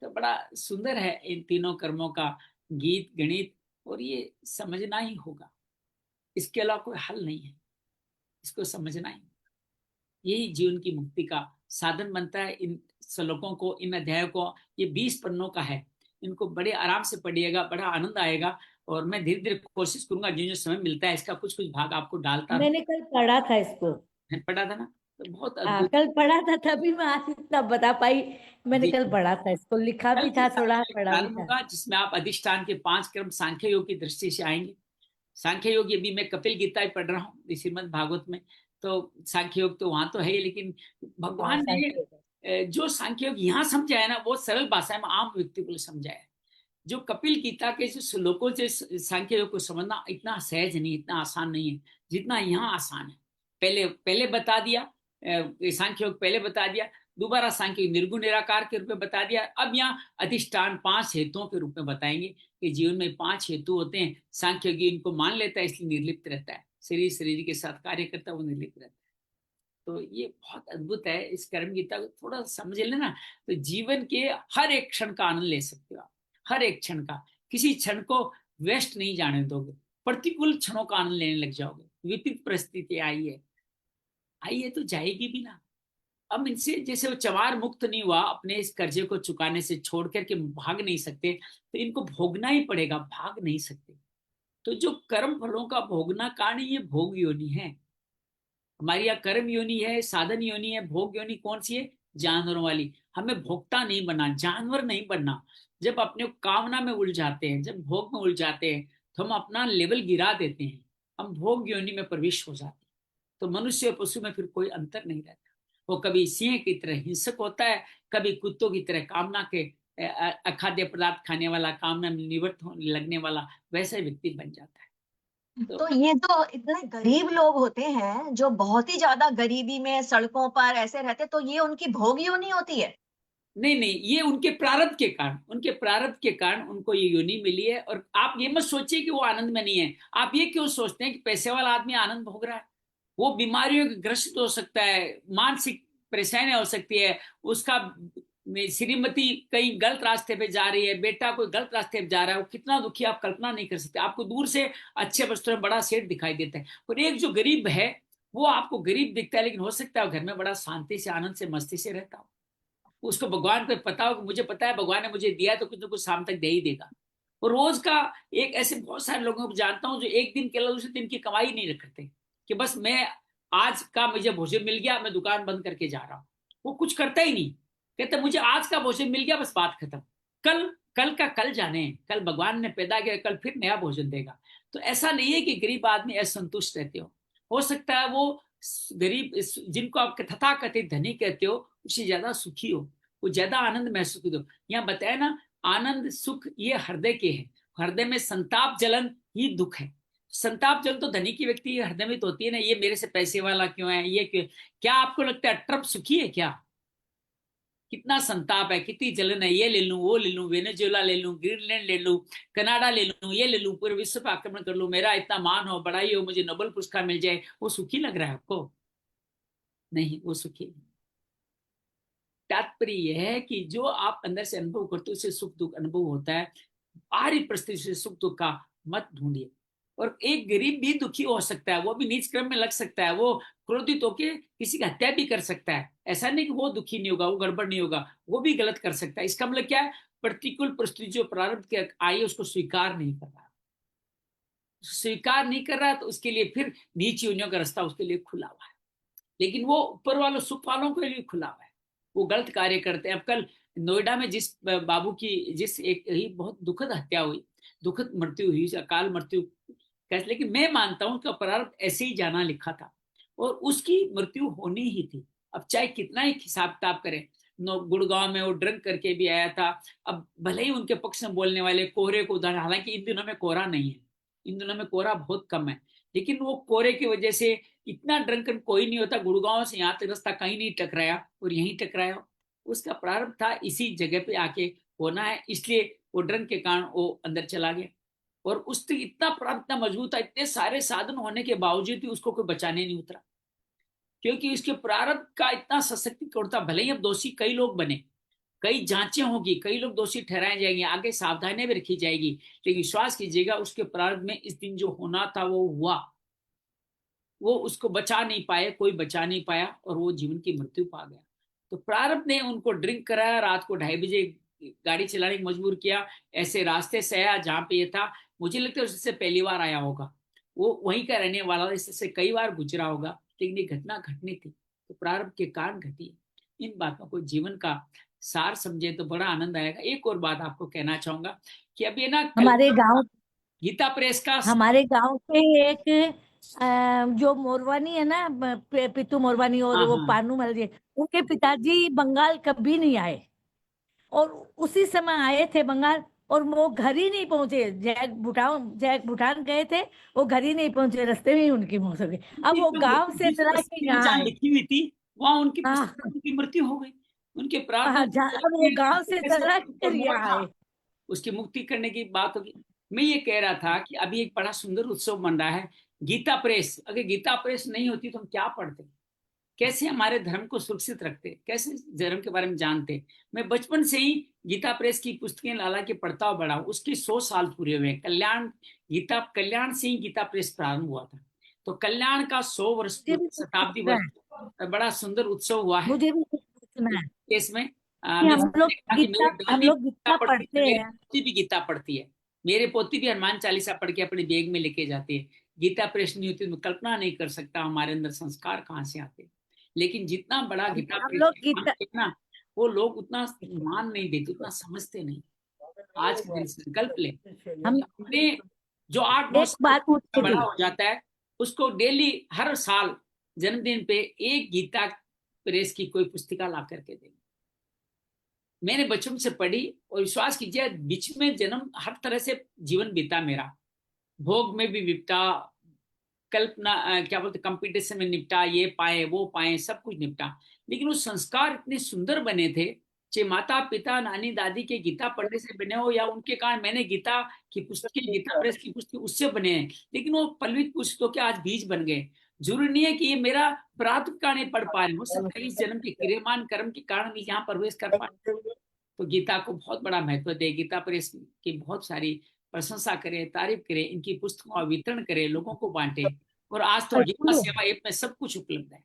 तो बड़ा सुंदर है इन तीनों कर्मों का गीत गणित, और ये समझना ही होगा, इसके अलावा कोई हल नहीं है। इसको समझना ही, यही जीवन की मुक्ति का साधन बनता है। इन श्लोकों को, इन अध्यायों को, ये 20 पन्नों का है, इनको बड़े आराम से पढ़िएगा, बड़ा आनंद आएगा। और मैं धीरे धीरे कोशिश करूंगा जो जो समय मिलता है इसका कुछ कुछ भाग आपको डालता। मैंने कल पढ़ा था इसको, पढ़ा था ना, तो बहुत अद्भुत। कल पढ़ा था, तभी मैं आज इतना बता पाई। मैंने जी, कल पढ़ा था इसको, लिखा कल भी से था, थोड़ा सांख्य योग पढ़ा भी प्रारंभ था। होगा, जिसमें आप अधिष्ठान के 5 क्रम सांख्य योग की दृष्टि से आएंगे। सांख्य योग, ये भी मैं कपिल गीता ही पढ़ रहा हूँ श्रीमद् भागवत में, तो सांख्य योग तो वहां तो है, लेकिन भगवान ने जो सांख्य योग यहाँ समझाया ना, वो सरल भाषा में आम व्यक्ति को समझाया। जो कपिल गीता के जो श्लोकों से सांख्य योग को समझना इतना सहज नहीं, इतना आसान नहीं है जितना यहाँ आसान है। पहले पहले बता दिया, सांख्य योग पहले बता दिया, दोबारा सांख्य निर्गुण निराकार के रूप में बता दिया। अब यहाँ अधिष्ठान 5 हेतुओं के रूप में बताएंगे कि जीवन में 5 हेतु होते हैं। सांख्य योगी इनको मान लेता है, इसलिए निर्लिप्त रहता है, शरीर के साथ कार्य करता है, वो निर्लिप्त रहता है। तो ये बहुत अद्भुत है। इस कर्म गीता को थोड़ा समझ लेना तो जीवन के हर एक क्षण का आनंद ले सकते हो आप, हर एक क्षण का। किसी क्षण को वेस्ट नहीं जाने दोगे, प्रतिकूल क्षणों का आनंद लेने लग जाओगे। विपरीत परिस्थिति आई है तो जाएगी भी ना। अब इनसे जैसे वो चमार मुक्त नहीं हुआ अपने इस कर्जे को चुकाने से, छोड़ करके भाग नहीं सकते, तो इनको भोगना ही पड़ेगा, भाग नहीं सकते। तो जो कर्म फलों का भोगना कारण, ये भोग योनि है हमारी। यहाँ कर्म योनि है, साधन योनि है, भोग योनि कौन सी है? जानवरों वाली। हमें भोगता नहीं बनना, जानवर नहीं बनना। जब अपने कामना में उलझाते हैं, जब भोग में उलझाते हैं, तो हम अपना लेवल गिरा देते हैं, हम भोग योनि में प्रवेश हो जाते हैं। तो मनुष्य और पशु में फिर कोई अंतर नहीं रहता। वो कभी सिंह की तरह हिंसक होता है, कभी कुत्तों की तरह कामना के अखाद्य पदार्थ खाने वाला, कामना में निवृत्त होने लगने वाला वैसा व्यक्ति बन जाता है। तो ये जो इतने गरीब लोग होते हैं, जो बहुत ही ज्यादा गरीबी में सड़कों पर ऐसे रहते, तो ये उनकी भोग योनि होती है? नहीं नहीं, ये उनके प्रारब्ध के कारण, उनके प्रारब्ध के कारण उनको ये योनि मिली है। और आप ये मत सोचिए कि वो आनंद में नहीं है। आप ये क्यों सोचते हैं कि पैसे वाला आदमी आनंद भोग रहा है? वो बीमारियों के ग्रसित हो सकता है, मानसिक परेशानी हो सकती है, उसका श्रीमती कहीं गलत रास्ते पे जा रही है, बेटा कोई गलत रास्ते पे जा रहा है, वो कितना दुखी आप कल्पना नहीं कर सकते। आपको दूर से अच्छे वस्त्रों में बड़ा सेठ दिखाई देता है, और एक जो गरीब है वो आपको गरीब दिखता है, लेकिन हो सकता है घर में बड़ा शांति से, आनंद से, मस्ती से रहता हो। उसको भगवान को पता हो कि मुझे पता है भगवान ने मुझे दिया तो कुछ ना कुछ शाम तक दे ही देगा। और रोज का एक ऐसे बहुत सारे लोगों को जानता हूँ जो एक दिन के लिए दूसरे दिन की कमाई नहीं रखते कि बस मैं आज का मुझे भोजन मिल गया, मैं दुकान बंद करके जा रहा हूँ। वो कुछ करता ही नहीं, कहते मुझे आज का भोजन मिल गया, बस बात खत्म। कल कल का कल जाने, कल भगवान ने पैदा किया, कल फिर नया भोजन देगा। तो ऐसा नहीं है कि गरीब आदमी असंतुष्ट रहते हो सकता है वो गरीब जिनको आप तथाकथित धनी कहते हो उससे ज्यादा सुखी हो, वो ज्यादा आनंद महसूस करो। यहाँ बताया ना, आनंद सुख ये हृदय के हैं, हृदय में संताप जलन ही दुख है। संताप जलन तो धनी की व्यक्ति हृदय में तो होती है ना, ये मेरे से पैसे वाला क्यों है, ये क्यों। क्या आपको लगता है ट्रम्प सुखी है क्या? कितना संताप है, कितनी जलन है, ये ले लूं, वो ले लूं, वेनेजुएला ले लूं, ग्रीनलैंड ले लूं, कनाडा ले लूं, ये ले लूं, पूरे विश्व पर आक्रमण कर लूं, मेरा इतना मान हो, बड़ाई हो, मुझे नोबेल पुरस्कार मिल जाए। वो सुखी लग रहा है आपको? नहीं, वो सुखी नहीं। तात्पर्य यह है कि जो आप अंदर से अनुभव करते हो उससे सुख दुख अनुभव होता है। बाहरी परिस्थिति से सुख दुख का मत ढूंढिए। और एक गरीब भी दुखी हो सकता है, वो भी नीच क्रम में लग सकता है, वो क्रोधित होकर किसी की हत्या भी कर सकता है। ऐसा नहीं कि वो दुखी नहीं होगा, वो गड़बड़ नहीं होगा, वो भी गलत कर सकता है। इसका मतलब क्या है? प्रतिकूल परिस्थिति जो प्रारब्ध के आई उसको स्वीकार नहीं कर रहा, स्वीकार नहीं कर रहा, तो उसके लिए फिर नीच योनियों का रास्ता उसके लिए खुला हुआ है। लेकिन वो ऊपर वालों सुख वालों के लिए खुला हुआ है, वो गलत कार्य करते हैं। अब कल नोएडा में जिस बाबू की जिस एक ही बहुत दुखद हत्या हुई, दुखद मृत्यु हुई, अकाल मृत्यु कैसे, लेकिन मैं मानता हूं उसका प्रारब्ध ऐसे ही जाना लिखा था और उसकी मृत्यु होनी ही थी। अब चाहे कितना ही हिसाब किताब करें, गुड़गांव में वो ड्रंक करके भी आया था। अब भले ही उनके पक्ष में बोलने वाले कोहरे को उदाहरण, हालांकि इन दिनों में कोहरा नहीं है, इन दिनों में कोहरा बहुत कम है, लेकिन वो कोहरे की वजह से इतना ड्रंकन कोई नहीं होता। गुड़गांव से यहाँ तक रास्ता कहीं नहीं टकराया और यहीं टकराया। उसका प्रारंभ था इसी जगह पे आके होना है, इसलिए वो ड्रंक के कारण वो अंदर चला गया। और उससे इतना प्रारंभ इतना मजबूत था, इतने सारे साधन होने के बावजूद भी उसको कोई बचाने नहीं उतरा, क्योंकि उसके प्रारंभ का इतना सशक्तिकरण था। भले ही अब दोषी कई लोग बने, कई जांचें होगी, कई लोग दोषी ठहराए जाएंगे, आगे सावधानियां भी रखी जाएगी, लेकिन विश्वास कीजिएगा उसके प्रारंभ में इस दिन जो होना था वो हुआ। वो उसको बचा नहीं पाए, कोई बचा नहीं पाया और वो जीवन की मृत्यु पा गया। तो प्रारब्ध ने उनको ड्रिंक कराया, रात को 2:30 बजे गाड़ी चलाने की मजबूर किया, ऐसे रास्ते से आया जहाँ पे ये था। मुझे लगता है उससे पहली बार आया होगा, वो वहीं का रहने वाला, इससे कई बार गुजरा होगा, लेकिन ये घटना घटनी थी तो प्रारब्ध के कारण घटी। इन बातों को जीवन का सार समझे तो बड़ा आनंद आएगा। एक और बात आपको कहना चाहूंगा कि अब ये ना हमारे गांव गीता प्रेस का हमारे गांव से एक जो मोरवानी है ना, पितू मोरवानी और हाँ वो हाँ पानू मल्लिक, उनके पिताजी बंगाल कभी नहीं आए और उसी समय आए थे बंगाल और वो घर ही नहीं पहुंचे। जैक भूटान गए थे, वो घर ही नहीं पहुंचे, रास्ते में ही उनकी मौत हो गई। अब वो गांव से चला के यहाँ जहाँ आए। लिखी हुई थी वहां उनकी हाँ उनकी मृत्यु हो गई। उनके प्रार्थना अब वो गांव से चला कर मोड़ यहाँ था, आए। उसकी मुक्ति करने की बात होगी। मैं ये कह रहा था कि अभी एक बड़ा सुंदर उत्सव बन रहा है, गीता प्रेस। अगर गीता प्रेस नहीं होती तो हम क्या पढ़ते, कैसे हमारे धर्म को सुरक्षित रखते, कैसे धर्म के बारे में जानते। मैं बचपन से ही गीता प्रेस की पुस्तकें लाला के पढ़ता हुआ बड़ा हूँ। उसके 100 साल पूरे हुए। कल्याण से ही गीता प्रेस प्रारंभ हुआ था, तो कल्याण का 100 वर्ष शताब्दी वर्ष बड़ा सुंदर उत्सव हुआ है। मुझे भी सुना है केस में कि मैं देखा कि मेरी हम दादी लोग गीता गीता पढ़ती पढ़ते है, मेरी हैं। पोती भी गीता पढ़ती है, मेरे पोती भी हनुमान चालीसा पढ़ के अपने बैग में लेके जाती है। गीता प्रेस नहीं होती तो मैं कल्पना नहीं कर सकता हमारे अंदर संस्कार कहाँ से आते। लेकिन जितना बड़ा गीता हम प्रेस लोग गीता ना, वो लोग उतना मान नहीं देते, उतना समझते नहीं। आज के दिन संकल्प ले, हम अपने जो 8-9 एक बात साल पूछती बड़ा थी। हो जाता है उसको डेली हर साल जन्मदिन पे एक गीता प्रेस की कोई पुस्तिका ला करके देंगे। मैंने बचपन से पढ़ी और विश्वास कीजिए बीच में जन्म हर तरह से जीवन बीता मेरा, भोग में भी निपटा, कल्पना क्या बोलते कंपटीशन में निपटा, ये पाए वो पाए सब कुछ निपटा, लेकिन वो संस्कार इतने सुंदर बने थे, चाहे माता पिता नानी दादी के गीता पढ़ने से बने हो या उनके कारण मैंने गीता की पुस्तक, गीता प्रेस की पुस्तक उससे बने हैं, लेकिन वो पल्लवित पुस्तकों के आज बीज बन गए। जरूरी नहीं है कि ये मेरा प्रारब्ध का नहीं पढ़ पा रहे, हो सकता है इस जन्म के क्रियमान कर्म के कारण भी यहाँ प्रवेश कर पाए। तो गीता को बहुत बड़ा महत्व दे, गीता प्रेस की बहुत सारी प्रशंसा करें, तारीफ करें, इनकी पुस्तकों का वितरण करें, लोगों को बांटे। और आज तो गीता सेवा ऐप में सब कुछ उपलब्ध है,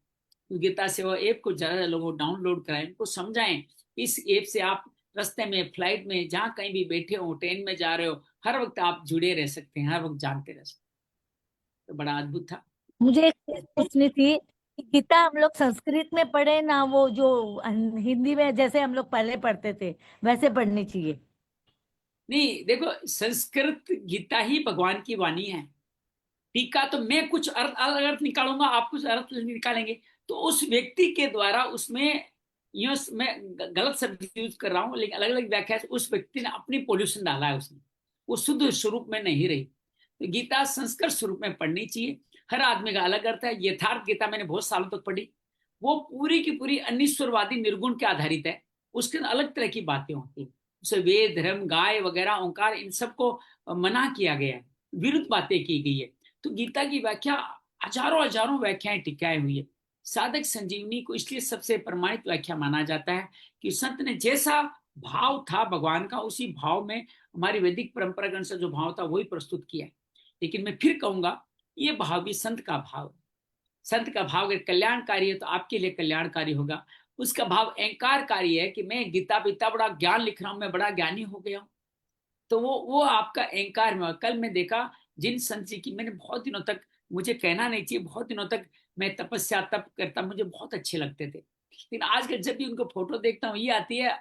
तो गीता सेवा ऐप को ज्यादा लोगों डाउनलोड कराएं, उनको समझाएं। इस ऐप से आप रास्ते में, फ्लाइट में, जहाँ कहीं भी बैठे हो, ट्रेन में जा रहे हो, हर वक्त आप जुड़े रह सकते हैं, हर वक्त जानते रह सकते हैं। तो बड़ा अद्भुत था। मुझे एक चीज पूछनी थी कि गीता हम लोग संस्कृत में पढ़े ना, वो जो हिंदी में जैसे हम लोग पहले पढ़ते थे वैसे पढ़नी चाहिए? नहीं देखो, संस्कृत गीता ही भगवान की वाणी है, टीका तो मैं कुछ अर्थ अलग अर्थ निकालूंगा, आप कुछ अर्थ निकालेंगे, तो उस व्यक्ति के द्वारा उसमें यूं, मैं गलत शब्द यूज कर रहा हूं लेकिन अलग अलग व्याख्या से उस व्यक्ति ने अपनी पॉल्यूशन डाला है उसमें, वो शुद्ध स्वरूप में नहीं रही। तो गीता संस्कृत स्वरूप में पढ़नी चाहिए, हर आदमी का अलग अर्थ है। यथार्थ गीता मैंने बहुत सालों तक पढ़ी, वो पूरी की पूरी अनिश्वरवादी निर्गुण के आधारित है, उसके अंदर अलग तरह की बातें होती है, उसे वेद धर्म गाय वगैरह ओंकार इन सबको मना किया गया है, विरुद्ध बातें की गई है। तो गीता की व्याख्या हजारों हजारों व्याख्याएं टिकाई हुई है। साधक संजीवनी को इसलिए सबसे प्रमाणित व्याख्या माना जाता है कि संत ने जैसा भाव था भगवान का, उसी भाव में हमारी वैदिक परंपरा के अनुसार जो भाव था वही प्रस्तुत किया है। लेकिन मैं फिर कहूंगा ये भाव भी संत का भाव है। संत का भाव अगर कल्याणकारी है तो आपके लिए कल्याणकारी होगा। उसका भाव अहंकारकारी है कि मैं गीता पे इतना बड़ा ज्ञान लिख रहा हूं, मैं बड़ा ज्ञानी हो गया हूं, तो वो आपका अहंकार में। कल मैं देखा जिन संत जी की मैंने बहुत दिनों तक, मुझे कहना नहीं चाहिए, बहुत दिनों तक मैं तपस्या तप करता, मुझे बहुत अच्छे लगते थे, लेकिन आज जब भी उनको फोटो देखता हूँ ये आती है,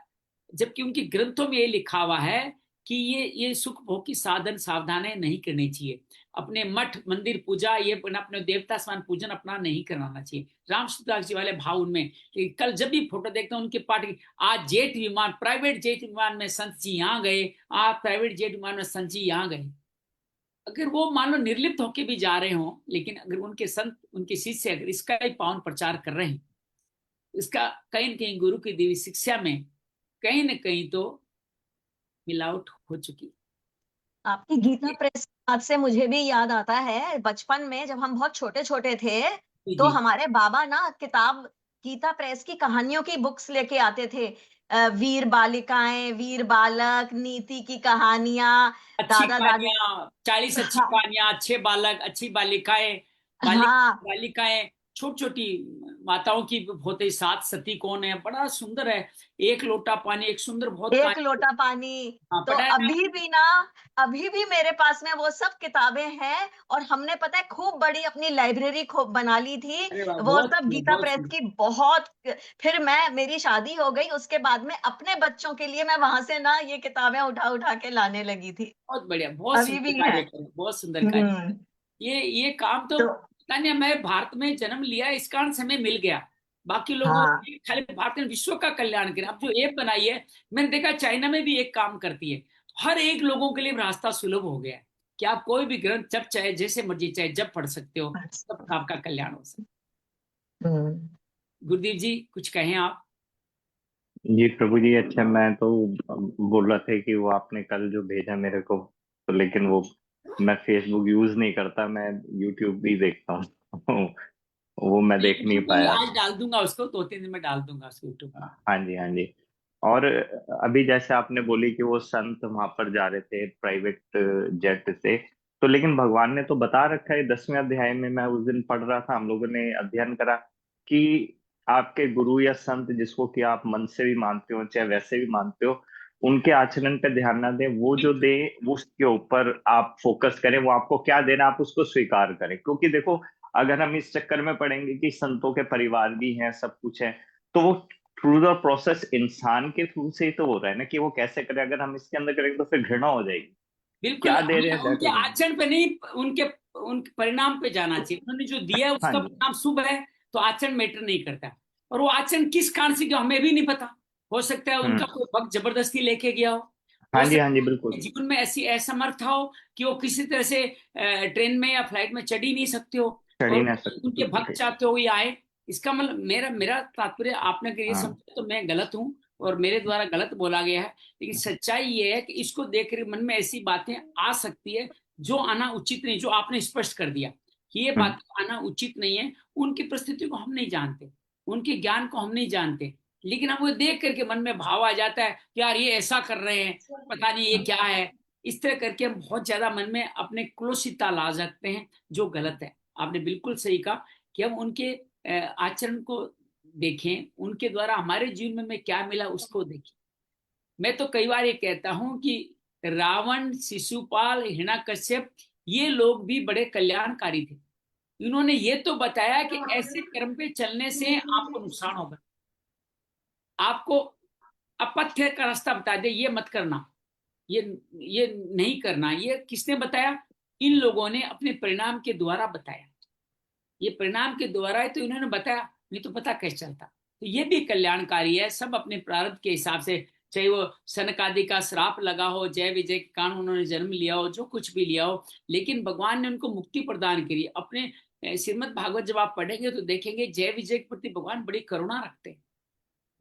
जबकि उनके ग्रंथों में ये लिखा हुआ है कि ये सुख भोग की साधन सावधानें नहीं करनी चाहिए, अपने मठ मंदिर पूजा, ये अपने देवता समान पूजन अपना नहीं कराना चाहिए। रामसूत्रदास जी वाले भाव उनमें कि कल जब भी फोटो देखता हूँ उनके पार्टी, आज जेट विमान, प्राइवेट जेट विमान में संत जी यहाँ गए, आज प्राइवेट जेट विमान में संत जी यहाँ गए। अगर वो मान लो निर्लिप्त होके भी जा रहे हो, लेकिन अगर उनके संत उनके शिष्य अगर इसका ही पावन प्रचार कर रहे हैं, इसका कहीं न कहीं गुरु की देवी शिक्षा में कहीं न कहीं तो मिलावट हो चुकी। आपकी गीता प्रेस की बात से मुझे भी याद आता है, बचपन में जब हम बहुत छोटे छोटे थे तो हमारे बाबा ना किताब गीता प्रेस की कहानियों की बुक्स लेके आते थे। वीर बालिकाएं, वीर बालक, नीति की कहानियां, अच्छी दादा दादी। कहानियां, 40 अच्छी हाँ, कहानियां, अच्छे बालक, अच्छी बालिकाएं, हाँ, बालिकाएं, छोटी छोटी माताओं की होते ही, सात सती कौन है, बड़ा सुंदर है, एक लोटा पानी, एक सुंदर बहुत एक कहानी। लोटा पानी। हाँ, तो पढ़ा है ना? अभी भी मेरे पास में वो सब किताबें हैं, और हमने पता है खूब बड़ी अपनी लाइब्रेरी खूब बना ली थी। अरे वाह, वो बहुत सब सुंदर, गीता बहुत प्रेस सुंदर। की बहुत। फिर मेरी शादी हो गई, उसके बाद में अपने बच्चों के लिए मैं वहां से ना ये किताबें उठा उठा के लाने लगी थी। बहुत बढ़िया, बहुत अभी सुंदर भी है। कार्य करें, बहुत सुंदर कार्य। हम्म। ये काम तो तो पता नहीं, मैं भारत में जन्म लिया इस कारण से हमें मिल गया, बाकी लोगों हाँ, खाली भारत में विश्व का कल्याण करें। अब जो ऐप बनाई है, मैंने देखा चाइना में भी एक काम करती है, हर एक लोगों के लिए रास्ता सुलभ हो गया है कि आप कोई भी ग्रंथ जब चाहे जैसे मर्जी चाहे जब पढ़ सकते हो, तब आपका कल्याण हो सकता हम्म। है। गुरुदेव जी कुछ कहें आप? जी प्रभु जी, अच्छा मैं तो बोल रहा था कि वो आपने कल जो भेजा मेरे को, तो लेकिन वो मैं फेसबुक यूज नहीं करता, मैं यूट्यूब भी देखता हूँ। वो मैं देख नहीं यूट्यूब पे भी पाया। आज डाल दूंगा उसको, 2-3 दिन में डाल दूंगा उसको यूट्यूब में। हाँ जी, हाँ जी। और अभी जैसे आपने बोली कि वो संत वहां पर जा रहे थे प्राइवेट जेट से, तो लेकिन भगवान ने तो बता रखा है 10वें अध्याय में, मैं उस दिन पढ़ रहा था, हम लोगों ने अध्ययन करा कि आपके गुरु या संत जिसको कि आप मन से भी मानते हो चाहे वैसे भी मानते हो, उनके आचरण पे ध्यान ना दें, वो जो दे वो उसके ऊपर आप फोकस करें, वो आपको क्या देना आप उसको स्वीकार करें। क्योंकि देखो, अगर हम इस चक्कर में पड़ेंगे कि संतों के परिवार भी हैं, सब कुछ है, तो वो थ्रू द प्रोसेस इंसान के थ्रू से ही तो हो रहा है ना, कि वो कैसे करे। अगर हम इसके अंदर करेंगे तो फिर घृणा हो जाएगी, बिल्कुल, क्या दे रहे हमें हैं क्या उनके करेंगे। आचरण पे नहीं, उनके उनके परिणाम पे जाना चाहिए। उन्होंने जो दिया है हाँ उसका जी, परिणाम शुभ है तो आचरण मैटर नहीं करता। और वो आचरण किस कारण से किया हमें भी नहीं पता। हो सकता है उनका हम्म। कोई भक्त जबरदस्ती लेके गया हो हाँ जी, हाँ सकता जी, है बिल्कुल। जीवन में ऐसी असमर्थ हो कि वो किसी तरह से ट्रेन में या फ्लाइट में चढ़ ही नहीं सकते हो, चढ़ ही और ना सकते, उनके बिल्कुल भक्त ठीक। चाहते हो ये आए। इसका मतलब मेरा मेरा तात्पर्य आपने अगर ये हाँ। समझा तो मैं गलत हूँ और मेरे द्वारा गलत बोला गया है, लेकिन सच्चाई ये है कि इसको देखकर मन में ऐसी बातें आ सकती है जो आना उचित नहीं, जो आपने स्पष्ट कर दिया कि ये हम्म। बातें आना उचित नहीं है। उनकी परिस्थिति को हम नहीं जानते, उनके ज्ञान को हम नहीं जानते, लेकिन हम वो देख करके मन में भाव आ जाता है कि यार ये ऐसा कर रहे हैं, पता नहीं ये क्या है। इस तरह करके हम बहुत ज्यादा मन में अपने क्लोशिता ला सकते हैं, जो गलत है। आपने बिल्कुल सही कहा कि हम उनके आचरण को देखें, उनके द्वारा हमारे जीवन में क्या मिला उसको देखें। मैं तो कई बार ये कहता हूं कि रावण, शिशुपाल, हिरण्यकश्यप ये लोग भी बड़े कल्याणकारी थे। इन्होंने ये तो बताया कि ऐसे कर्म पे चलने से आपको नुकसान होगा, आपको अपथ्य का रास्ता बता दे, ये मत करना, ये ये नहीं करना। ये किसने बताया? इन लोगों ने अपने परिणाम के द्वारा बताया। ये परिणाम के द्वारा है तो इन्होंने बताया, नहीं तो पता कैसे चलता। तो ये भी कल्याणकारी है, सब अपने प्रारब्ध के हिसाब से, चाहे वो सनक आदि का श्राप लगा हो, जय विजय के कारण उन्होंने जन्म लिया हो, जो कुछ भी लिया हो, लेकिन भगवान ने उनको मुक्ति प्रदान करी। अपने श्रीमद् भागवत जब आप पढ़ेंगे तो देखेंगे जय विजय के प्रति भगवान बड़ी करुणा रखते हैं।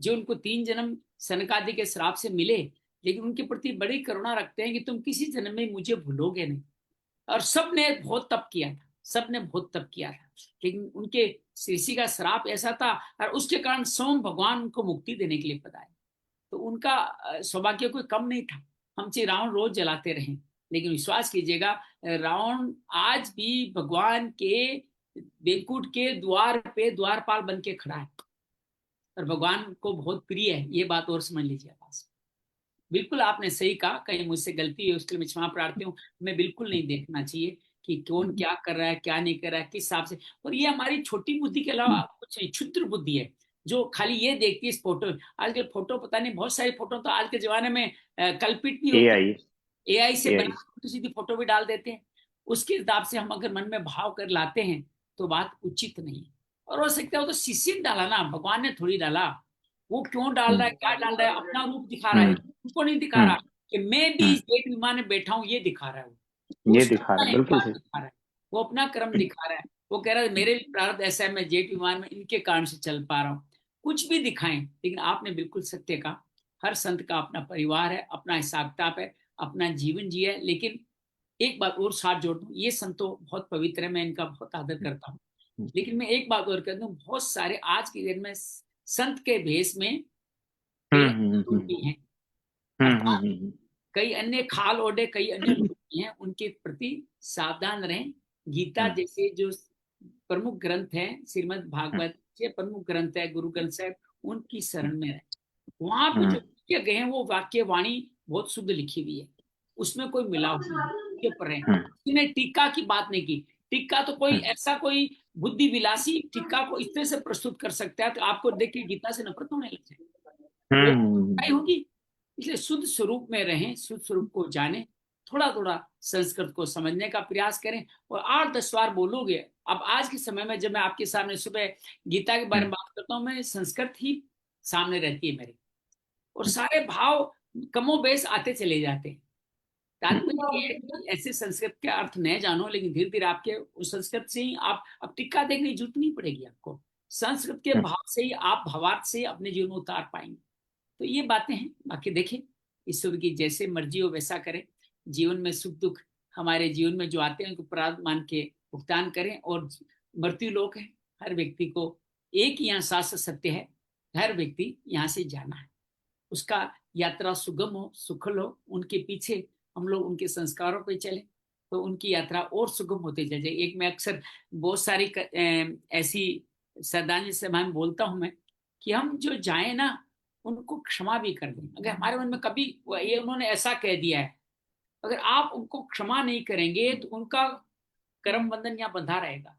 जो उनको 3 जन्म सनकादि के श्राप से मिले, लेकिन उनके प्रति बड़ी करुणा रखते हैं कि तुम किसी जन्म में मुझे भूलोगे नहीं। और सब ने बहुत तप किया था, सब ने बहुत तप किया था, लेकिन उनके ऋषि का श्राप ऐसा था और उसके कारण स्वयं भगवान उनको मुक्ति देने के लिए पधारे। तो उनका सौभाग्य कोई कम नहीं था। हम चाहे रावण रोज जलाते रहें, लेकिन विश्वास कीजिएगा रावण आज भी भगवान के बैकुंठ के द्वार पे द्वारपाल बन के खड़ा है और भगवान को बहुत प्रिय है। ये बात और समझ लीजिए बस। बिल्कुल आपने सही कहा, कहीं मुझसे गलती है उसके लिए मैं क्षमा प्रार्थी हूँ। हमें बिल्कुल नहीं देखना चाहिए कि कौन क्या कर रहा है, क्या नहीं कर रहा है, किस हिसाब से। और ये हमारी छोटी बुद्धि के अलावा कुछ नहीं, क्षुद्र बुद्धि है जो खाली ये देखती है इस फोटो। आजकल फोटो पता नहीं, बहुत सारी फोटो तो आज के जमाने में कल्पित नहीं होती, AI। एआई से AI। बना तो सीधी फोटो भी डाल देते हैं। उसके हिसाब से हम अगर मन में भाव कर लाते हैं तो बात उचित नहीं है। और हो सकता है वो तो शिष्य ने डाला ना, भगवान ने थोड़ी डाला। वो क्यों डाल रहा है, हम्म। क्या डाल रहा है, अपना रूप दिखा रहा है, हम्म। उसको नहीं दिखा रहा हम्म। कि मैं भी हम्म। इस जेठ विमान में बैठा हूं, ये दिखा रहा है। वो ये उसका दिखा अपना रहा है, बिल्कुल अहंकार ठीक। दिखा रहा है, वो अपना कर्म दिखा रहा है। वो कह रहा है मेरे भी प्रारब्ध ऐसा है, मैं जेठ विमान में इनके कारण से चल पा रहा हूँ। कुछ भी दिखाएं, लेकिन आपने बिल्कुल सत्य कहा, हर संत का अपना परिवार है, अपना हिसाब किताब है, अपना जीवन जी है। लेकिन एक बात और साथ जोड़ दूं, ये संत तो बहुत पवित्र है, मैं इनका बहुत आदर करता हूँ, लेकिन मैं एक बात और कर दूं, बहुत सारे आज के दिन में संत के भेष में कई हम्म। हम्म। लोग भी हैं। हम्म। अर्थात हम्म। कई अन्य खाल ओढ़े कई अन्य लोग भी हैं, उनके प्रति सावधान रहें। गीता हम्म। जैसे जो प्रमुख ग्रंथ है, श्रीमद् भागवत के प्रमुख ग्रंथ है, गुरु ग्रंथ साहब, उनकी शरण में रहे। वहां पे जो हम्म। वाक्य गए हैं वो वाक्य वाणी बहुत शुद्ध लिखी हुई है, उसमें कोई मिलावट नहीं, के ऊपर है। हम्म। इसने टीका की बात नहीं की। टीका तो कोई हम्म। ऐसा कोई बुद्धि विलासी टीका को इस तरह से प्रस्तुत कर सकता है तो आपको देख के गीता से नफरत होने लग जाए, वो हम्म। क्या होगी। इसलिए शुद्ध स्वरूप में रहें, शुद्ध स्वरूप को जाने, थोड़ा थोड़ा संस्कृत को समझने का प्रयास करें और 8-10 बार बोलोगे। अब आज के समय में जब मैं आपके सामने सुबह गीता के बारे में बात करता हूँ, मैं संस्कृत ही सामने रहती है मेरे, और सारे भाव कमोबेश आते चले जाते हैं। तात्पर्य ये है कि ऐसे संस्कृत के अर्थ न जानो, लेकिन धीरे धीरे आपके उस संस्कृत से ही आप, अब टिक्का देखने की जरूरत नहीं पड़ेगी आपको, संस्कृत के भाव से ही आप भावार्थ से अपने जीवन में उतार पाएंगे। तो ये बातें हैं, बाकी देखें ईश्वर की जैसे मर्जी हो वैसा करें। जीवन में सुख दुख हमारे जीवन में जो आते हैं उनको प्रारब्ध मान के भुगतान करें। और मृत्यु लोक है, हर व्यक्ति को एक ही यहाँ शास्त्र सत्य है, हर व्यक्ति यहाँ से जाना है, उसका यात्रा सुगम हो, सुखल हो, उनके पीछे हम लोग उनके संस्कारों पे चले तो उनकी यात्रा और सुगम होते चले जाए। एक मैं अक्सर बहुत सारी ऐसी श्रद्धांजलि सभाएं में बोलता हूं मैं कि हम जो जाए ना उनको क्षमा भी कर दें। अगर हमारे मन में कभी ये उन्होंने ऐसा कह दिया है, अगर आप उनको क्षमा नहीं करेंगे तो उनका कर्म बंधन यहाँ बंधा रहेगा,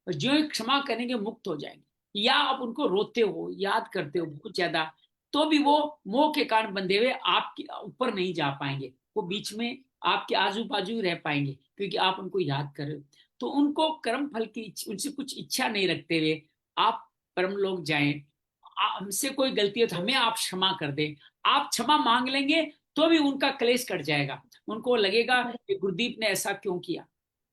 और जो ही क्षमा करेंगे मुक्त हो जाएंगे। या आप उनको रोते हो, याद करते हो बहुत ज्यादा, तो भी वो मोह के कारण बंधे हुए आपके ऊपर नहीं जा पाएंगे, वो बीच में आपके आजू बाजू ही रह पाएंगे क्योंकि आप उनको याद कर रहे हो। तो उनको कर्म फल की उनसे कुछ इच्छा नहीं रखते हुए आप परम लोक जाएं, हमसे कोई गलती हो तो हमें आप क्षमा कर दें। आप क्षमा मांग लेंगे तो भी उनका क्लेश कट जाएगा। उनको लगेगा कि गुरदीप ने ऐसा क्यों किया,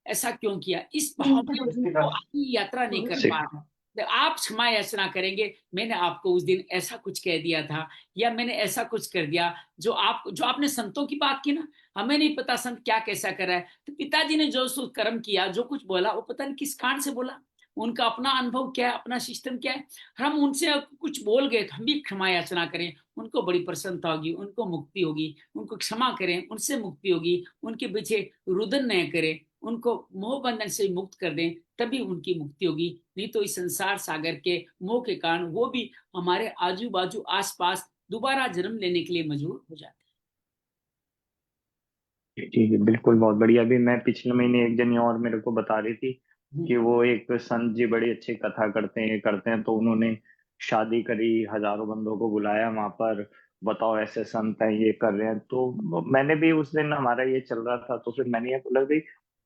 ऐसा क्यों किया, इस भाव में वो आगे यात्रा नहीं कर पा रहा। तो आप क्षमा याचना करेंगे, मैंने आपको उस दिन ऐसा कुछ कह दिया था, या मैंने ऐसा कुछ कर दिया, जो आपने संतों की बात की ना, हमें नहीं पता संत क्या कैसा कर रहा है। तो पिताजी ने जो सो कर्म किया, जो कुछ बोला, वो पता नहीं किस कान से बोला, उनका अपना अनुभव क्या है, अपना सिस्टम क्या है। हम उनसे कुछ बोल गए तो हम भी क्षमा याचना करें, उनको बड़ी प्रसन्नता होगी, उनको मुक्ति होगी। उनको क्षमा करें, उनसे मुक्ति होगी। उनके पीछे रुदन न करें, उनको मोह बंधन से मुक्त कर दें, तभी उनकी मुक्ति होगी। नहीं तो इस संसार सागर के मोह के कारण वो भी हमारे आजू बाजू आसपास दोबारा जन्म लेने के लिए मजबूर हो जाते ठीक है, बिल्कुल, बहुत बढ़िया। अभी मैं पिछले महीने एक जनी और मेरे को बता रही थी हैं। कि वो एक संत जी बड़ी अच्छी कथा करते हैं, ये करते हैं, तो उन्होंने शादी करी, हजारों बंदों को बुलाया वहां पर, बताओ ऐसे संत हैं ये कर रहे हैं। तो मैंने भी उस दिन, हमारा ये चल रहा था, तो फिर मैंने ये बोला भाई,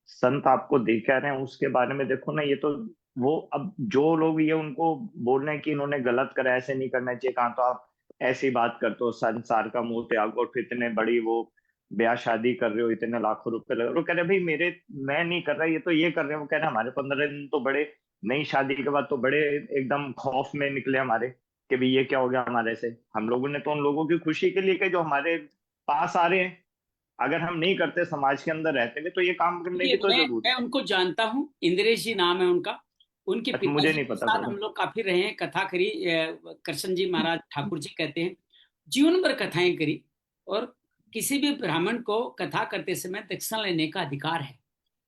संत आपको दे कह रहे हैं उसके बारे में देखो ना, ये तो वो, अब जो लोग ये उनको बोल रहे हैं कि इन्होंने गलत करा, ऐसे नहीं करना चाहिए, कहाँ तो आप ऐसी बात करते हो, संसार का मोह त्याग, और फिर इतने बड़ी वो ब्याह शादी कर रहे हो, इतने लाखों रुपए लग रहे हो। वो कह रहे भाई मेरे, मैं नहीं कर रहा, ये तो ये कर रहे हैं। वो कह रहे हमारे 15 दिन तो बड़े, नई शादी के बाद तो बड़े एकदम खौफ में निकले हमारे, कि भाई ये क्या हो गया हमारे से। हम लोगों ने तो उन लोगों की खुशी के लिए, कि जो हमारे पास आ रहे हैं, अगर हम नहीं करते, समाज के अंदर रहते हुए, तो ये काम करने ये की तो जरूरत मैं है। उनको जानता हूँ, इंद्रेश जी नाम है उनका। उनके अच्छा, मुझे पिताजी नहीं के पता साथ था। हम लोग काफी रहे हैं, कथा करी। कृष्ण जी महाराज ठाकुर जी कहते हैं, जीवन भर कथाएं करी। और किसी भी ब्राह्मण को कथा करते समय दक्षिणा लेने का अधिकार है।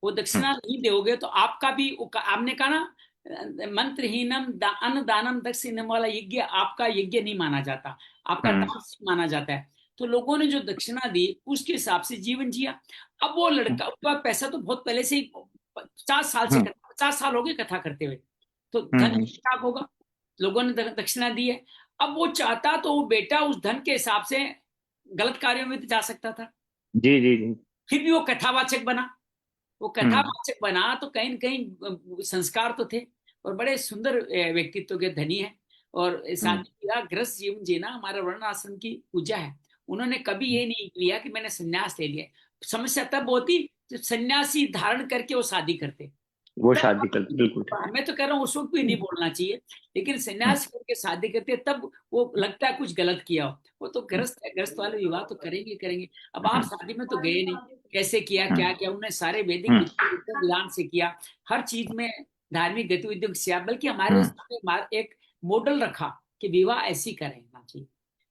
वो हम्म, दक्षिणा नहीं दोगे तो आपका भी, आपने कहा ना, मंत्रहीनम अन्न दानम दक्षिणम वाला यज्ञ आपका यज्ञ नहीं माना जाता, आपका हम्म, तामसिक माना जाता है। तो लोगों ने जो दक्षिणा दी उसके हिसाब से जीवन जिया। अब वो लड़का, उसका पैसा तो बहुत पहले से ही, 50 साल से, हम्म, 50 साल हो गए कथा करते हुए, तो हम्म, धन ठीक ठाक होगा। लोगों ने दक्षिणा दी है। अब वो चाहता तो वो बेटा उस धन के हिसाब से गलत कार्यों में तो जा सकता था, जी जी जी। फिर भी वो कथावाचक बना। वो हम्म, कथावाचक बना तो कहीं न कहीं संस्कार तो थे, और बड़े सुंदर व्यक्तित्व के धनी है। और हम्म, शादी किया, गृहस्थ जीवन जीना हमारा वर्ण आश्रम की पूजा है। उन्होंने कभी ये नहीं लिया कि मैंने संन्यास ले लिया। समस्या तब होती जब सन्यासी धारण करके वो शादी करते, वो तब। शादी कर, बिल्कुल ठीक। मैं तो कह रहा हूँ उस वक्त भी नहीं बोलना चाहिए, लेकिन सन्यास करके शादी करते हैं, तब वो लगता है कुछ गलत किया हो। वो तो ग्रस्त है, ग्रस्त वाले विवाह तो करेंगे करेंगे। अब आप हम्म, शादी में तो गए नहीं, कैसे किया, हम्म, क्या किया, उन्होंने सारे वैदिक हम्म, विधान से किया, हर चीज में धार्मिक गतिविधियों से किया, बल्कि हमारे हम्म, सामने एक मॉडल रखा कि विवाह ऐसी करना चाहिए।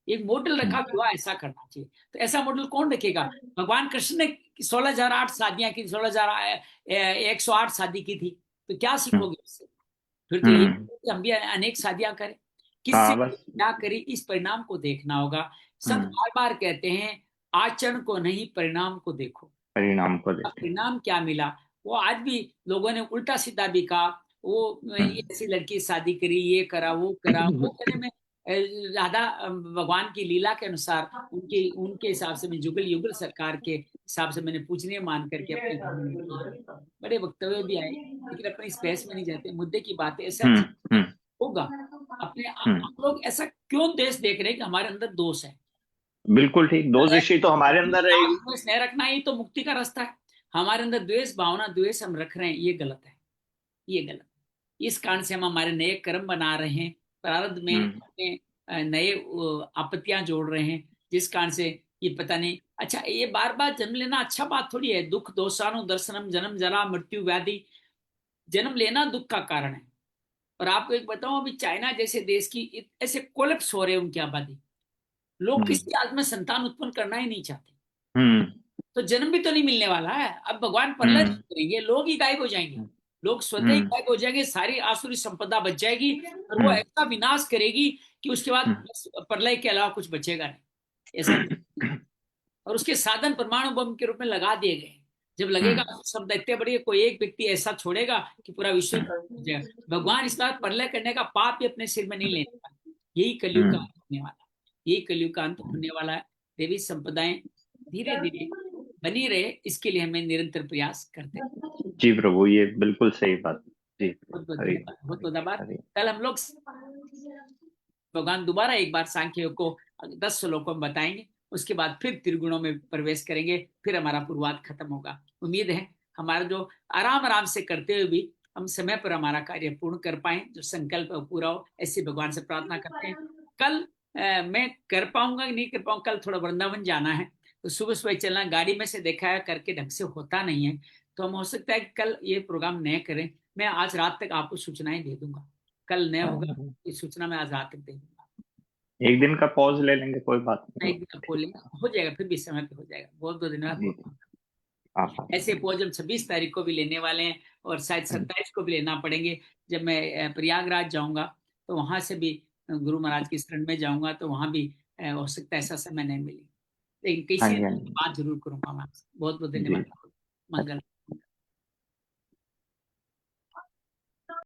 एक मॉडल रखा, हम्म, विवाह ऐसा करना चाहिए। तो ऐसा मॉडल कौन रखेगा? भगवान कृष्ण ने 16,008 शादियां की, 16,108 शादी की थी। तो क्या हम्म, सीखोगे उससे? फिर तो यही हम्म, कि हम भी अनेक शादियां करें। किससे हाँ बस। क्या करी, इस परिणाम को देखना होगा। संत हम्म, बार बार कहते हैं, आचरण को नहीं परिणाम को देखो। परिणाम को अब देखें। परिणाम क्या मिला? वो आज भी लोगों ने उल्टा सीधा भी कहा। वो हम्म, ऐसी लड़की से शादी करी, ये करा वो करा, वो करे में राधा भगवान की लीला के अनुसार, उनके उनके हिसाब से मैं जुगल युगल सरकार के हिसाब से मैंने पूजनीय मान करके अपने घर में रखी है। बड़े वक्तव्य भी आए, लेकिन अपने इस बहस में नहीं जाते, मुद्दे की बात है। ऐसा हम्म, जीवन में होगा। अपने हम्म, हम लोग ऐसा क्यों देश देख रहे हैं कि हमारे अंदर दोष है? बिल्कुल ठीक, दो दृष्टि तो हमारे अंदर रहेगी। द्वेष नहीं रखना ही तो मुक्ति का रास्ता है। हमारे अंदर द्वेष भावना, द्वेष हम रख रहे हैं, ये गलत है, ये गलत है। इस कारण से हम हमारे नए कर्म बना रहे हैं, प्रारब्ध में हम्म, अपने नए आपत्तियां जोड़ रहे हैं, जिस कारण से ये पता नहीं। अच्छा, ये बार बार जन्म लेना अच्छा बात थोड़ी है। दुख दोषानु दर्शनम, जन्म जरा मृत्यु व्याधि। जन्म लेना दुख का कारण है। और आपको एक बताऊं, अभी चाइना जैसे देश की ऐसे कोलेप्स हो रहे हैं उनकी आबादी। लोग हम्म, किसी हाल में संतान उत्पन्न करना ही नहीं चाहते। हम्म, तो जन्म भी तो नहीं मिलने वाला है। अब भगवान प्रलय हम्म, करेंगे, लोग ही गायब हो जाएंगे। लोग स्वतः ही हम्म, गायब हो जाएंगे, सारी आसुरी संपदा बच जाएगी। और वो हम्म, ऐसा विनाश करेगी कि उसके बाद हम्म, बस प्रलय के अलावा कुछ बचेगा नहीं। ऐसा नहीं। और उसके साधन परमाणु बम के रूप में लगा दिए गए हैं। जब लगेगा हम्म, सब दैत्य बढ़ेगा, कोई एक व्यक्ति ऐसा छोड़ेगा कि पूरा विश्व ही हो जाएगा। भगवान इस बार प्रलय करने का पाप ही अपने सिर में नहीं लेने वाले। यही कलयुग का हम्म, अंत होने वाला है। यही कलयुग का अंत होने वाला है। देवी संप्रदाय धीरे धीरे बनी रहे, इसके लिए हमें निरंतर प्रयास करते हैं। जी प्रभु, ये बिल्कुल सही बात। जी। बहुत बहुत हरी, धन्यवाद, बहुत हरी, बहुत आभार। हरी। कल हम लोग भगवान दोबारा एक बार सांख्य योग को 10 श्लोकों में बताएंगे, उसके बाद फिर त्रिगुणों में प्रवेश करेंगे, फिर हमारा पूर्वाध खत्म होगा। उम्मीद है हमारा जो आराम आराम से करते हुए भी हम समय पर हमारा कार्य पूर्ण कर पाए, जो संकल्प पूरा हो, ऐसे भगवान से प्रार्थना करते हैं। कल मैं कर पाऊंगा कि नहीं कर पाऊंगा, कल थोड़ा वृंदावन जाना है, तो सुबह सुबह चलना, गाड़ी में से देखा है करके ढंग से होता नहीं है, तो हम हो सकता है कि कल ये प्रोग्राम नए करें। मैं आज रात तक आपको सूचनाएं दे दूंगा, कल नया होगा ये सूचना मैं आज रात तक दे दूंगा। एक दिन का पॉज ले लेंगे, कोई बात मैं नहीं। एक दिन खोलेंगे, हो जाएगा, फिर भी समय पे हो जाएगा। बहुत बहुत धन्यवाद। जी आभार। ऐसे पॉज हम 26 तारीख को भी लेने वाले हैं, और शायद 27 को भी लेना पड़ेंगे। जब मैं प्रयागराज जाऊंगा तो वहां से भी गुरु महाराज की शरण में जाऊंगा, तो वहां भी हो सकता है ऐसा समय नहीं मिले, लेकिन हाँ किसी जी, हाँ दिन जी। बात जरूर करूंगा मैं आपसे। बहुत बहुत जी धन्यवाद। मंगल।